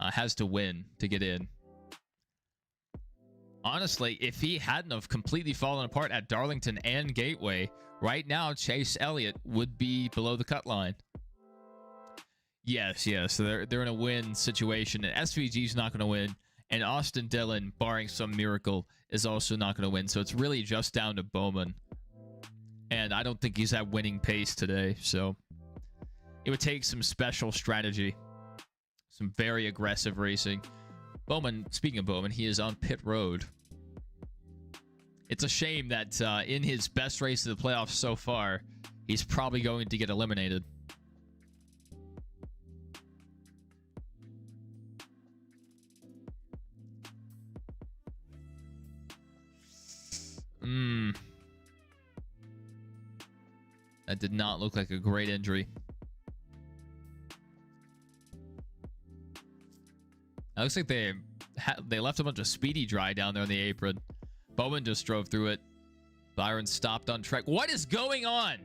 has to win to get in. Honestly, if he hadn't have completely fallen apart at Darlington and Gateway, right now Chase Elliott would be below the cut line. Yes, so they're in a win situation, and SVG's not going to win, and Austin Dillon, barring some miracle, is also not going to win. So it's really just down to Bowman, and I don't think he's at winning pace today. So it would take some special strategy, some very aggressive racing Bowman, speaking of Bowman, he is on pit road. It's a shame that in his best race of the playoffs so far, he's probably going to get eliminated. That did not look like a great injury. It looks like they left a bunch of speedy dry down there on the apron. Bowman just drove through it. Byron stopped on track. What is going on?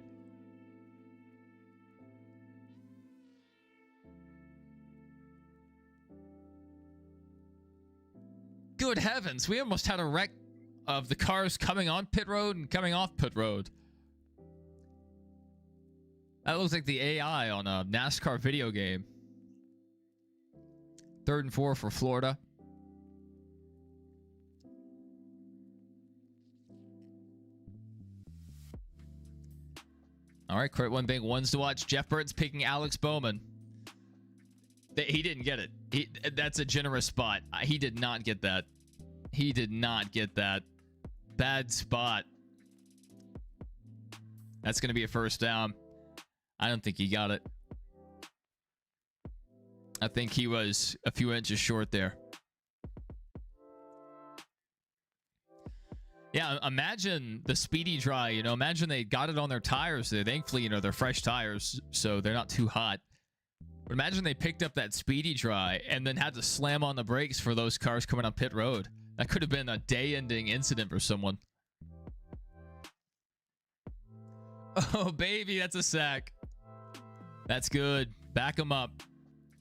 Good heavens. We almost had a wreck of the cars coming on pit road and coming off pit road. That looks like the AI on a NASCAR video game. 3rd and 4 for Florida. All right, Crit, one big ones to watch. Jeff Burton's picking Alex Bowman. He didn't get it. That's a generous spot. He did not get that. He did not get that. Bad spot. That's going to be a first down. I don't think he got it. I think he was a few inches short there. Yeah, imagine the speedy dry. You know, imagine they got it on their tires there. Thankfully, you know, they're fresh tires, so they're not too hot. But imagine they picked up that speedy dry and then had to slam on the brakes for those cars coming on pit road. That could have been a day-ending incident for someone. Oh, baby, that's a sack. That's good. Back him up.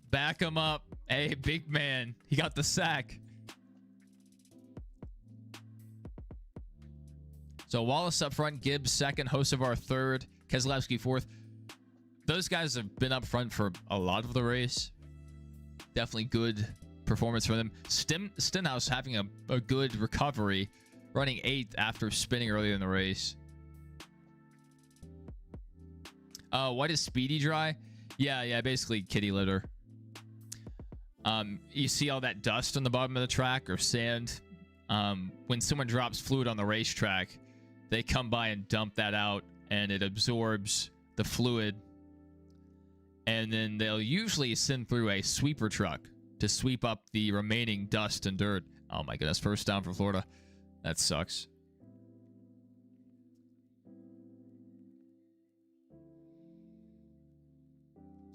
Back him up. Hey, big man. He got the sack. So Wallace up front, Gibbs second, Hocevar third, Keselowski fourth. Those guys have been up front for a lot of the race. Definitely good performance from them. Stenhouse having a good recovery, running 8th after spinning earlier in the race. What is speedy dry? Yeah, basically kitty litter. You see all that dust on the bottom of the track or sand. When someone drops fluid on the racetrack, they come by and dump that out and it absorbs the fluid. And then they'll usually send through a sweeper truck to sweep up the remaining dust and dirt. Oh my goodness, first down for Florida. That sucks.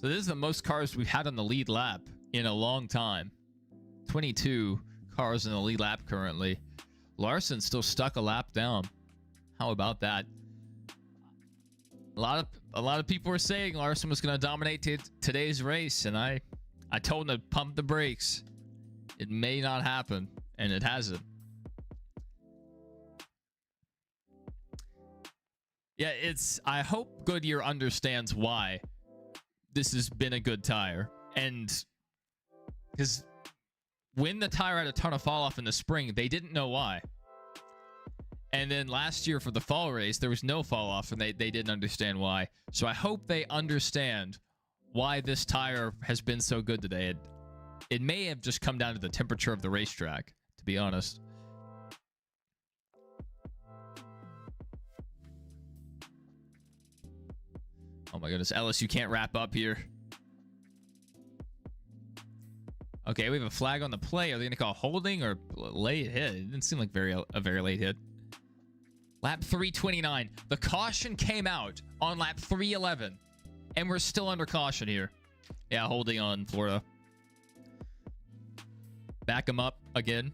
So this is the most cars we've had on the lead lap in a long time. 22 cars in the lead lap currently. Larson's still stuck a lap down. How about that? A lot of people were saying Larson was going to dominate today's race, and I told him to pump the brakes. It may not happen, and it hasn't. Yeah, I hope Goodyear understands why this has been a good tire. And because when the tire had a ton of fall off in the spring, they didn't know why. And then last year for the fall race, there was no fall off, and they didn't understand why. So I hope they understand why this tire has been so good today. It may have just come down to the temperature of the racetrack, to be honest. Oh my goodness, Ellis, you can't wrap up here. Okay, we have a flag on the play. Are they going to call holding or late hit? It didn't seem like a very late hit. Lap 329. The caution came out on lap 311. And we're still under caution here. Yeah, holding on Florida. Back him up again.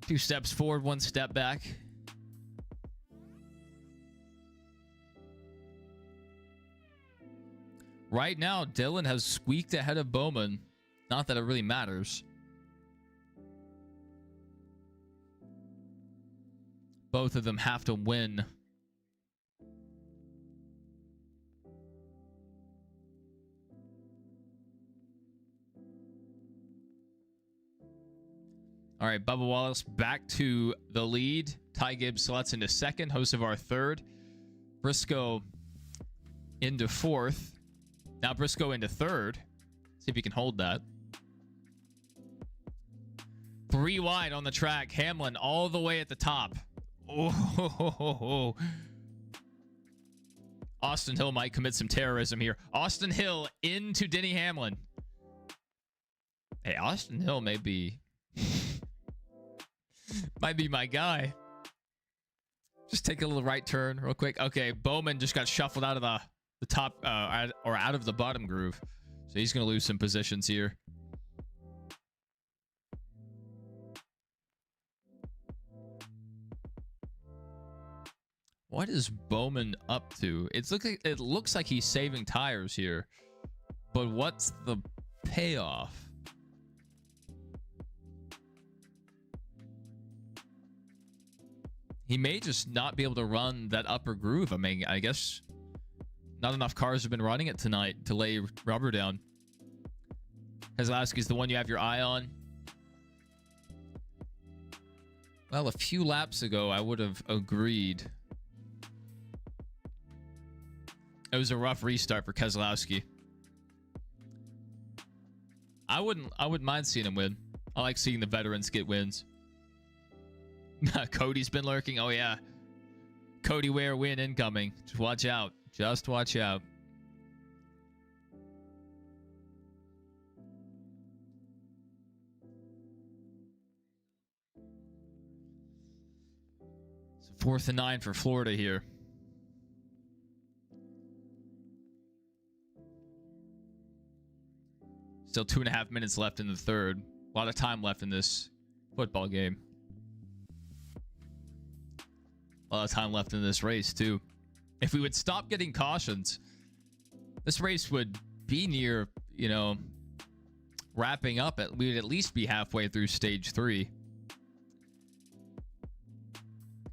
2 steps forward, 1 step back. Right now, Dillon has squeaked ahead of Bowman. Not that it really matters. Both of them have to win. All right, Bubba Wallace back to the lead. Ty Gibbs slots into second. Hocevar third. Briscoe into fourth. Now Briscoe into third. See if he can hold that. 3 wide on the track. Hamlin all the way at the top. Oh, Austin Hill might commit some terrorism here. Austin Hill into Denny Hamlin. Hey, Austin Hill may be might be my guy. Just take a little right turn real quick. Okay, Bowman just got shuffled out of the top or out of the bottom groove. So he's going to lose some positions here. What is Bowman up to? It looks like he's saving tires here. But what's the payoff? He may just not be able to run that upper groove. I mean, I guess not enough cars have been running it tonight to lay rubber down. Keselowski's the one you have your eye on. Well, a few laps ago, I would have agreed. It was a rough restart for Keselowski. I wouldn't mind seeing him win. I like seeing the veterans get wins. Cody's been lurking. Oh, yeah. Cody Ware win incoming. Just watch out. Just watch out. So 4th and 9 for Florida here. Still 2.5 minutes left in the third. A lot of time left in this football game. A lot of time left in this race, too. If we would stop getting cautions, this race would be near, you know, wrapping up. We would at least be halfway through stage 3.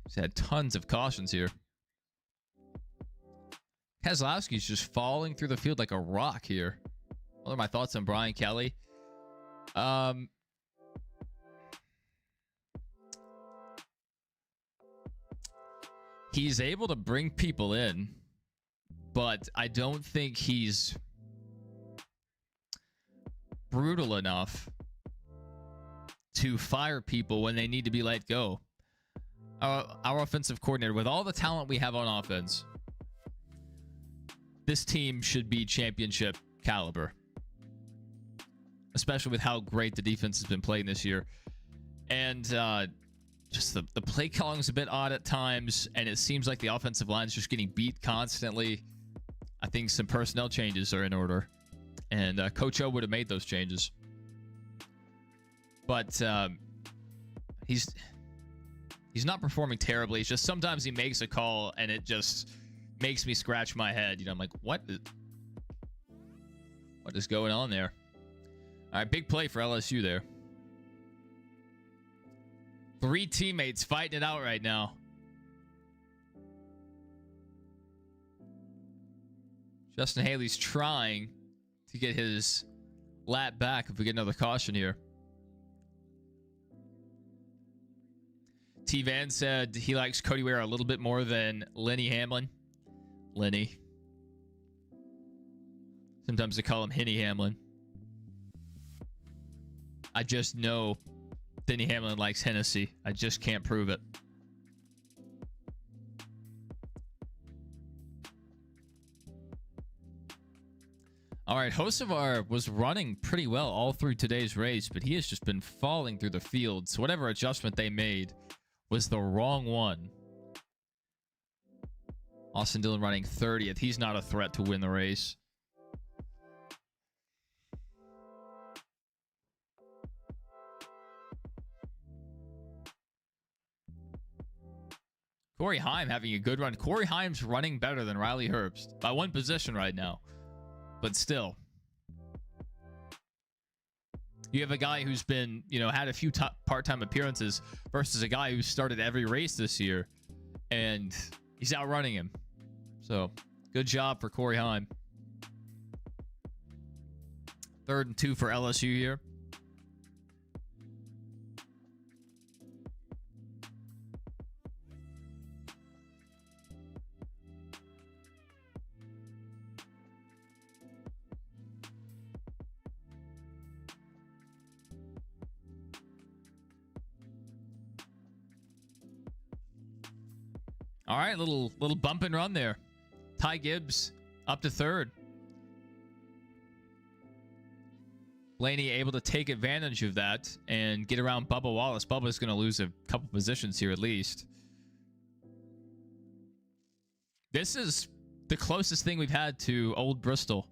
He's had tons of cautions here. Keselowski's just falling through the field like a rock here. What are my thoughts on Brian Kelly? He's able to bring people in, but I don't think he's brutal enough to fire people when they need to be let go. Our offensive coordinator, with all the talent we have on offense, this team should be championship caliber, especially with how great the defense has been playing this year. And just the play calling is a bit odd at times, and it seems like the offensive line is just getting beat constantly. I think some personnel changes are in order, and Coach O would have made those changes. But he's not performing terribly. It's just sometimes he makes a call, and it just makes me scratch my head. You know, I'm like, what is going on there? All right, big play for LSU there. 3 teammates fighting it out right now. Justin Haley's trying to get his lap back if we get another caution here. T. Van said he likes Cody Ware a little bit more than Lenny Hamlin. Lenny. Sometimes they call him Henny Hamlin. I just know Denny Hamlin likes Hennessy. I just can't prove it. All right, Hocevar was running pretty well all through today's race, but he has just been falling through the field. So whatever adjustment they made was the wrong one. Austin Dillon running 30th. He's not a threat to win the race. Corey Heim having a good run. Corey Heim's running better than Riley Herbst by 1 position right now. But still, you have a guy who's been, you know, had a few part-time appearances versus a guy who started every race this year, and he's outrunning him. So, good job for Corey Heim. 3rd and 2 for LSU here. All right, little bump and run there. Ty Gibbs up to third. Blaney able to take advantage of that and get around Bubba Wallace. Bubba's going to lose a couple positions here at least. This is the closest thing we've had to Old Bristol.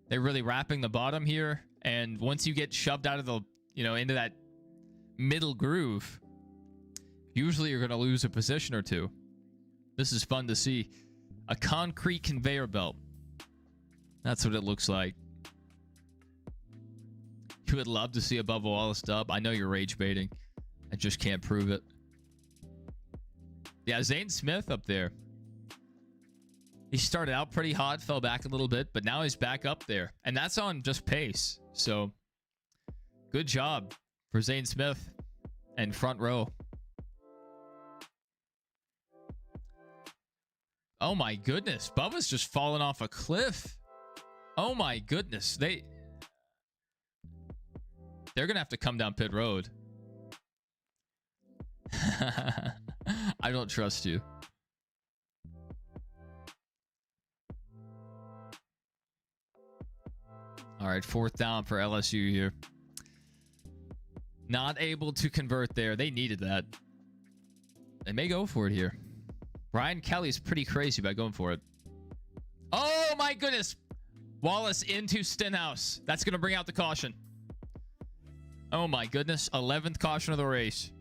They're really wrapping the bottom here, and once you get shoved out of the, into that middle groove, usually you're going to lose a position or two. This is fun to see. A concrete conveyor belt. That's what it looks like. You would love to see a Bubba Wallace dub. I know you're rage baiting. I just can't prove it. Yeah, Zane Smith up there. He started out pretty hot, fell back a little bit, but now he's back up there. And that's on just pace. So, good job for Zane Smith and front row. Oh my goodness. Bubba's just fallen off a cliff. Oh my goodness. They're going to have to come down pit road. I don't trust you. All right, 4th down for LSU here. Not able to convert there. They needed that. They may go for it here. Brian Kelly's pretty crazy about going for it. Oh my goodness. Wallace into Stenhouse. That's going to bring out the caution. Oh my goodness. 11th caution of the race.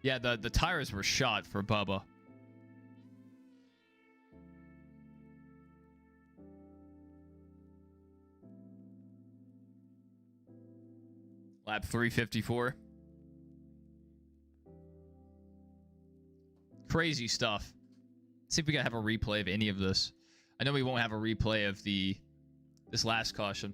Yeah, the tires were shot for Bubba. Lap 354. Crazy stuff. See if we can have a replay of any of this. I know we won't have a replay of this last caution.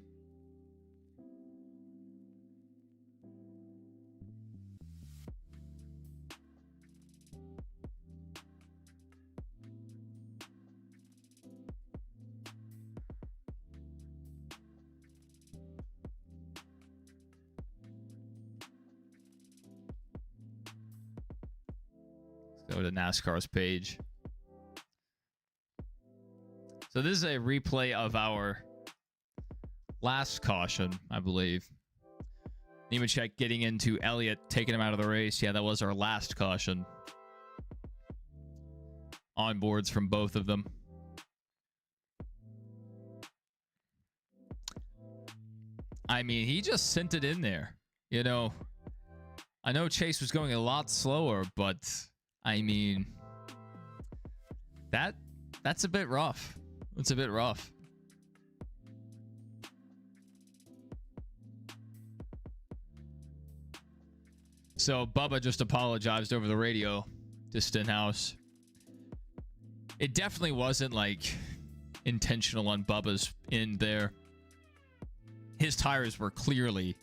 Go to NASCAR's page. So this is a replay of our last caution, I believe. Nemechek getting into Elliott, taking him out of the race. Yeah, that was our last caution. Onboards from both of them. I mean, he just sent it in there. I know Chase was going a lot slower, but I mean, that's a bit rough. It's a bit rough. So Bubba just apologized over the radio to Stenhouse. It definitely wasn't like intentional on Bubba's end there. His tires were clearly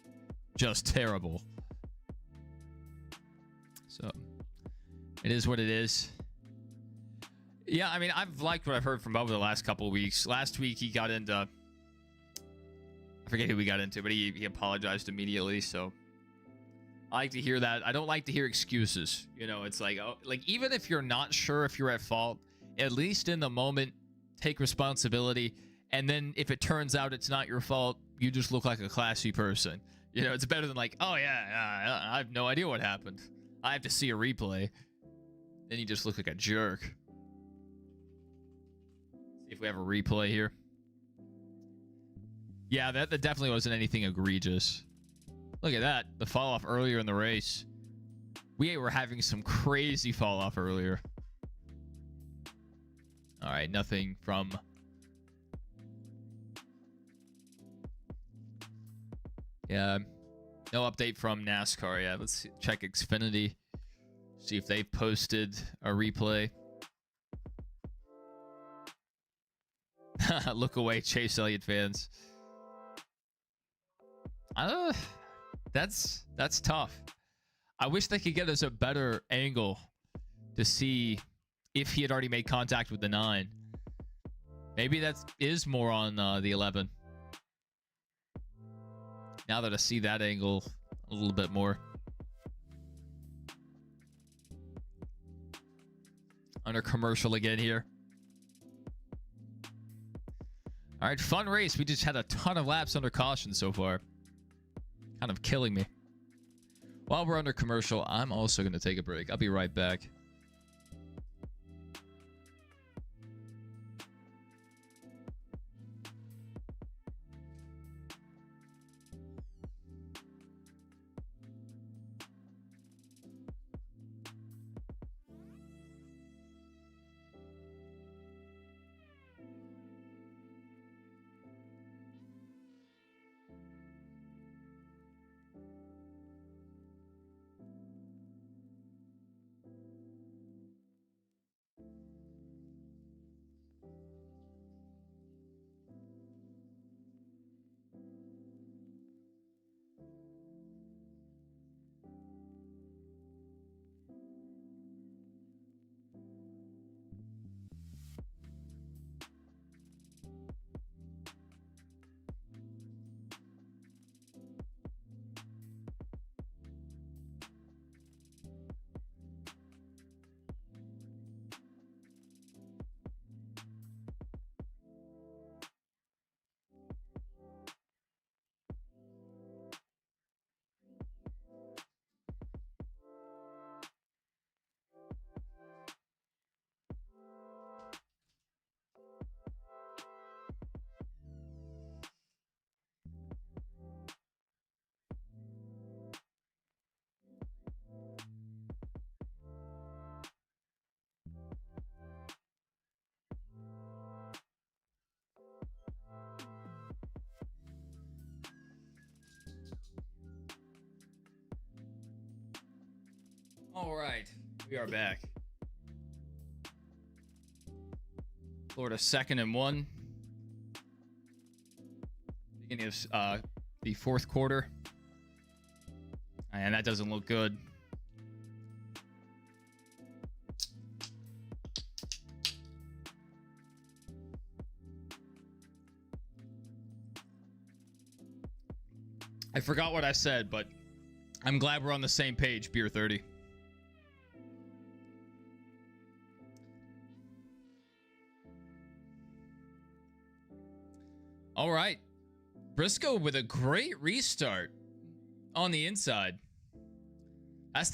just terrible. So it is what it is. Yeah, I mean, I've liked what I've heard from Bubba the last couple of weeks. Last week, he got into... I forget who we got into, but he apologized immediately, so... I like to hear that. I don't like to hear excuses. It's like, even if you're not sure if you're at fault, at least in the moment, take responsibility. And then if it turns out it's not your fault, you just look like a classy person. It's better than like, oh, yeah, I have no idea what happened. I have to see a replay. Then you just look like a jerk. See if we have a replay here. Yeah, that definitely wasn't anything egregious. Look at that. The fall off earlier in the race. We were having some crazy fall off earlier. All right, nothing from... Yeah, no update from NASCAR yet. Let's check Xfinity. See if they've posted a replay. Look away, Chase Elliott fans. That's tough. I wish they could get us a better angle to see if he had already made contact with the 9. Maybe that is more on the 11. Now that I see that angle a little bit more. Under commercial again here. All right, fun race. We just had a ton of laps under caution so far. Kind of killing me. While we're under commercial, I'm also going to take a break. I'll be right back. All right, we are back. Florida 2nd and 1. Beginning of the 4th quarter. And that doesn't look good. I forgot what I said, but I'm glad we're on the same page, Beer 30. All right. Briscoe with a great restart on the inside. That's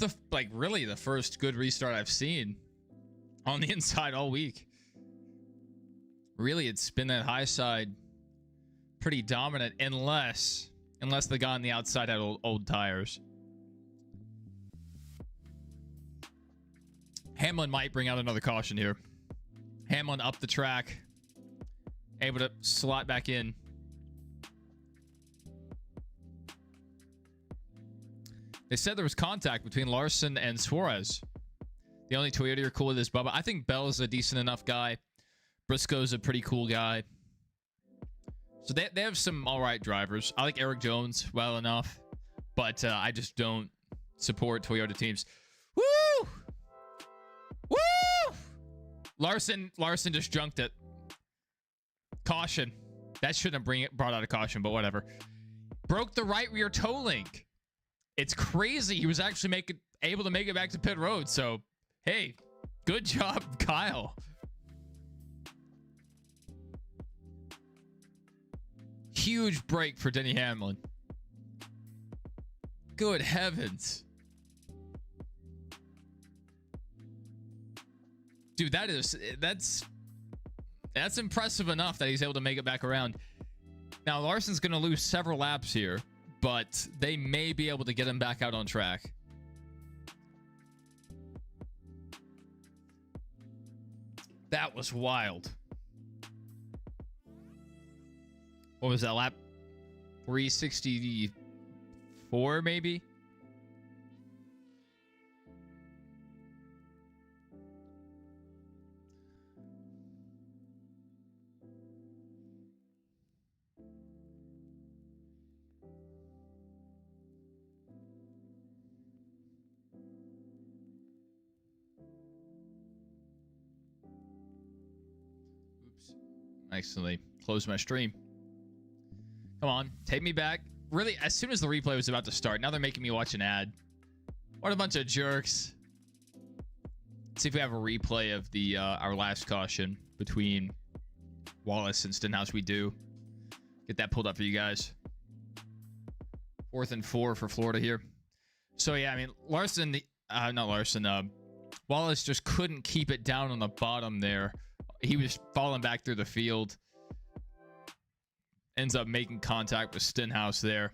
really the first good restart I've seen on the inside all week. Really, it's been that high side pretty dominant unless the guy on the outside had old tires. Hamlin might bring out another caution here. Hamlin up the track. Able to slot back in. They said there was contact between Larson and Suarez. The only Toyota you're cool with is Bubba. I think Bell's a decent enough guy. Briscoe's a pretty cool guy. So they have some all right drivers. I like Eric Jones well enough, but I just don't support Toyota teams. Woo! Woo! Larson just junked it. Caution. That shouldn't have brought out a caution, but whatever. Broke the right rear toe link. It's crazy. He was actually able to make it back to pit road. So, hey, good job, Kyle. Huge break for Denny Hamlin. Good heavens. Dude, that's impressive enough that he's able to make it back around. Now, Larson's going to lose several laps here, but they may be able to get him back out on track. That was wild. What was that, lap 364 maybe? accidentally closed my stream. Come on, take me back. Really, as soon as the replay was about to start, now they're making me watch an ad. What a bunch of jerks. Let's see if we have a replay of the our last caution between Wallace and Stenhouse. We do. Get that pulled up for you guys. 4th and 4 for Florida here. So yeah, I mean, Wallace just couldn't keep it down on the bottom there. He was falling back through the field. Ends up making contact with Stenhouse there.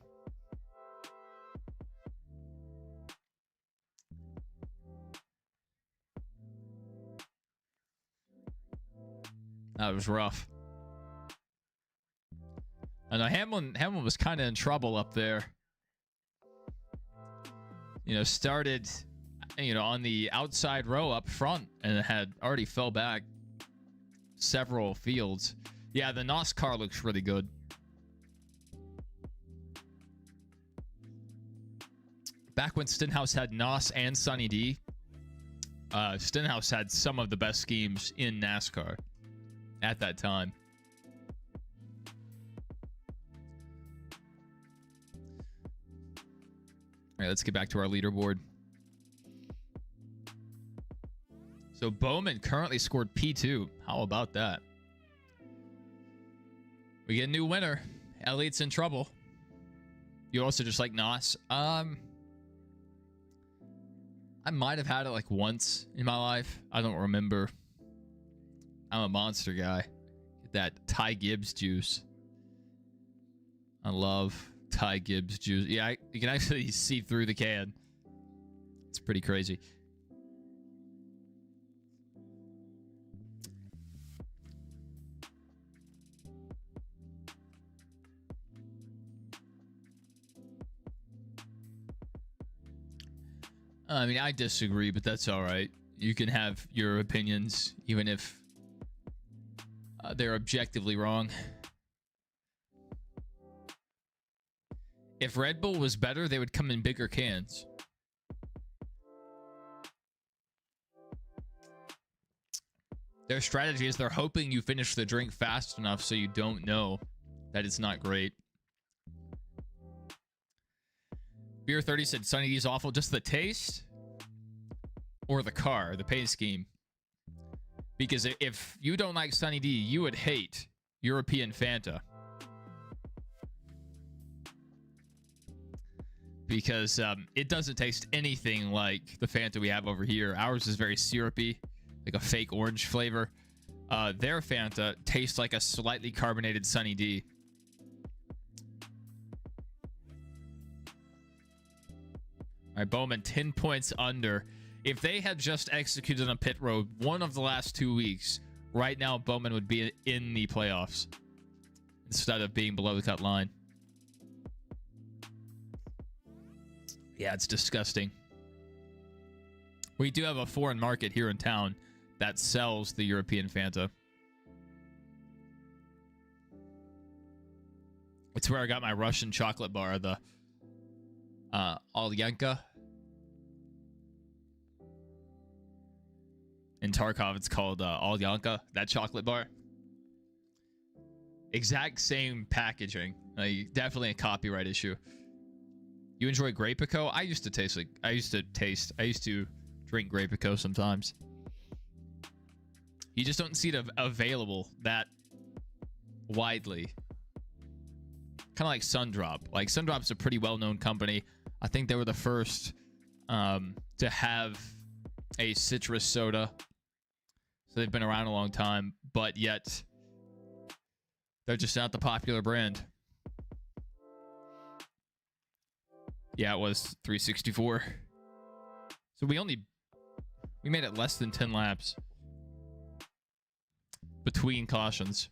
That was rough. I know Hamlin was kind of in trouble up there. You know, started, you know, on the outside row up front and had already fell back several fields. Yeah, the NASCAR looks really good. Back when Stenhouse had NOS and Sunny D, Stenhouse had some of the best schemes in NASCAR at that time. All right, let's get back to our leaderboard. So Bowman currently scored P2. How about that? We get a new winner. Elliot's in trouble. You also just like NOS. I might have had it like once in my life. I don't remember. I'm a monster guy. Get that Ty Gibbs juice. I love Ty Gibbs juice. Yeah, you can actually see through the can. It's pretty crazy. I mean, I disagree, but that's all right. You can have your opinions, even if they're objectively wrong. If Red Bull was better, they would come in bigger cans. Their strategy is they're hoping you finish the drink fast enough so you don't know that it's not great. Beer 30 said Sunny D's awful. Just the taste or the car, the paint scheme? Because if you don't like Sunny D, you would hate European Fanta. Because it doesn't taste anything like the Fanta we have over here. Ours is very syrupy, like a fake orange flavor. Their Fanta tastes like a slightly carbonated Sunny D. All right, Bowman, 10 points under. If they had just executed on pit road one of the last 2 weeks, right now Bowman would be in the playoffs instead of being below the cut line. Yeah, it's disgusting. We do have a foreign market here in town that sells the European Fanta. It's where I got my Russian chocolate bar, the Alyanka. In Tarkov, it's called Alyanka, that chocolate bar. Exact same packaging. Definitely a copyright issue. You enjoy Grey Pico? I used to drink Grey Pico sometimes. You just don't see it available that widely. Kind of like Sundrop. Like, Sundrop's a pretty well-known company. I think they were the first to have a citrus soda. So they've been around a long time, but yet they're just not the popular brand. Yeah, it was 364. So we made it less than 10 laps between cautions.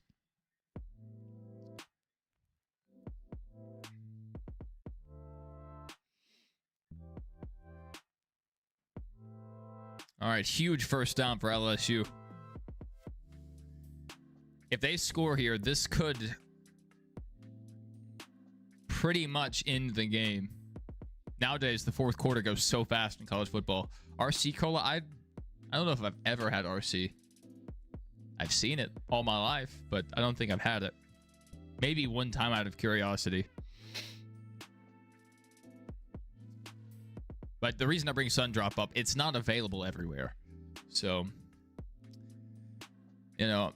All right, huge first down for LSU. If they score here, this could pretty much end the game. Nowadays, the fourth quarter goes so fast in college football. RC Cola, I don't know if I've ever had RC. I've seen it all my life, but I don't think I've had it. Maybe one time out of curiosity. But the reason I bring Sundrop up, it's not available everywhere. So, you know,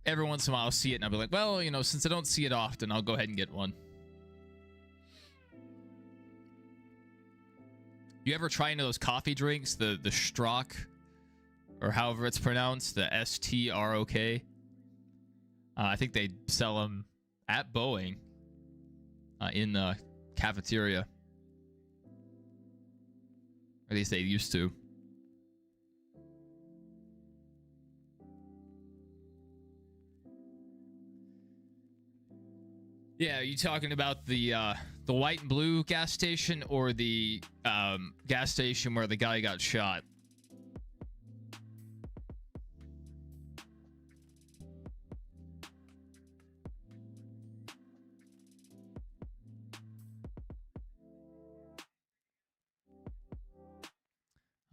every once in a while I'll see it and I'll be like, well, you know, since I don't see it often, I'll go ahead and get one. You ever try any of those coffee drinks? The Strock, or however it's pronounced, the STROK? I think they sell them at Boeing in the cafeteria. Or at least they used to. Yeah, are you talking about the white and blue gas station or the gas station where the guy got shot?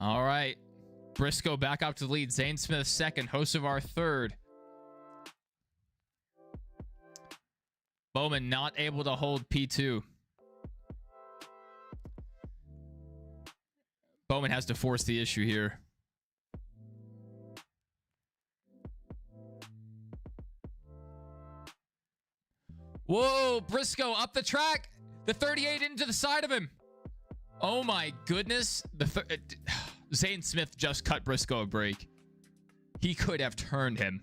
All right. Briscoe back up to the lead. Zane Smith second. Hocevar third. Bowman not able to hold P2. Bowman has to force the issue here. Whoa, Briscoe up the track. The 38 into the side of him. Oh my goodness. Zane Smith just cut Briscoe a break. He could have turned him.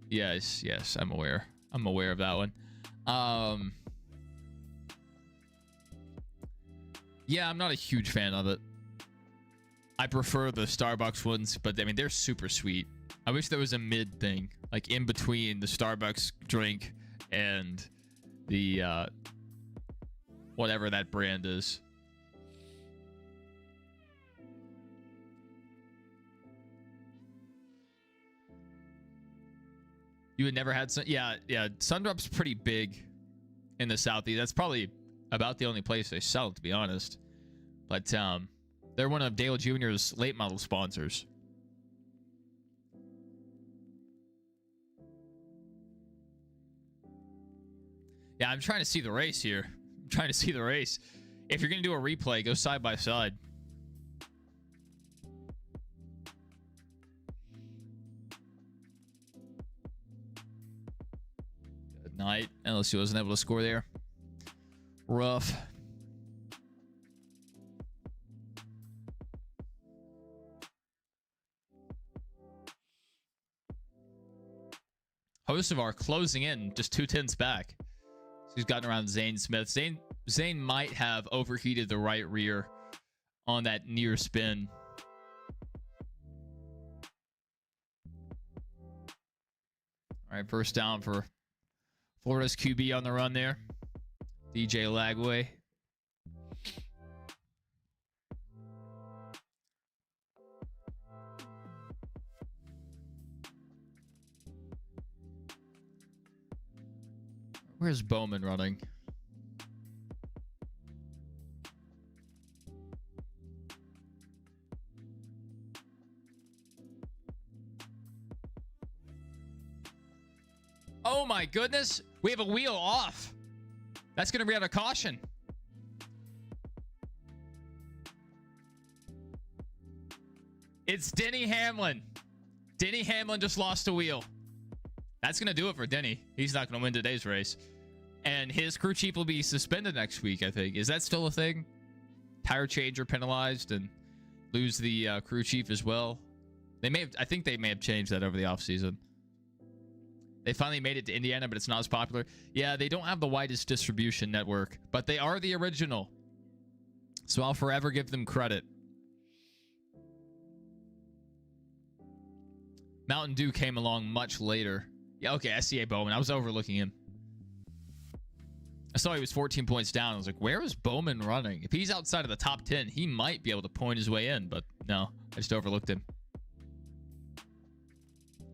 Yes, I'm aware. I'm aware of that one. Yeah, I'm not a huge fan of it. I prefer the Starbucks ones, but I mean, they're super sweet. I wish there was a mid thing, like in between the Starbucks drink and the whatever that brand is. You had never had yeah, Sundrop's pretty big in the Southeast. That's probably about the only place they sell it, to be honest. But they're one of Dale Jr.'s late model sponsors. Yeah, I'm trying to see the race here. I'm trying to see the race. If you're going to do a replay, go side by side. Good night. LSU wasn't able to score there. Rough. Hocevar closing in, just 2/10 back. So he's gotten around Zane Smith. Zane might have overheated the right rear on that near spin. All right, first down for Florida's QB on the run there. DJ Lagway. Where's Bowman running? Oh my goodness. We have a wheel off. That's going to be out of caution. It's Denny Hamlin. Denny Hamlin just lost a wheel. That's going to do it for Denny. He's not going to win today's race. And his crew chief will be suspended next week, I think. Is that still a thing? Tire changer penalized and lose the crew chief as well. They may have, I think they may have changed that over the offseason. They finally made it to Indiana, but it's not as popular. Yeah, they don't have the widest distribution network, but they are the original. So I'll forever give them credit. Mountain Dew came along much later. Yeah, okay, SCA Bowman. I was overlooking him. I saw he was 14 points down. I was like, where is Bowman running? If he's outside of the top 10, he might be able to point his way in, but no, I just overlooked him.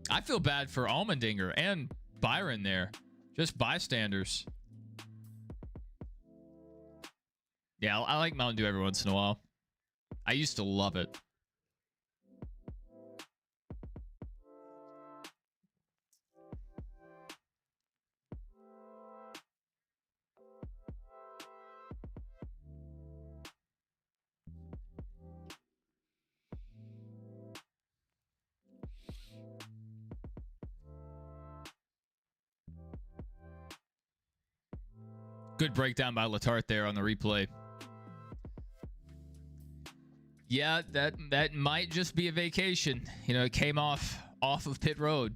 I feel bad for Allmendinger and Byron there. Just bystanders. Yeah, I like Mountain Dew every once in a while. I used to love it. Good breakdown by Latart there on the replay. Yeah, that might just be a vacation. You know, it came off of pit road.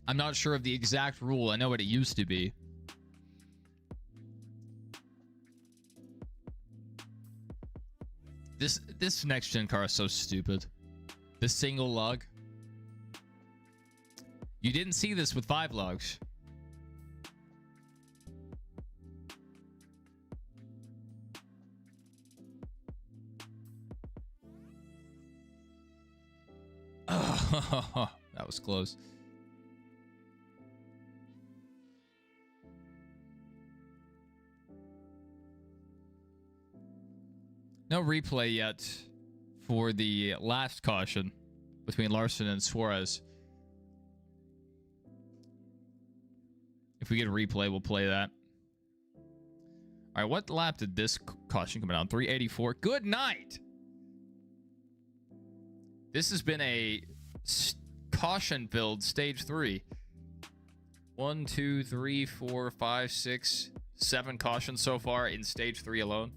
I'm not sure of the exact rule. I know what it used to be. This next gen car is so stupid. The single lug. You didn't see this with 5 lugs. Oh, that was close. No replay yet for the last caution between Larson and Suarez. If we get a replay, we'll play that. All right, what lap did this caution come out on? 384. Good night. This has been a caution-filled stage 3. 1, 2, 3, 4, 5, 6, 7 cautions so far in stage 3 alone.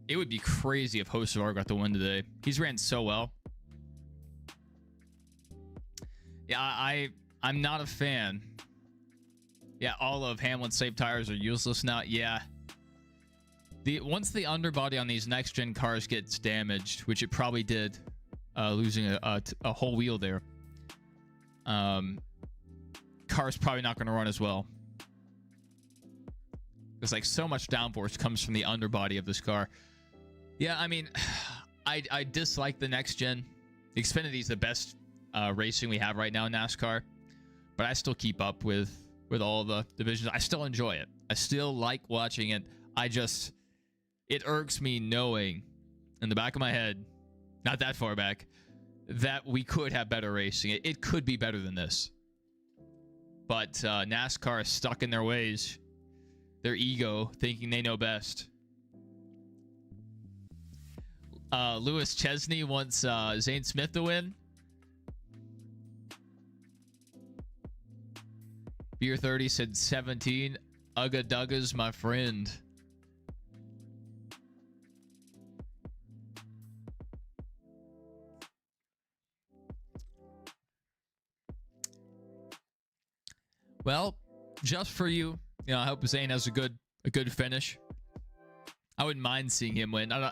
It would be crazy if Hocevar got the win today. He's ran so well. Yeah, I'm not a fan. Yeah, all of Hamlin's safe tires are useless now. Yeah. Once the underbody on these next gen cars gets damaged, which it probably did, losing a whole wheel there, car's probably not going to run as well. Because like so much downforce comes from the underbody of this car. Yeah, I mean, I dislike the next gen. The Xfinity's the best racing we have right now in NASCAR, but I still keep up with all the divisions. I still enjoy it. I still like watching it. It irks me knowing in the back of my head, not that far back, that we could have better racing. It could be better than this. But NASCAR is stuck in their ways, their ego, thinking they know best. Lewis Chesney wants Zane Smith to win. Beer 30 said 17. Ugga Dugga's my friend. Well, just for you, I hope Zane has a good finish. I wouldn't mind seeing him win. I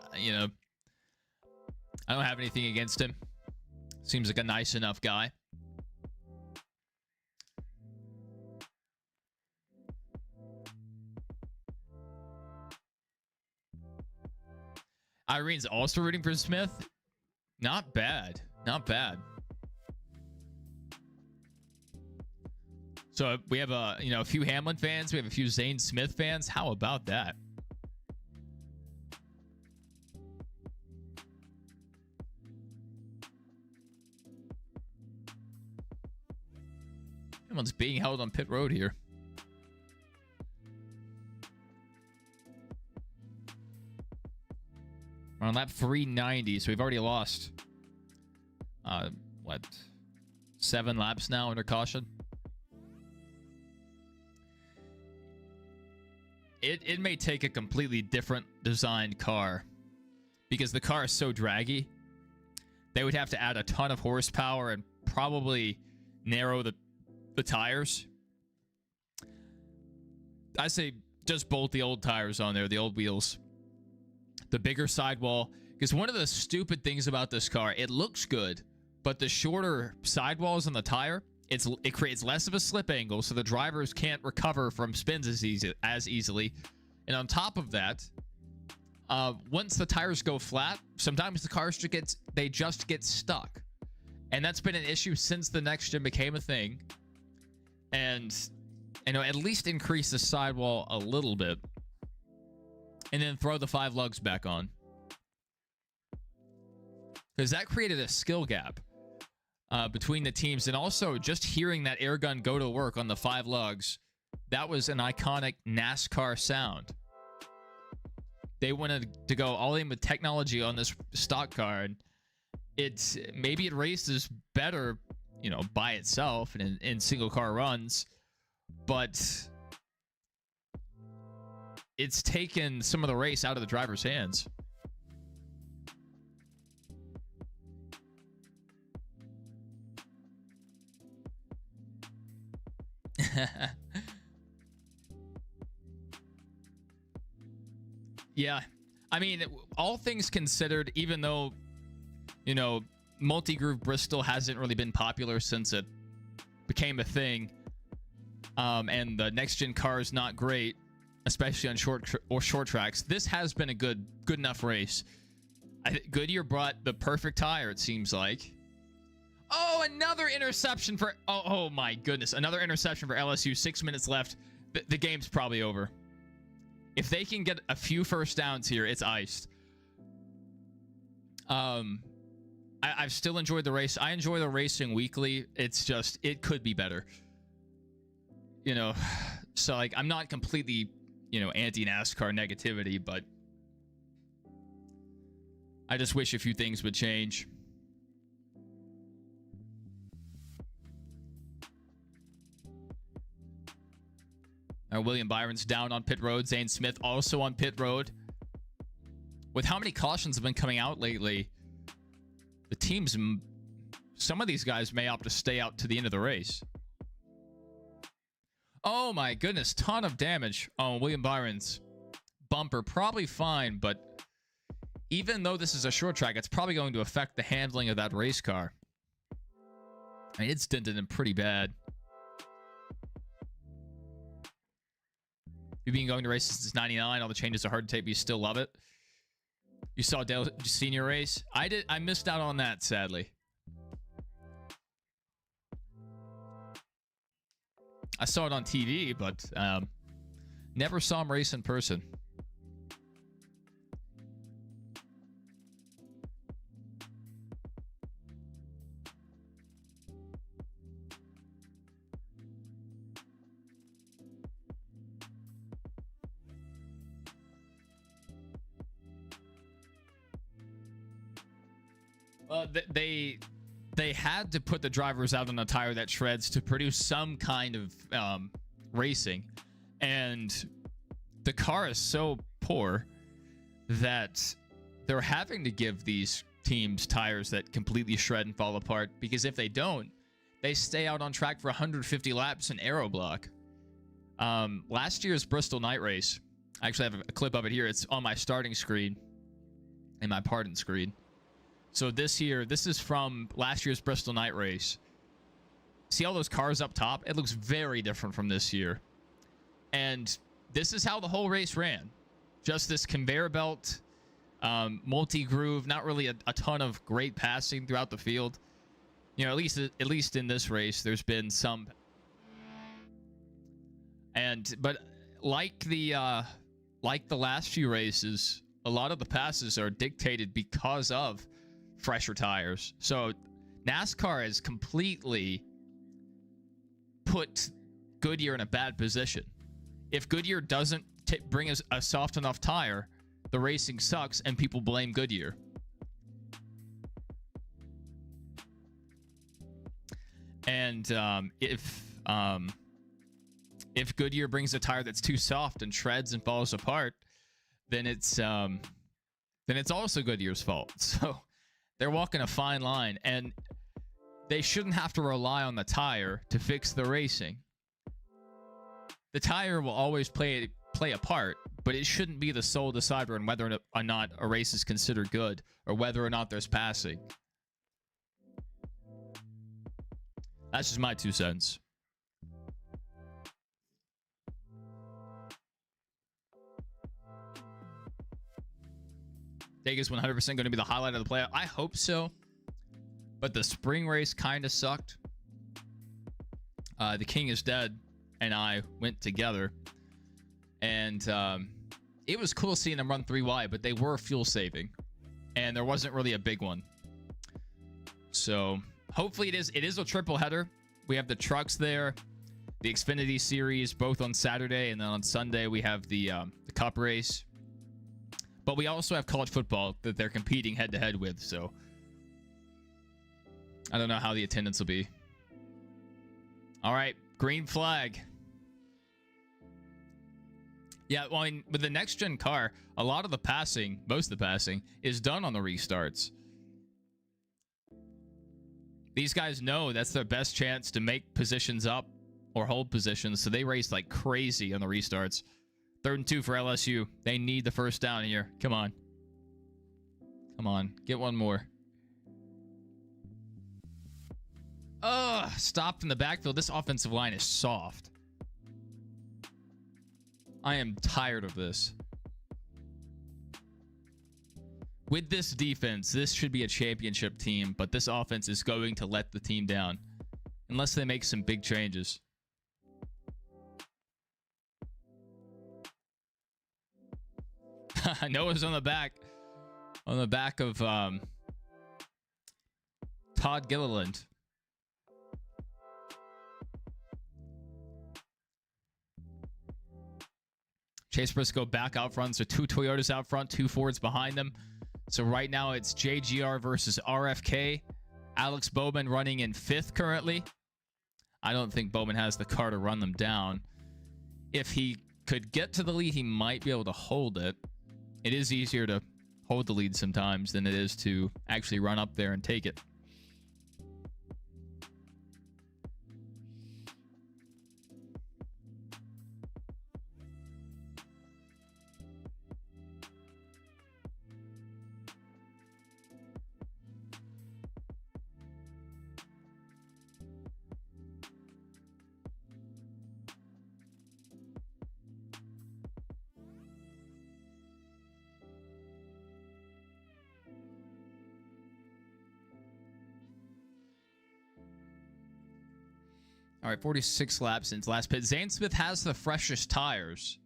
don't have anything against him. Seems like a nice enough guy. Irene's also rooting for Smith. Not bad. Not bad. So we have a few Hamlin fans. We have a few Zane Smith fans. How about that? Someone's being held on pit road here. We're on lap 390, so we've already lost, 7 laps now under caution? it may take a completely different designed car because the car is so draggy. They would have to add a ton of horsepower and probably narrow the tires. I say just bolt the old tires on there, the old wheels. The bigger sidewall. Because one of the stupid things about this car, it looks good, but the shorter sidewalls on the tire, it creates less of a slip angle, so the drivers can't recover from spins as easily. And on top of that, once the tires go flat, sometimes the cars just get stuck. And that's been an issue since the next gen became a thing. And at least increase the sidewall a little bit, and then throw the 5 lugs back on. Because that created a skill gap between the teams. And also, just hearing that air gun go to work on the 5 lugs, that was an iconic NASCAR sound. They wanted to go all in with technology on this stock car. And maybe it races better, by itself and in single car runs. But it's taken some of the race out of the driver's hands. Yeah. I mean, all things considered, even though, multi-groove Bristol hasn't really been popular since it became a thing, and the next-gen car is not great, especially on short tracks, this has been a good enough race. Goodyear brought the perfect tire, it seems like. Oh, another interception for... Oh my goodness. Another interception for LSU. 6 minutes left. The game's probably over. If they can get a few first downs here, it's iced. I've still enjoyed the race. I enjoy the racing weekly. It's just... It could be better. So, like, I'm not completely, anti-NASCAR negativity, but... I just wish a few things would change. William Byron's down on pit road. Zane Smith also on pit road. With how many cautions have been coming out lately, the teams, some of these guys may opt to stay out to the end of the race. Oh my goodness, ton of damage on William Byron's bumper. Probably fine, but even though this is a short track, it's probably going to affect the handling of that race car. I mean, it's dented him pretty bad. You've been going to races since '99. All the changes are hard to take, but you still love it. You saw Dale Senior race. I missed out on that, sadly. I saw it on TV, but never saw him race in person. They had to put the drivers out on a tire that shreds to produce some kind of racing, and the car is so poor that they're having to give these teams tires that completely shred and fall apart, because if they don't, they stay out on track for 150 laps in aero block. Last year's Bristol night race, I actually have a clip of it here. It's on my starting screen and my pardon screen. So this is from last year's Bristol night race. See all those cars up top? It looks very different from this year. And this is how the whole race ran. Just this conveyor belt, multi-groove, not really a ton of great passing throughout the field. At least in this race, there's been some. But like the last few races, a lot of the passes are dictated because of fresher tires. So NASCAR has completely put Goodyear in a bad position. If Goodyear doesn't bring a soft enough tire, the racing sucks and people blame Goodyear. And if If Goodyear brings a tire that's too soft and shreds and falls apart, then it's also Goodyear's fault. So they're walking a fine line, and they shouldn't have to rely on the tire to fix the racing. The tire will always play a part, but it shouldn't be the sole decider on whether or not a race is considered good or whether or not there's passing. That's just my 2 cents. Vegas 100% going to be the highlight of the playoff. I hope so. But the spring race kind of sucked. The King is Dead and I went together. And it was cool seeing them run 3 wide, but they were fuel saving. And there wasn't really a big one. So hopefully it is a triple header. We have the trucks there, the Xfinity Series, both on Saturday. And then on Sunday, we have the Cup race. But we also have college football that they're competing head-to-head with, so I don't know how the attendance will be. All right, green flag. Yeah, well, I mean, with the next-gen car, a lot of the passing, most of the passing, is done on the restarts. These guys know that's their best chance to make positions up or hold positions, so they race like crazy on the restarts. 3rd and 2 for LSU. They need the first down here. Come on. Come on. Get one more. Ugh. Stopped in the backfield. This offensive line is soft. I am tired of this. With this defense, this should be a championship team, but this offense is going to let the team down. Unless they make some big changes. Noah's on the back of Todd Gilliland. Chase Briscoe back out front. So 2 Toyotas out front, 2 Fords behind them. So right now it's JGR versus RFK. Alex Bowman running in 5th currently. I don't think Bowman has the car to run them down. If he could get to the lead, he might be able to hold it. It is easier to hold the lead sometimes than it is to actually run up there and take it. All right, 46 laps since last pit. Zane Smith has the freshest tires.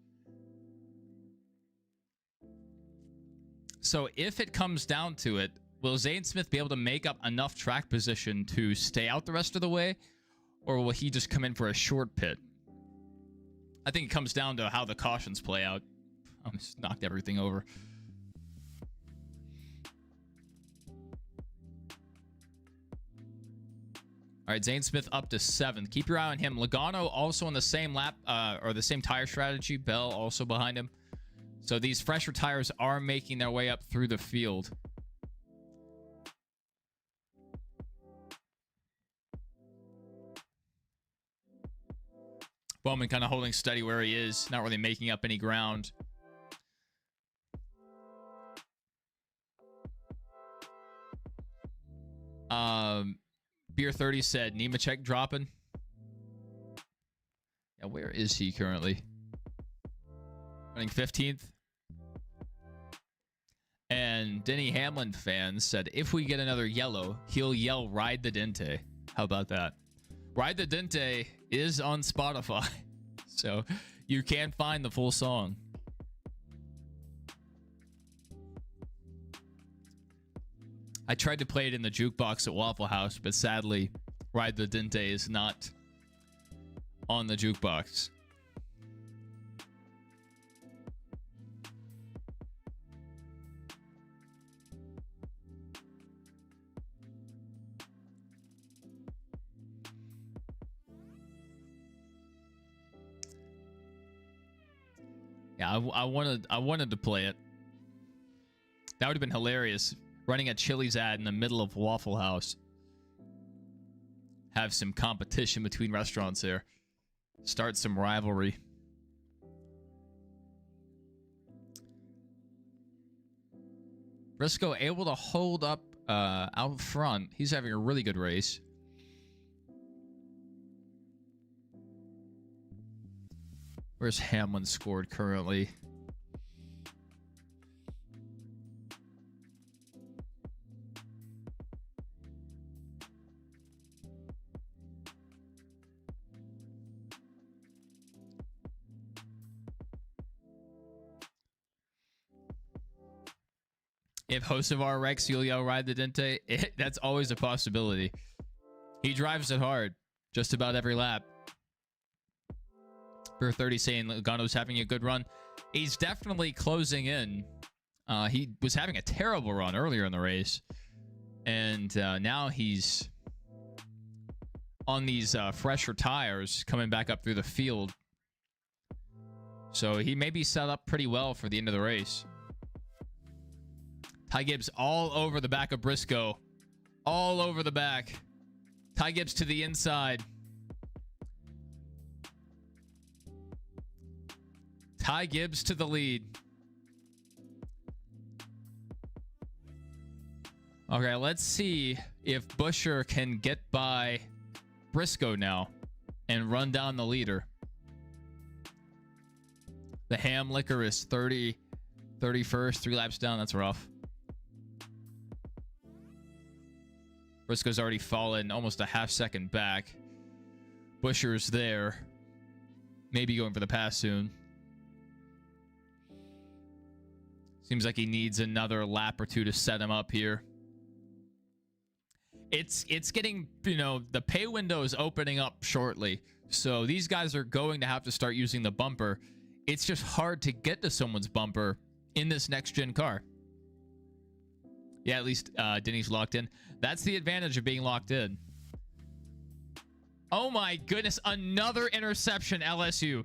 So if it comes down to it, will Zane Smith be able to make up enough track position to stay out the rest of the way? Or will he just come in for a short pit? I think it comes down to how the cautions play out. I almost knocked everything over. All right, Zane Smith up to 7th. Keep your eye on him. Logano also on the same lap, or the same tire strategy. Bell also behind him. So these fresher tires are making their way up through the field. Bowman kind of holding steady where he is, not really making up any ground. Beer 30 said Nemechek dropping. Yeah, where is he currently? Running 15th. And Denny Hamlin fans said if we get another yellow, he'll yell "Ride the Dente." How about that? Ride the Dente is on Spotify, so you can find the full song. I tried to play it in the jukebox at Waffle House, but sadly, Ride the Dente is not on the jukebox. Yeah, I wanted to play it. That would have been hilarious. Running a Chili's ad in the middle of Waffle House. Have some competition between restaurants there. Start some rivalry. Briscoe able to hold up out front. He's having a really good race. Where's Hamlin scored currently? If Hocevar wrecks, Julio ride the Dente. That's always a possibility. He drives it hard just about every lap. For 30 saying Logano's having a good run. He's definitely closing in. He was having a terrible run earlier in the race. And now he's on these fresher tires coming back up through the field. So he may be set up pretty well for the end of the race. Ty Gibbs all over the back of Briscoe. All over the back. Ty Gibbs to the inside. Ty Gibbs to the lead. Okay, let's see if Buescher can get by Briscoe now and run down the leader. The Ham Liquor is 31st, 3 laps down. That's rough. Briscoe's already fallen almost a half second back. Buescher's there. Maybe going for the pass soon. Seems like he needs another lap or two to set him up here. It's getting, you know, the pay window is opening up shortly. So these guys are going to have to start using the bumper. It's just hard to get to someone's bumper in this next gen car. Yeah, at least Denny's locked in. That's the advantage of being locked in. Oh my goodness, another interception, LSU.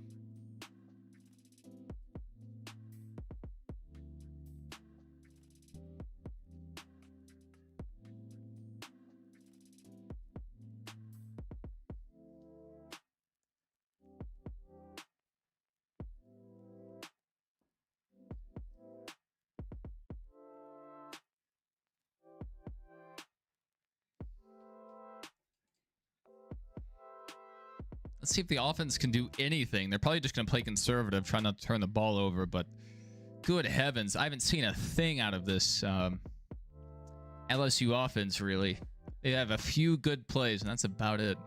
Let's see if the offense can do anything. They're probably just going to play conservative, trying not to turn the ball over, but good heavens, I haven't seen a thing out of this LSU offense, really. They have a few good plays, and that's about it.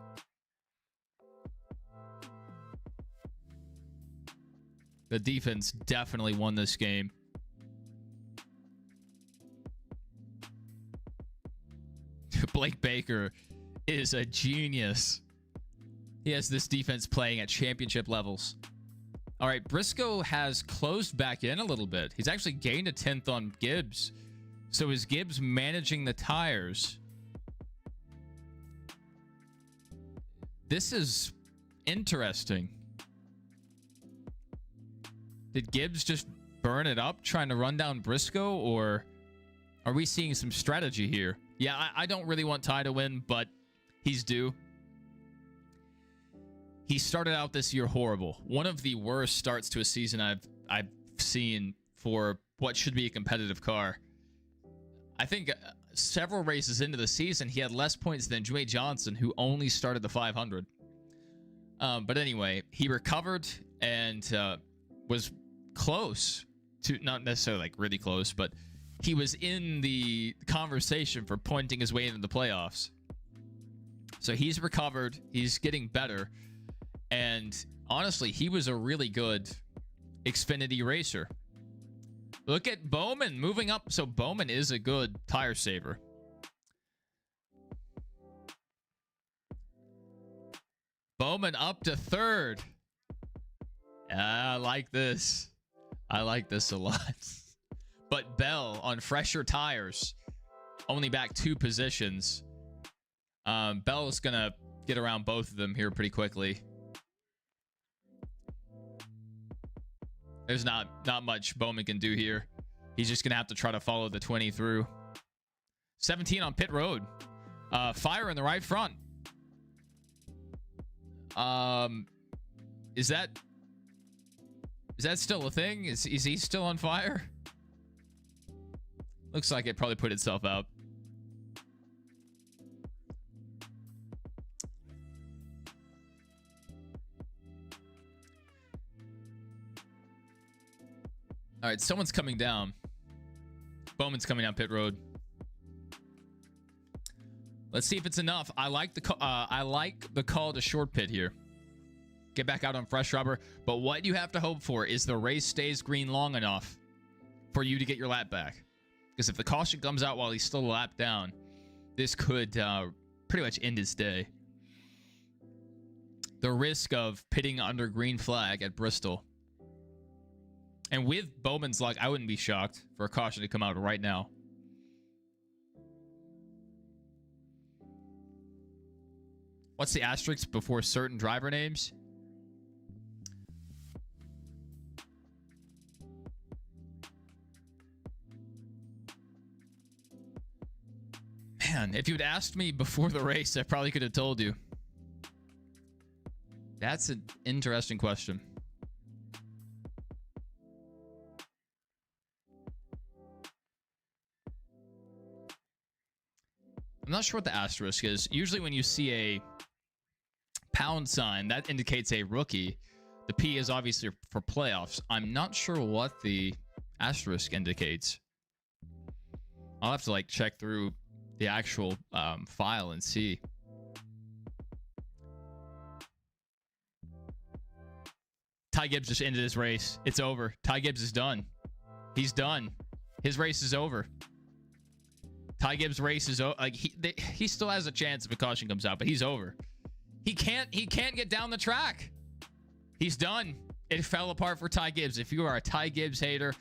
The defense definitely won this game. Blake Baker is a genius. He has this defense playing at championship levels. All right, Briscoe has closed back in a little bit. He's actually gained a 10th on Gibbs. So is Gibbs managing the tires? This is interesting. Did Gibbs just burn it up trying to run down Briscoe, or are we seeing some strategy here? Yeah, I don't really want Ty to win, but he's due. He started out this year horrible. One of the worst starts to a season I've seen for what should be a competitive car. I think several races into the season, he had less points than Dwayne Johnson, who only started the 500. But anyway, he recovered and was close to, not necessarily like really close, but he was in the conversation for pointing his way into the playoffs. So he's recovered. He's getting better. And honestly, he was a really good Xfinity racer. Look at Bowman moving up. So Bowman is a good tire saver. Bowman up to third. I like this. I like this a lot. But Bell on fresher tires, only back 2 positions. Bell's going to get around both of them here pretty quickly. There's not much Bowman can do here. He's just going to have to try to follow the 20 through. 17 on pit road. Fire in the right front. Is that still a thing? Is he still on fire? Looks like it probably put itself out. All right, someone's coming down. Bowman's coming down pit road. Let's see if it's enough. I like the call to short pit here. Get back out on fresh rubber. But what you have to hope for is the race stays green long enough for you to get your lap back. Because if the caution comes out while he's still a lap down, this could pretty much end his day. The risk of pitting under green flag at Bristol. And with Bowman's luck, I wouldn't be shocked for a caution to come out right now. What's the asterisk before certain driver names? Man, if you'd asked me before the race, I probably could have told you. That's an interesting question. I'm not sure what the asterisk is. Usually when you see a pound sign, that indicates a rookie. The P is obviously for playoffs. I'm not sure what the asterisk indicates. I'll have to like check through the actual file and see. Ty Gibbs just ended his race. It's over. Ty Gibbs is done. He's done. His race is over. Ty Gibbs' race is over. Like he still has a chance if a caution comes out, but he's over. He can't get down the track. He's done. It fell apart for Ty Gibbs. If you are a Ty Gibbs hater,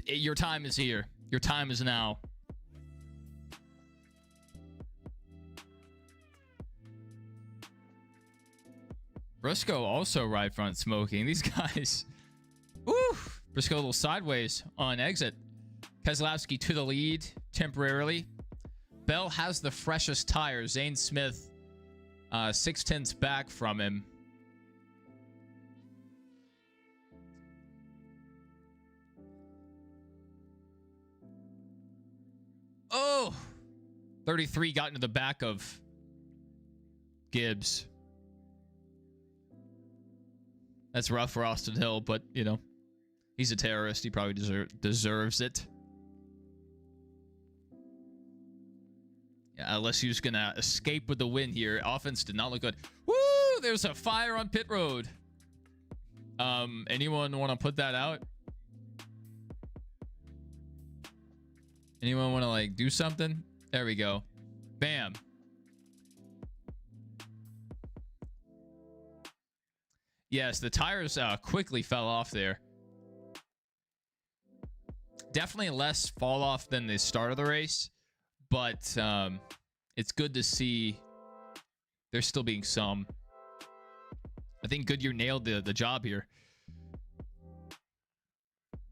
your time is here. Your time is now. Briscoe also right front smoking. These guys. Woo! Briscoe a little sideways on exit. Keselowski to the lead temporarily. Bell has the freshest tires. Zane Smith 6/10ths back from him. Oh! 33 got into the back of Gibbs. That's rough for Austin Hill, but, you know, he's a terrorist. He probably deserves it. Yeah, unless he's going to escape with the win here. Offense did not look good. Woo! There's a fire on pit road. Anyone want to put that out? Anyone want to, like, do something? There we go. Bam. Yes, the tires quickly fell off there. Definitely less fall off than the start of the race, but it's good to see there's still being some. I think Goodyear nailed the job here.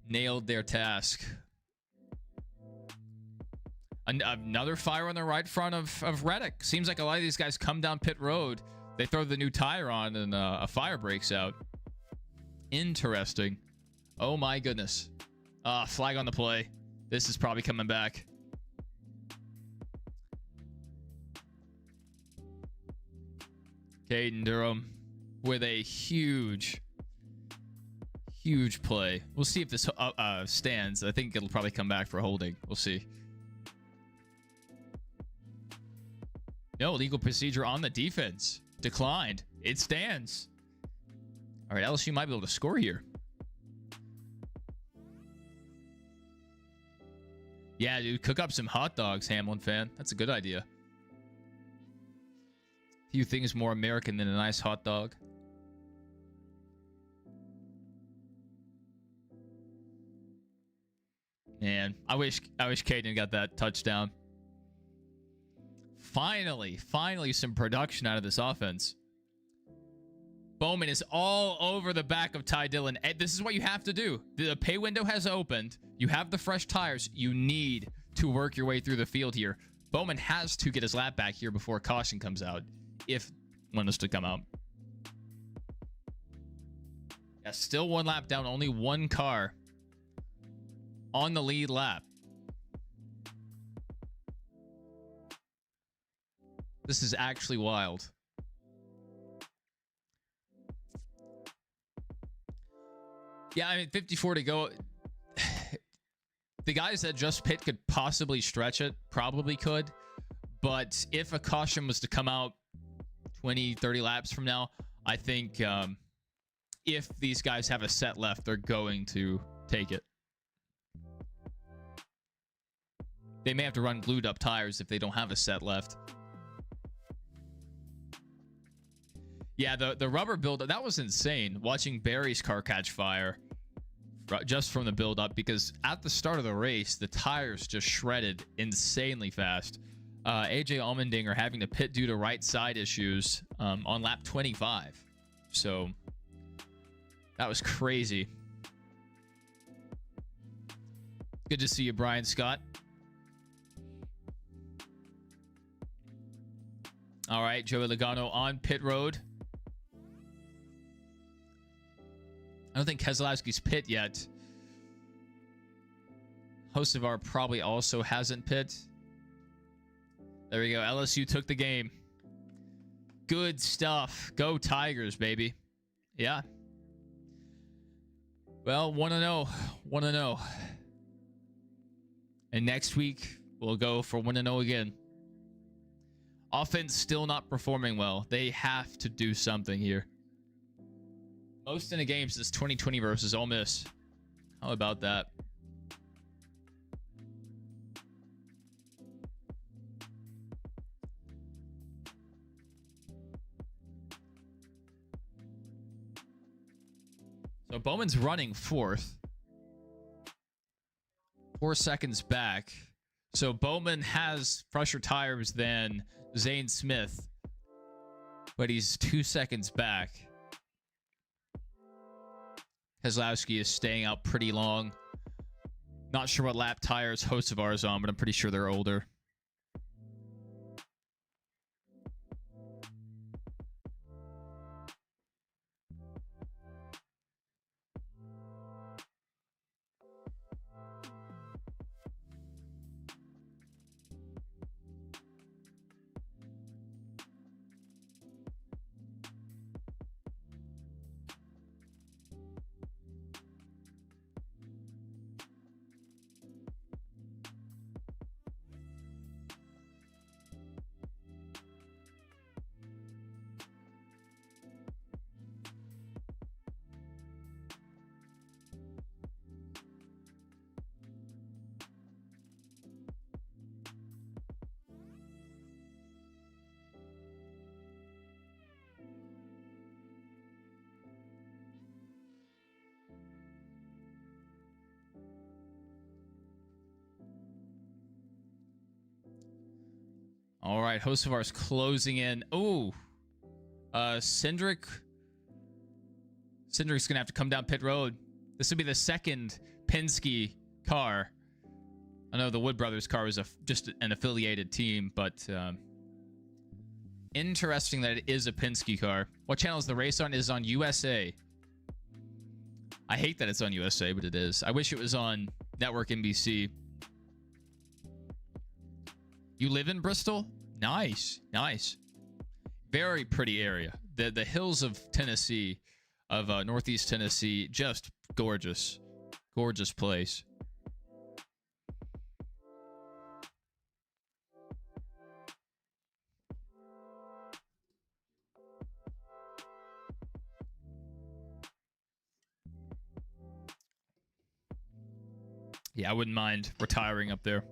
Nailed their task. Another fire on the right front of Reddick. Seems like a lot of these guys come down pit road. They throw the new tire on and a fire breaks out. Interesting. Oh my goodness. Flag on the play. This is probably coming back. Caden Durham with a huge play. We'll see if this stands. I think it'll probably come back for holding. We'll see. No, legal procedure on the defense. Declined. It stands. All right, LSU might be able to score here. Yeah, dude, cook up some hot dogs, Hamlin fan. That's a good idea. Few things more American than a nice hot dog. Man, I wish Caden got that touchdown. Finally some production out of this offense. Bowman is all over the back of Ty Dillon. This is what you have to do. The pay window has opened. You have the fresh tires. You need to work your way through the field here. Bowman has to get his lap back here before caution comes out, if one is to come out. Yeah, still one lap down. Only one car on the lead lap. This is actually wild. Yeah, I mean, 54 to go. The guys that just pit could possibly stretch it. Probably could. But if a caution was to come out 20, 30 laps from now, I think if these guys have a set left, they're going to take it. They may have to run glued up tires if they don't have a set left. Yeah, the rubber build, that was insane. Watching Barry's car catch fire just from the build up, because at the start of the race, the tires just shredded insanely fast. AJ Allmendinger having to pit due to right side issues on lap 25. So that was crazy. Good to see you, Brian Scott. All right, Joey Logano on pit road. I don't think Keselowski's pit yet. Hocevar probably also hasn't pit. There we go. LSU took the game. Good stuff. Go Tigers, baby. Yeah. Well, 1-0. 1-0. And next week, we'll go for 1-0 again. Offense still not performing well. They have to do something here. Most in the games is 2020 versus Ole Miss. How about that? So Bowman's running fourth. 4 seconds back. So Bowman has fresher tires than Zane Smith, but he's 2 seconds back. Keselowski is staying out pretty long. Not sure what lap tires Hocevar is on, but I'm pretty sure they're older. All right, Hocevar's closing in. Oh, Cindric's gonna have to come down pit road. This would be the second Penske car. I know the Wood Brothers car was just an affiliated team, but interesting that it is a Penske car. What channel is the race on? It is on USA. I hate that it's on USA, but it is. I wish it was on Network NBC. You live in Bristol? Nice, nice. Very pretty area. The hills of Tennessee, of Northeast Tennessee, just gorgeous. Gorgeous place. Yeah, I wouldn't mind retiring up there.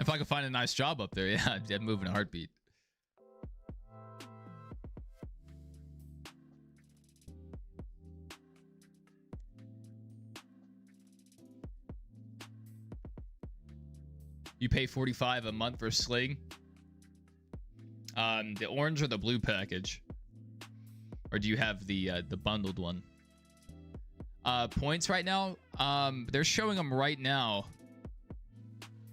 If I could find a nice job up there, yeah, I'd move in a heartbeat. You pay $45 a month for Sling? The orange or the blue package? Or do you have the bundled one? Points right now? They're showing them right now.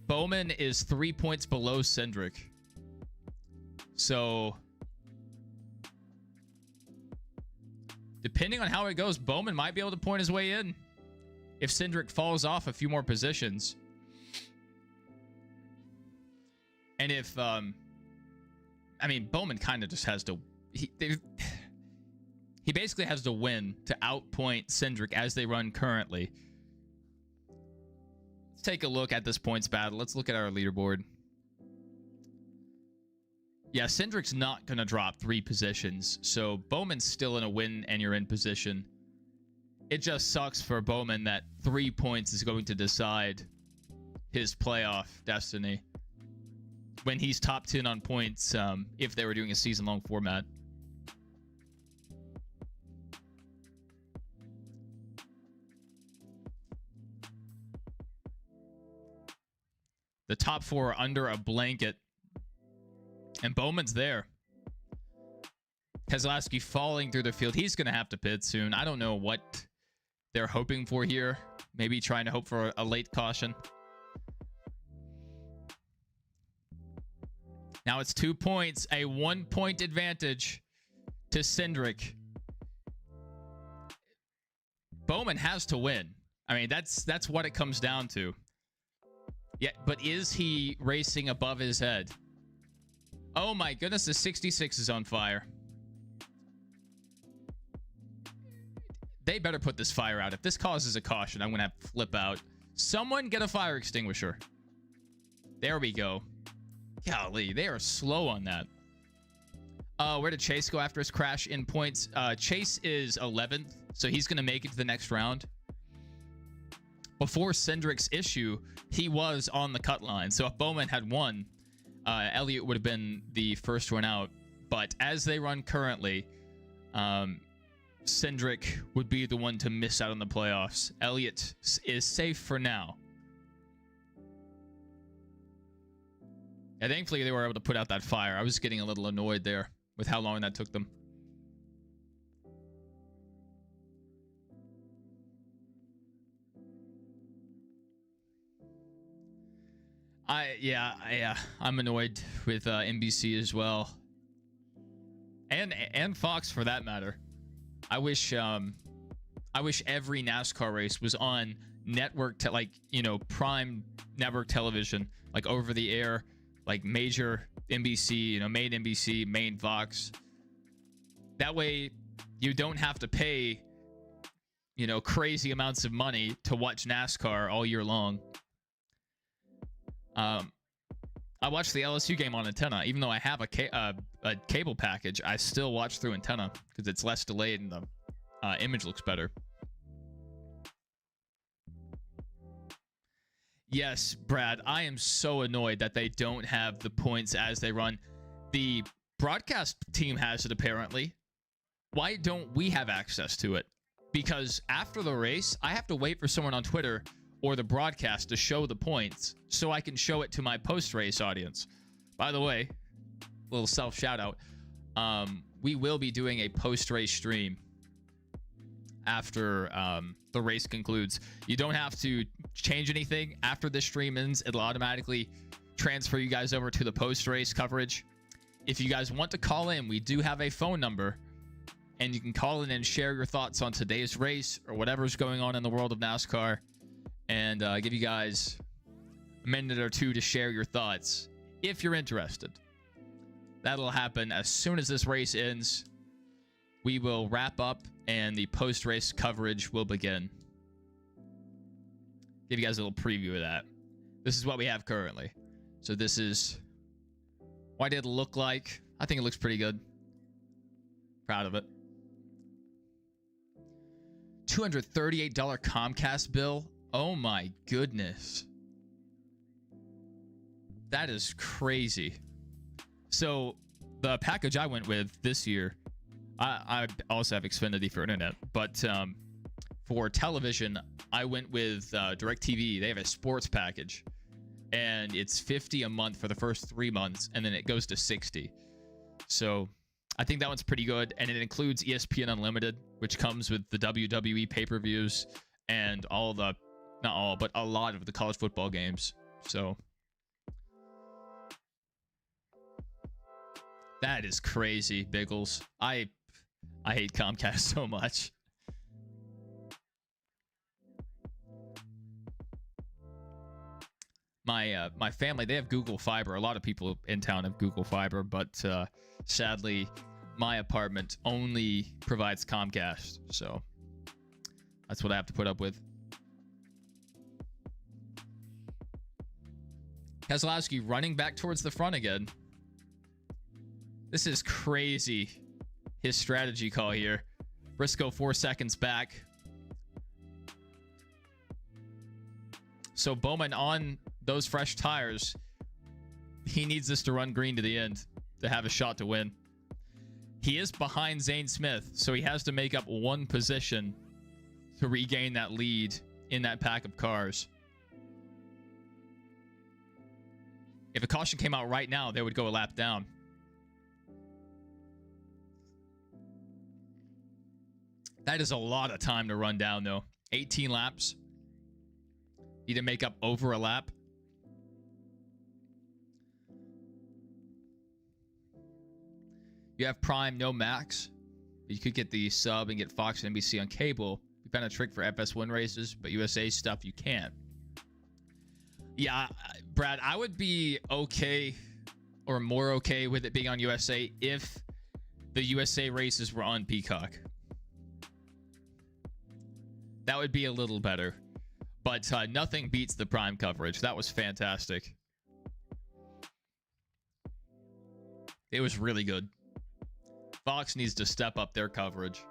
Bowman is 3 points below Cindric. So, depending on how it goes, Bowman might be able to point his way in if Cindric falls off a few more positions. And if, I mean, Bowman kind of just has to... He basically has to win to outpoint Cindric as they run currently. Let's take a look at this points battle. Let's look at our leaderboard. Yeah, Cindric's not going to drop 3 positions, so Bowman's still in a win and you're in position. It just sucks for Bowman that 3 points is going to decide his playoff destiny when he's top 10 on points if they were doing a season-long format. The top 4 are under a blanket. And Bowman's there. Keselowski falling through the field. He's going to have to pit soon. I don't know what they're hoping for here. Maybe trying to hope for a late caution. Now it's 2 points. A 1-point advantage to Cindric. Bowman has to win. I mean, that's what it comes down to. Yeah, but is he racing above his head? Oh my goodness, the 66 is on fire. They better put this fire out. If this causes a caution, I'm going to have to flip out. Someone get a fire extinguisher. There we go. Golly, they are slow on that. Where did Chase go after his crash in points? Chase is 11th, so he's going to make it to the next round. Before Cindric's issue, he was on the cut line. So if Bowman had won, Elliott would have been the first one out. But as they run currently, Cindric would be the one to miss out on the playoffs. Elliott is safe for now. Yeah, thankfully they were able to put out that fire. I was getting a little annoyed there with how long that took them. I'm annoyed with NBC as well, and Fox for that matter. I wish every NASCAR race was on network prime network television, like over the air, like major NBC, main NBC, main Fox. That way you don't have to pay crazy amounts of money to watch NASCAR all year long. I watched the LSU game on antenna. Even though I have a cable package, I still watch through antenna because it's less delayed and the image looks better. Yes, Brad, I am so annoyed that they don't have the points as they run. The broadcast team has it apparently. Why don't we have access to it? Because after the race, I have to wait for someone on Twitter or the broadcast to show the points so I can show it to my post-race audience. By the way, little self shout out. We will be doing a post-race stream after the race concludes. You don't have to change anything after the stream ends. It'll automatically transfer you guys over to the post-race coverage. If you guys want to call in, we do have a phone number, and you can call in and share your thoughts on today's race or whatever's going on in the world of NASCAR, and give you guys a minute or two to share your thoughts if you're interested. That'll happen as soon as this race ends. We will wrap up and the post-race coverage will begin. Give you guys a little preview of that. This is what we have currently. So this is what it'll look like. I think it looks pretty good. Proud of it. $238 Comcast bill. Oh my goodness. That is crazy. So the package I went with this year, I also have Xfinity for internet, but for television, I went with DirecTV. They have a sports package, and it's $50 a month for the first 3 months, and then it goes to $60. So I think that one's pretty good. And it includes ESPN Unlimited, which comes with the WWE pay-per-views and all the, not all, but a lot of the college football games. So that is crazy, Biggles. I hate Comcast so much. My family, they have Google Fiber. A lot of people in town have Google Fiber, but sadly, my apartment only provides Comcast. So that's what I have to put up with. Keselowski running back towards the front again. This is crazy. His strategy call here. Briscoe 4 seconds back. So Bowman on those fresh tires. He needs this to run green to the end to have a shot to win. He is behind Zane Smith, so he has to make up one position to regain that lead in that pack of cars. If a caution came out right now, they would go a lap down. That is a lot of time to run down, though. 18 laps. Need to make up over a lap. You have Prime, no Max. You could get the sub and get Fox and NBC on cable. We found a trick for FS1 races, but USA stuff you can't. Yeah, Brad, I would be okay or more okay with it being on USA if the USA races were on Peacock. That would be a little better. But nothing beats the Prime coverage. That was fantastic. It was really good. Fox needs to step up their coverage.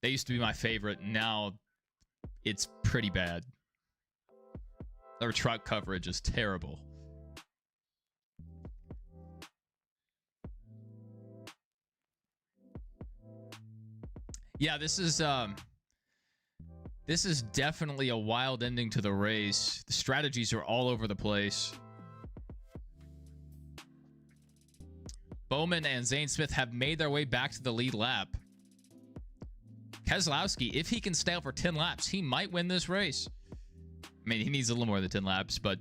They used to be my favorite. Now it's pretty bad. Their truck coverage is terrible. Yeah, this is definitely a wild ending to the race. The strategies are all over the place. Bowman and Zane Smith have made their way back to the lead lap. Keselowski, if he can stay out for 10 laps, he might win this race. I mean, he needs a little more than 10 laps, but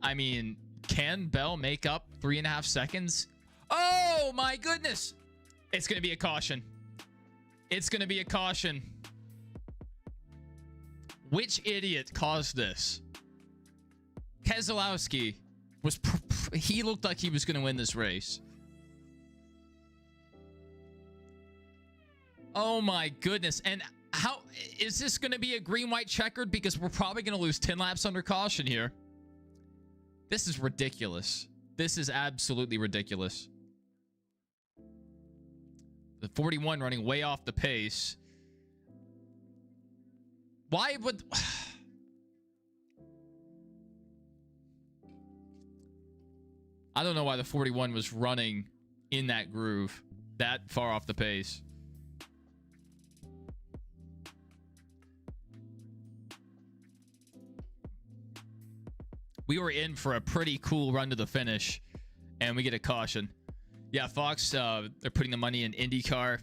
I mean, can Bell make up 3.5 seconds? Oh my goodness. It's going to be a caution. It's going to be a caution. Which idiot caused this? Keselowski was... he looked like he was going to win this race. Oh my goodness. And how... is this going to be a green-white checkered? Because we're probably going to lose 10 laps under caution here. This is ridiculous. This is absolutely ridiculous. The 41 running way off the pace. Why would... I don't know why the 41 was running in that groove that far off the pace. We were in for a pretty cool run to the finish, and we get a caution. Yeah, Fox, they're putting the money in IndyCar.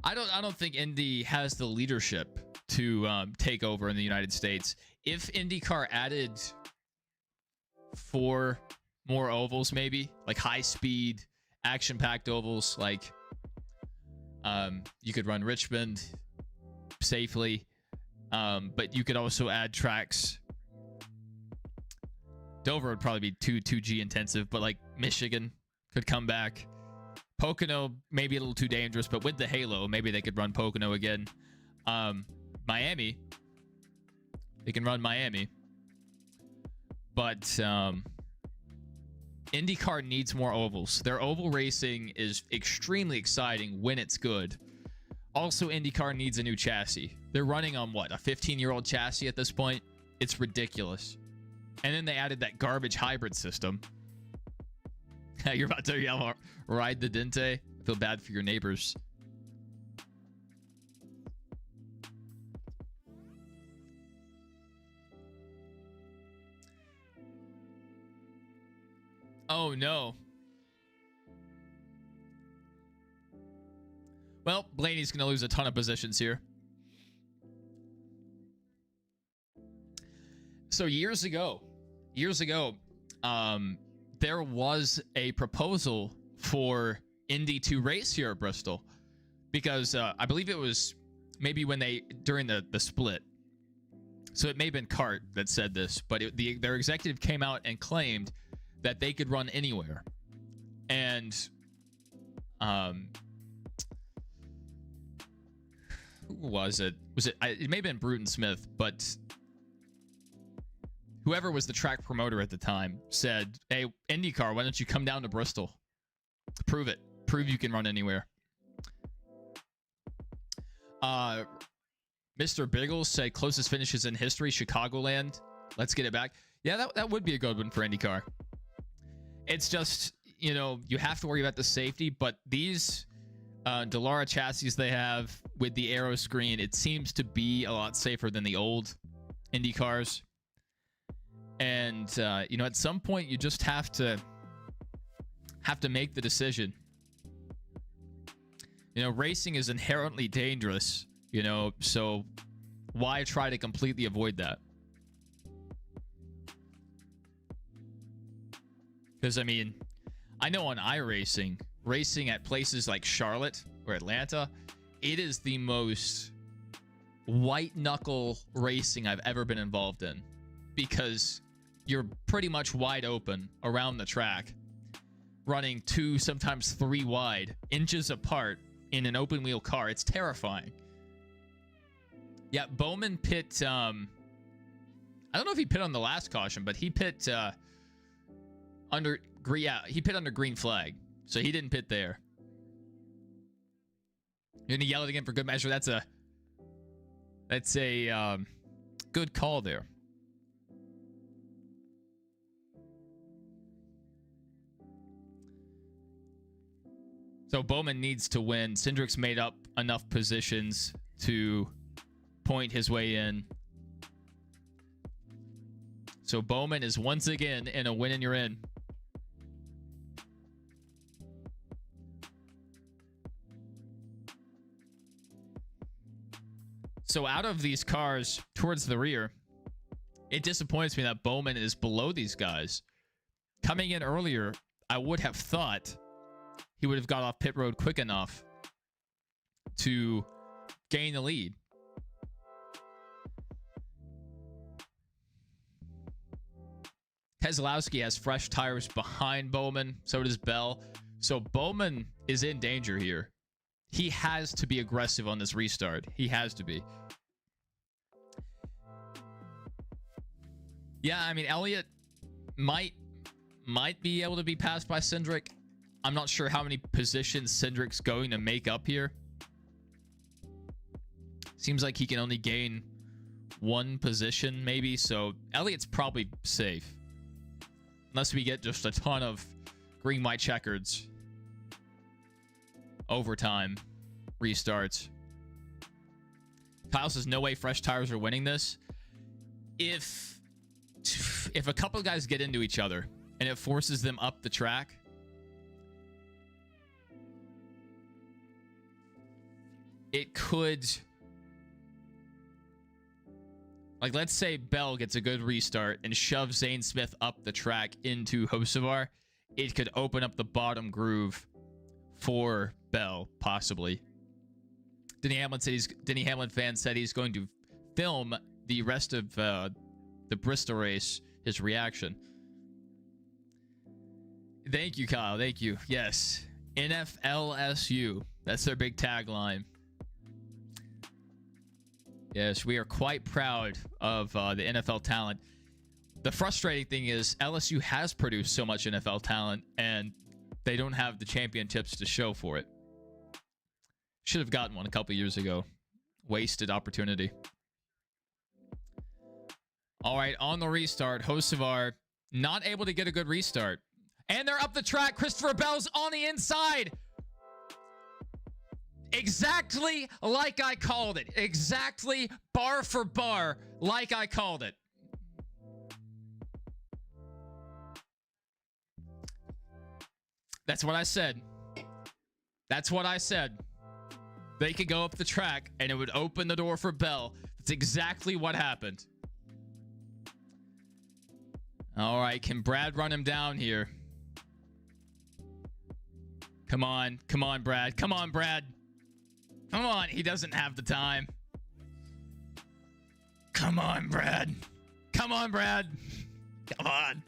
I don't think Indy has the leadership to take over in the United States. If IndyCar added 4 more ovals, maybe like high-speed, action-packed ovals, like you could run Richmond safely, but you could also add tracks. Dover would probably be too 2G intensive, but like Michigan could come back. Pocono maybe a little too dangerous, but with the Halo, maybe they could run Pocono again. Miami, they can run Miami. But IndyCar needs more ovals. Their oval racing is extremely exciting when it's good. Also, IndyCar needs a new chassis. They're running on what, a 15-year-old chassis at this point? It's ridiculous. And then they added that garbage hybrid system. You're about to ride the Dente. I feel bad for your neighbors. Oh, no. Well, Blaney's going to lose a ton of positions here. So years ago, there was a proposal for Indy to race here at Bristol because I believe it was maybe when during the split. So it may have been CART that said this, but their executive came out and claimed that they could run anywhere. And who was it? It may have been Bruton Smith, but whoever was the track promoter at the time said, hey, IndyCar, why don't you come down to Bristol? Prove it. Prove you can run anywhere. Mr. Biggles said closest finishes in history, Chicagoland. Let's get it back. Yeah, that would be a good one for IndyCar. It's just, you know, you have to worry about the safety, but these Dallara chassis they have with the aero screen, it seems to be a lot safer than the old Indy cars. And you know, at some point you just have to make the decision. You know, racing is inherently dangerous, you know, so why try to completely avoid that? Because I mean, I know on iRacing, racing at places like Charlotte or Atlanta, it is the most white knuckle racing I've ever been involved in, because you're pretty much wide open around the track, running 2, sometimes 3 wide, inches apart in an open wheel car. It's terrifying. Yeah, Bowman pit, I don't know if he pit on the last caution, but he pit under green flag. So he didn't pit there. You're gonna yell it again for good measure. That's a good call there. So Bowman needs to win. Cindric's made up enough positions to point his way in. So Bowman is once again in a win and you're in. So out of these cars towards the rear, it disappoints me that Bowman is below these guys. Coming in earlier, I would have thought he would have got off pit road quick enough to gain the lead. Keselowski has fresh tires behind Bowman. So does Bell. So Bowman is in danger here. He has to be aggressive on this restart. He has to be. Yeah, I mean, Elliott might be able to be passed by Cindric. I'm not sure how many positions Cindric's going to make up here. Seems like he can only gain 1 position, maybe. So Elliott's probably safe. Unless we get just a ton of green, white checkers. Overtime. Restarts. Kyle says, no way fresh tires are winning this. If a couple of guys get into each other and it forces them up the track, it could, like, let's say Bell gets a good restart and shoves Zane Smith up the track into Hocevar. It could open up the bottom groove for Bell, possibly. Denny Hamlin fan said he's going to film the rest of the Bristol race, his reaction. Thank you, Kyle. Thank you. Yes. NFLSU. That's their big tagline. Yes, we are quite proud of the NFL talent. The frustrating thing is LSU has produced so much NFL talent, and they don't have the championships to show for it. Should have gotten one a couple years ago. Wasted opportunity. All right, on the restart, Hocevar not able to get a good restart. And they're up the track. Christopher Bell's on the inside. Exactly like I called it. Exactly bar for bar like I called it. That's what I said. That's what I said. They could go up the track and it would open the door for Bell. That's exactly what happened. All right, can Brad run him down here? Come on, Brad. Come on, Brad. Come on, he doesn't have the time. Come on, Brad. Come on, Brad. Come on.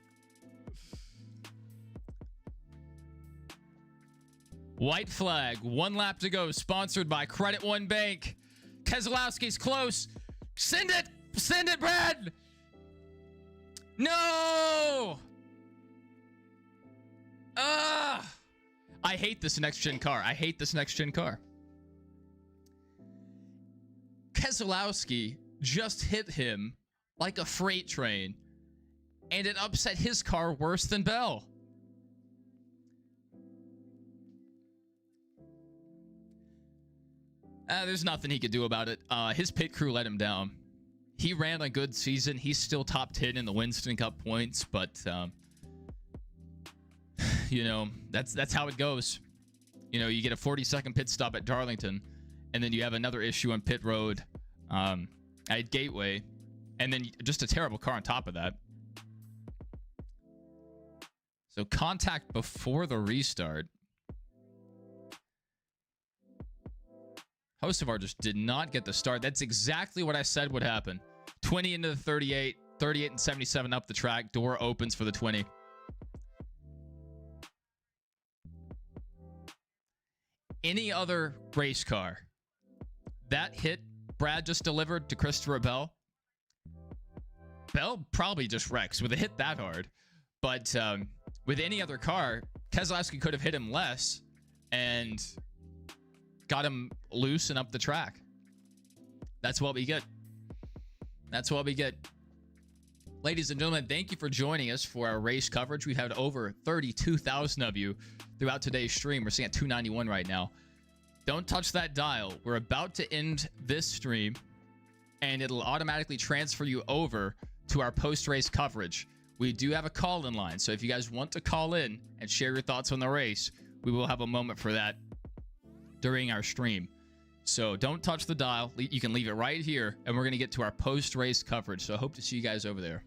White flag, 1 lap to go, sponsored by Credit One Bank. Keselowski's close. Send it, Brad. No. I hate this next gen car. Keselowski just hit him like a freight train, and it upset his car worse than Bell. There's nothing he could do about it. His pit crew let him down. He ran a good season. He's still top 10 in the Winston Cup points, but you know, that's how it goes. You know, you get a 40-second pit stop at Darlington, and then you have another issue on pit road at Gateway, and then just a terrible car on top of that. So contact before the restart. Hocevar just did not get the start. That's exactly what I said would happen. 20 into the 38, 38 and 77 up the track. Door opens for the 20. Any other race car, that hit Brad just delivered to Christopher Bell, Bell probably just wrecks with a hit that hard. But with any other car, Keselowski could have hit him less and got him loose and up the track. That's what we get. That's what we get. Ladies and gentlemen, thank you for joining us for our race coverage. We've had over 32,000 of you throughout today's stream. We're sitting at 291 right now. Don't touch that dial. We're about to end this stream, and it'll automatically transfer you over to our post-race coverage. We do have a call-in line, so if you guys want to call in and share your thoughts on the race, we will have a moment for that during our stream. So don't touch the dial. You can leave it right here, and we're going to get to our post-race coverage. So I hope to see you guys over there.